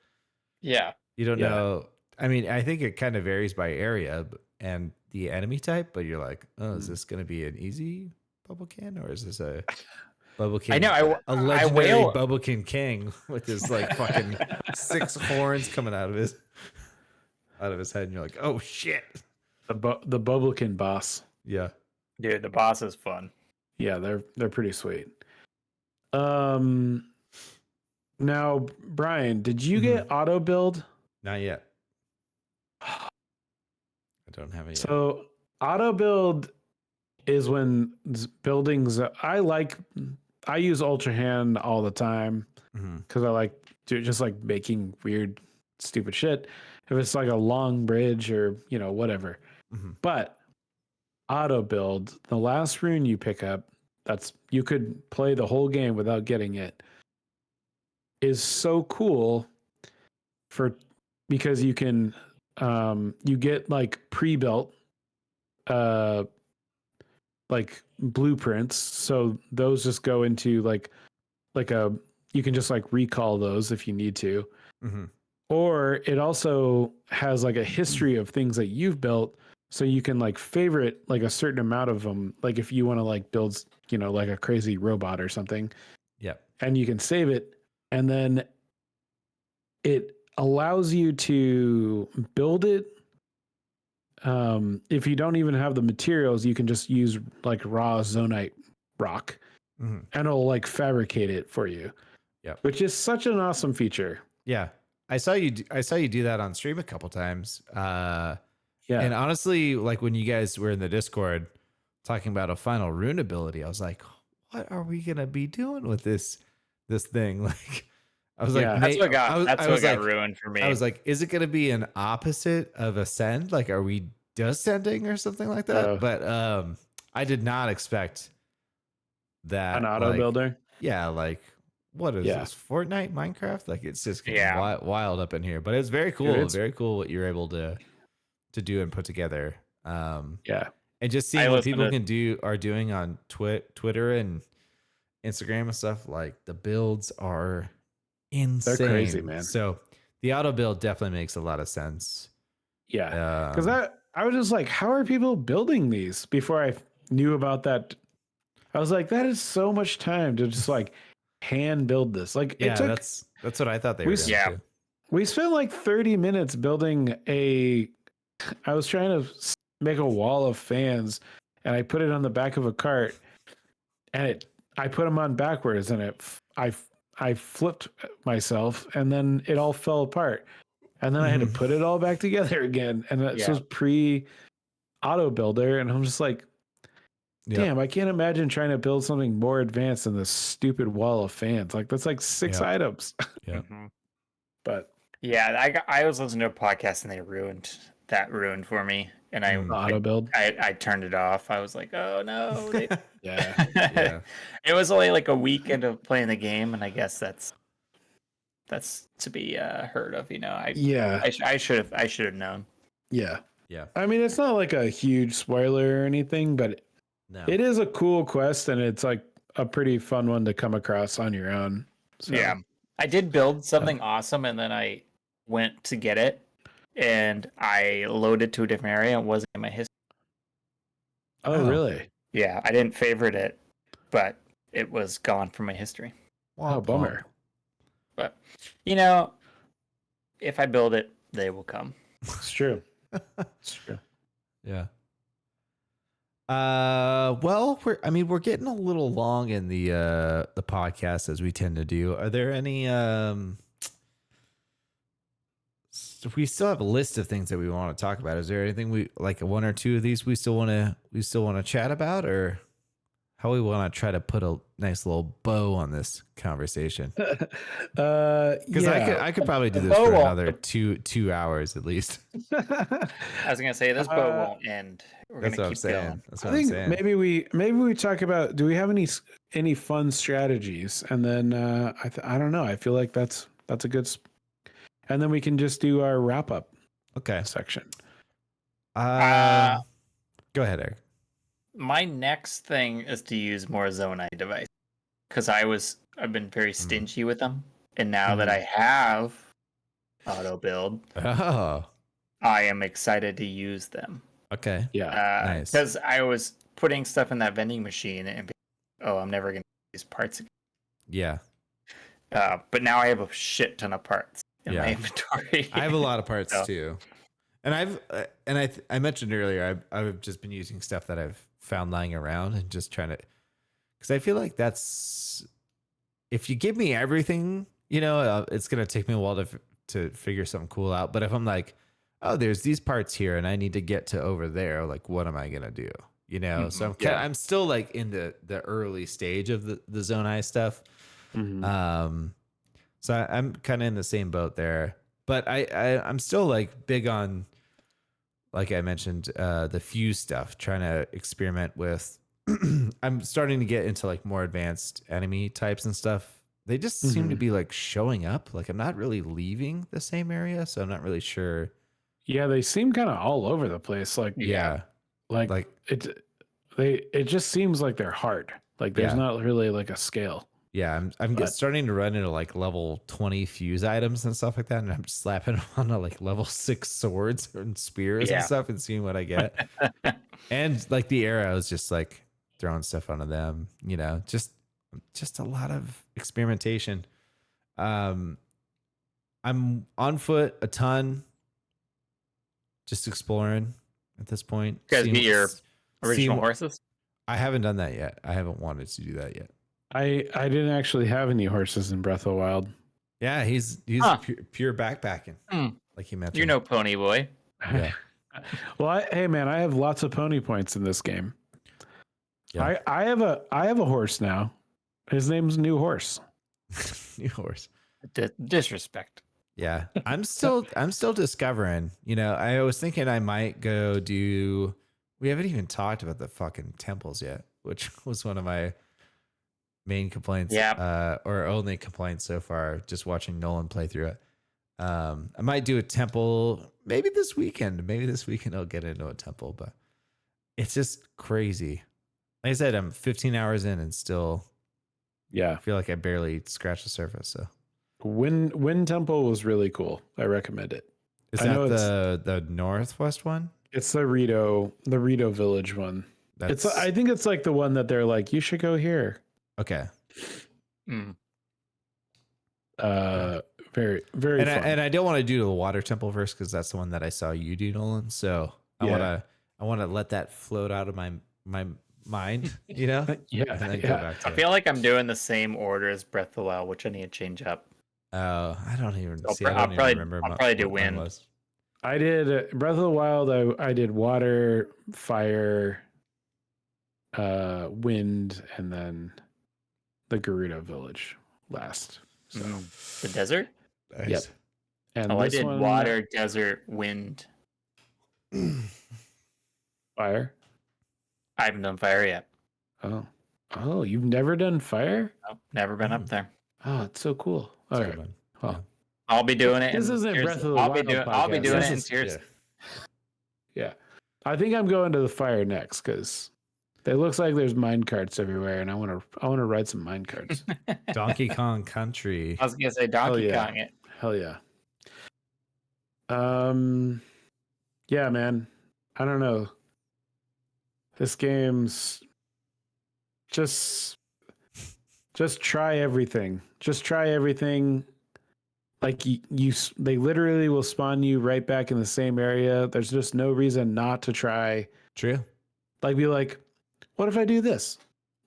yeah, you don't know. I mean, I think it kind of varies by area and the enemy type, but you're like, oh, is this going to be an easy Bubblekin or is this a Bubblekin? I know. A legendary Bubblekin king with his like fucking 6 horns coming out of his head, and you're like, oh shit. The Bubblekin boss. Yeah. Dude, the boss is fun. Yeah, they're pretty sweet. Now, Brian, did you get auto build? Not yet. I don't have it yet. So auto build is when buildings. I use Ultra Hand all the time because I like just like making weird, stupid shit. If it's like a long bridge or whatever, but auto build, the last rune you pick up, you could play the whole game without getting it, is so cool because you can you get like pre-built like blueprints, so those just go into like you can just like recall those if you need to, or it also has like a history of things that you've built. So you can like favorite like a certain amount of them. Like if you want to like build, like a crazy robot or something. Yeah. And you can save it. And then it allows you to build it. If you don't even have the materials, you can just use like raw zonite rock and it'll like fabricate it for you. Yeah. Which is such an awesome feature. Yeah. I saw you do that on stream a couple times. Yeah. And honestly, like when you guys were in the Discord talking about a final rune ability, I was like, what are we going to be doing with this thing? Like, I was like, that's what got ruined for me. I was like, is it going to be an opposite of ascend? Like, are we descending or something like that? But I did not expect that. An auto builder? Yeah. Like, what is this? Fortnite, Minecraft? Like, it's just wild up in here. But it's very cool. It's very cool what you're able to do and put together. And just seeing what people are doing on Twitter and Instagram and stuff, like the builds are insane. They're crazy, man. So the auto build definitely makes a lot of sense. Yeah. Because I was just like, how are people building these? Before I knew about that, I was like, that is so much time to just like hand build this. Like, yeah, that's what I thought they were doing. Yeah. We spent like 30 minutes building I was trying to make a wall of fans, and I put it on the back of a cart, and I put them on backwards, and I flipped myself, and then it all fell apart, and then I had to put it all back together again, and this was pre-auto builder, and I'm just like, damn, I can't imagine trying to build something more advanced than this stupid wall of fans. Like that's like 6 items. Yeah, but I was listening to a podcast, and they ruined for me, and auto build. I turned it off. I was like, oh no. Yeah. It was only like a weekend of playing the game, and I guess that's to be heard of. I should have known. Yeah. Yeah. I mean, it's not like a huge spoiler or anything, but it is a cool quest, and it's like a pretty fun one to come across on your own. So. Yeah. I did build something awesome, and then I went to get it, and I loaded to a different area and wasn't in my history. Oh, really? Yeah, I didn't favorite it, but it was gone from my history. Wow, bummer. But, if I build it, they will come. It's true. It's true. Yeah. Well, we're getting a little long in the podcast as we tend to do. Are there any we still have a list of things that we want to talk about. Is there anything we like one or two of these we still want to chat about, or how we want to try to put a nice little bow on this conversation? Because I could probably do this for another 2 hours at least. I was gonna say this boat won't end. We're gonna keep going. That's what I I'm think saying. maybe we talk about, do we have any fun strategies, and then I don't know. I feel like that's a good. And then we can just do our wrap up. Okay. Section. Go ahead, Eric. My next thing is to use more Zonai devices because I've been very stingy with them, and now that I have auto build, I am excited to use them. Okay. Yeah. Nice. Because I was putting stuff in that vending machine and I'm never gonna use parts again. Yeah. But now I have a shit ton of parts in my inventory. I have a lot of parts too, and I mentioned earlier I've just been using stuff that I've found lying around and just trying to, because I feel like that's, if you give me everything, it's gonna take me a while to figure something cool out. But if I'm like, oh, there's these parts here and I need to get to over there, like what am I gonna do? So I'm still like in the early stage of the Zonai stuff. So I'm kind of in the same boat there, but I'm still like big on, like I mentioned, the fuse stuff, trying to experiment with. I'm starting to get into like more advanced enemy types and stuff. They just seem to be like showing up. Like I'm not really leaving the same area, so I'm not really sure. Yeah, they seem kind of all over the place. Like like it just seems like they're hard. Like there's not really like a scale. Yeah, I'm starting to run into like level 20 fuse items and stuff like that, and I'm slapping them on like level 6 swords and spears and stuff and seeing what I get. And like the arrows, just like throwing stuff onto them, just a lot of experimentation. I'm on foot a ton, just exploring at this point. You guys get your original horses? I haven't done that yet. I haven't wanted to do that yet. I didn't actually have any horses in Breath of the Wild. Yeah, he's pure backpacking, like he mentioned. You're no pony boy. Yeah. Well, hey man, I have lots of pony points in this game. Yeah. I have a horse now. His name's New Horse. New Horse. Disrespect. Yeah, I'm still discovering. I was thinking I might go do. We haven't even talked about the fucking temples yet, which was one of my main complaints, or only complaints so far, just watching Nolan play through it. I might do a temple maybe this weekend. I'll get into a temple, but it's just crazy. Like I said, I'm 15 hours in and still I feel like I barely scratched the surface. So Wind Temple was really cool. I recommend it. Is that the northwest one? It's the Rito Village one. I think it's like the one that they're like, you should go here. Okay. Very, very fun. And I don't want to do the water temple first because that's the one that I saw you do, Nolan. So I want to let that float out of my mind, Yeah. Go back to I feel like I'm doing the same order as Breath of the Wild, which I need to change up. Oh, I don't even see. I'll probably do wind. Was. I did Breath of the Wild. I did water, fire, wind, and then the Gerudo Village last. So the desert. Nice. Yep. And I did water, desert, wind, fire. I haven't done fire yet. Oh, you've never done fire? No, never been up there. Oh, it's so cool. All right. Well, I'll be doing it. This isn't Breath of the Wild. I'll be doing it in Tears. Yeah. I think I'm going to the fire next because it looks like there's mine carts everywhere, and I want to ride some mine carts. Donkey Kong Country. I was gonna say Donkey Kong it. Hell yeah. Yeah, man. I don't know. This game's just try everything. Just try everything. Like they literally will spawn you right back in the same area. There's just no reason not to try. True. Like be like, what if I do this?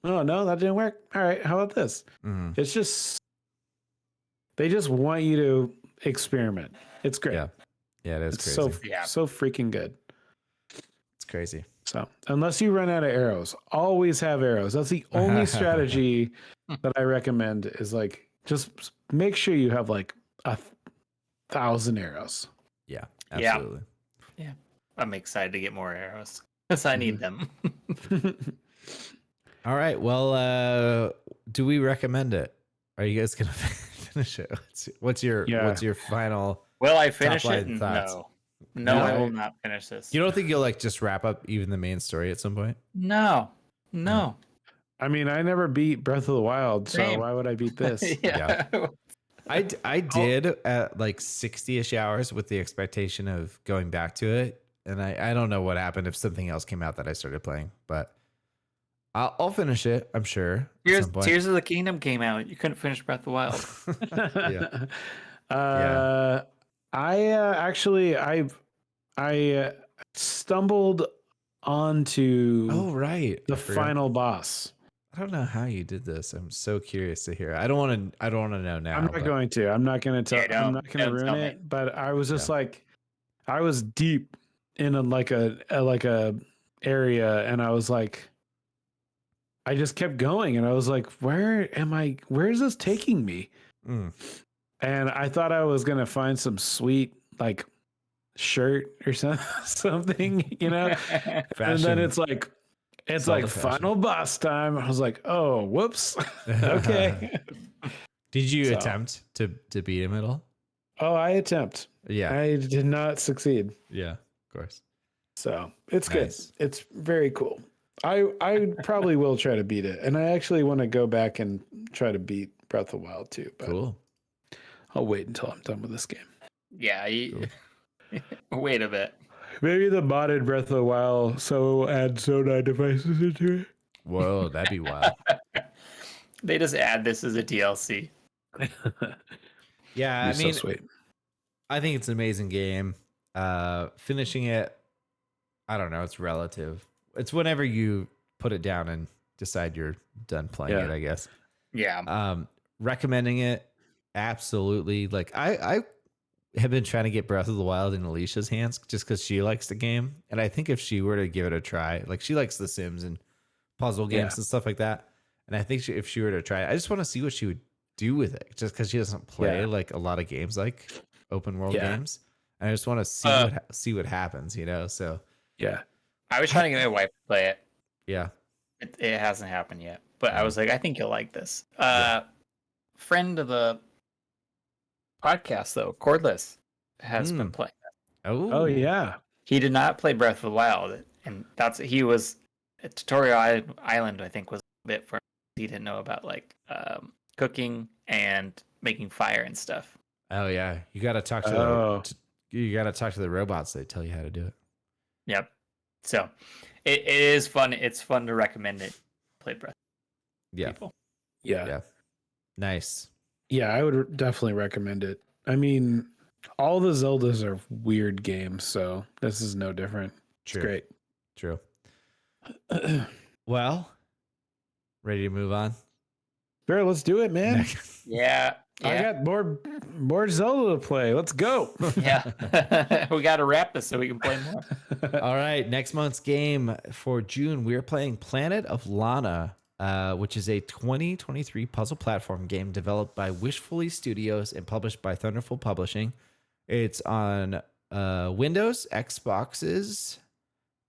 Oh, no, that didn't work. All right, how about this? It's just, they just want you to experiment. It's great. Yeah. Yeah, it is It's crazy. so freaking good. It's crazy. So unless you run out of arrows, always have arrows. That's the only strategy that I recommend is like, just make sure you have like 1,000 arrows. Yeah, absolutely. Yeah. I'm excited to get more arrows because I need them. All right. Well, do we recommend it? Are you guys gonna finish it? What's your final? Will I finish top-line it? thoughts? No, I will not finish this. You don't think you'll like just wrap up even the main story at some point? No. I mean, I never beat Breath of the Wild, so Same. why would I beat this? Yeah. I did at like 60-ish hours with the expectation of going back to it, and I don't know what happened if something else came out that I started playing, but I'll finish it. I'm sure. Tears of the Kingdom came out. You couldn't finish Breath of the Wild. I stumbled onto the final boss. I don't know how you did this. I'm so curious to hear. I don't want to know now. I'm not going to. I'm not going to tell. Yeah, I'm not going to ruin it. But I was just like, I was deep in a area, and I was like, I just kept going, and I was like, where am I? Where is this taking me? And I thought I was going to find some sweet like shirt or something, you know. And then it's like final boss time. I was like, oh, whoops. Okay. Did you attempt to beat him at all? Oh, I attempt. Yeah. I did not succeed. Yeah, of course. So it's good. It's very cool. I probably will try to beat it. And I actually want to go back and try to beat Breath of the Wild too. But cool. I'll wait until I'm done with this game. Yeah. Wait a bit. Maybe the modded Breath of the Wild, so add Sony devices into it. Whoa, that'd be wild. They just add this as a DLC. Yeah, I mean, so sweet. I think it's an amazing game. Finishing it, I don't know, it's relative. It's whenever you put it down and decide you're done playing it, I guess. Yeah. Recommending it, absolutely. Like I have been trying to get Breath of the Wild in Alicia's hands just because she likes the game. And I think if she were to give it a try, like she likes The Sims and puzzle games and stuff like that. And I think if she were to try it, I just want to see what she would do with it just because she doesn't play like a lot of games, like open world games. And I just want to see what happens, you know? So yeah, I was trying to get my wife to play it. Yeah. It hasn't happened yet, but I was like, I think you'll like this. Friend of the podcast though, Cordless, has been playing that. Oh yeah. He did not play Breath of the Wild, and he was at Tutorial Island. I think was a bit for he didn't know about like cooking and making fire and stuff. Oh yeah, you got to talk to the robots. They tell you how to do it. Yep. So it is fun. It's fun to recommend it. Play Breath. Yeah. People. Yeah. Nice. Yeah, I would definitely recommend it. I mean, all the Zeldas are weird games, so this is no different. True. It's great. True. Well, ready to move on? Sure, let's do it, man. Yeah. I got more Zelda to play. Let's go. Yeah. We got to wrap this so we can play more. All right. Next month's game for June, we're playing Planet of Lana, which is a 2023 puzzle platform game developed by Wishfully Studios and published by Thunderful Publishing. It's on Windows, Xboxes.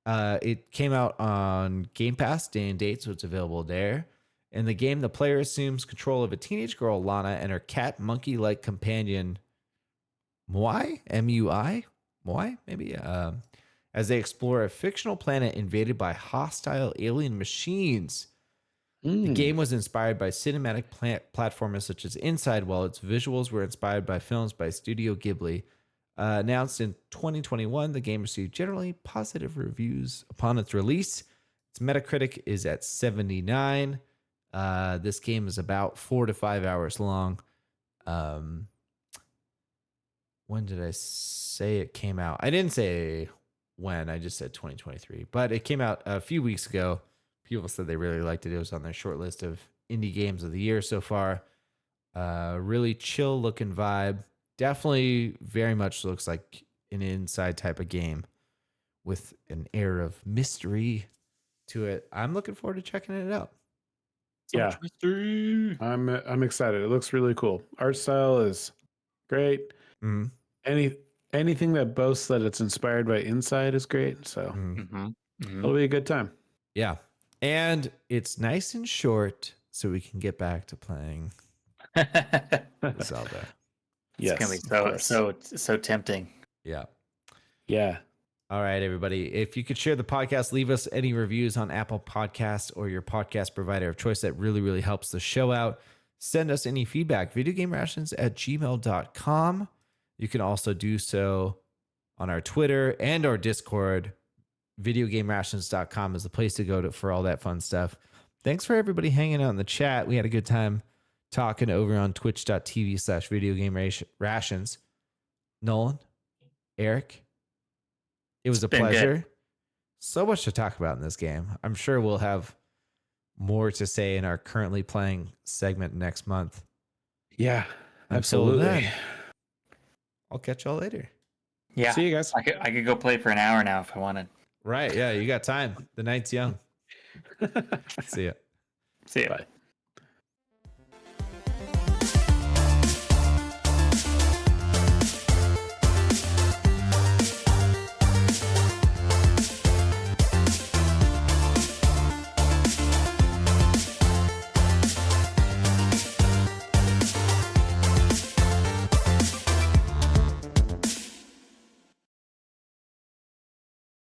It came out on Game Pass day and date, so it's available there. In the game, the player assumes control of a teenage girl, Lana, and her cat monkey-like companion, Moi, M-U-I, Moi, maybe, as they explore a fictional planet invaded by hostile alien machines. The game was inspired by cinematic platformers such as Inside, while its visuals were inspired by films by Studio Ghibli. Announced in 2021, the game received generally positive reviews upon its release. Its Metacritic is at 79. This game is about 4 to 5 hours long. When did I say it came out? I didn't say when. I just said 2023. But it came out a few weeks ago. people said they really liked it. It was on their short list of indie games of the year so far. Really chill looking vibe. Definitely very much looks like an Inside type of game with an air of mystery to it. I'm looking forward to checking it out. So Yeah. much mystery. I'm excited. It looks really cool. Art style is great. Mm-hmm. Anything that boasts that it's inspired by Inside is great. So it'll be a good time. Yeah. And it's nice and short, so we can get back to playing Zelda. Yes, it's gonna be so tempting. Yeah. Yeah. All right, everybody. If you could share the podcast, leave us any reviews on Apple Podcasts or your podcast provider of choice. That really, really helps the show out. Send us any feedback, videogamerations@gmail.com. You can also do so on our Twitter and our Discord. Videogamerations.com is the place to go for all that fun stuff. Thanks for everybody hanging out in the chat. We had a good time talking over on twitch.tv/videogamerations. Nolan, Eric, it was a pleasure. Good. So much to talk about in this game. I'm sure we'll have more to say in our currently playing segment next month. Yeah, Until absolutely. then, I'll catch y'all later. Yeah. See you guys. I could go play for an hour now if I wanted. Right. Yeah, you got time. The night's young. See ya. See ya. Bye.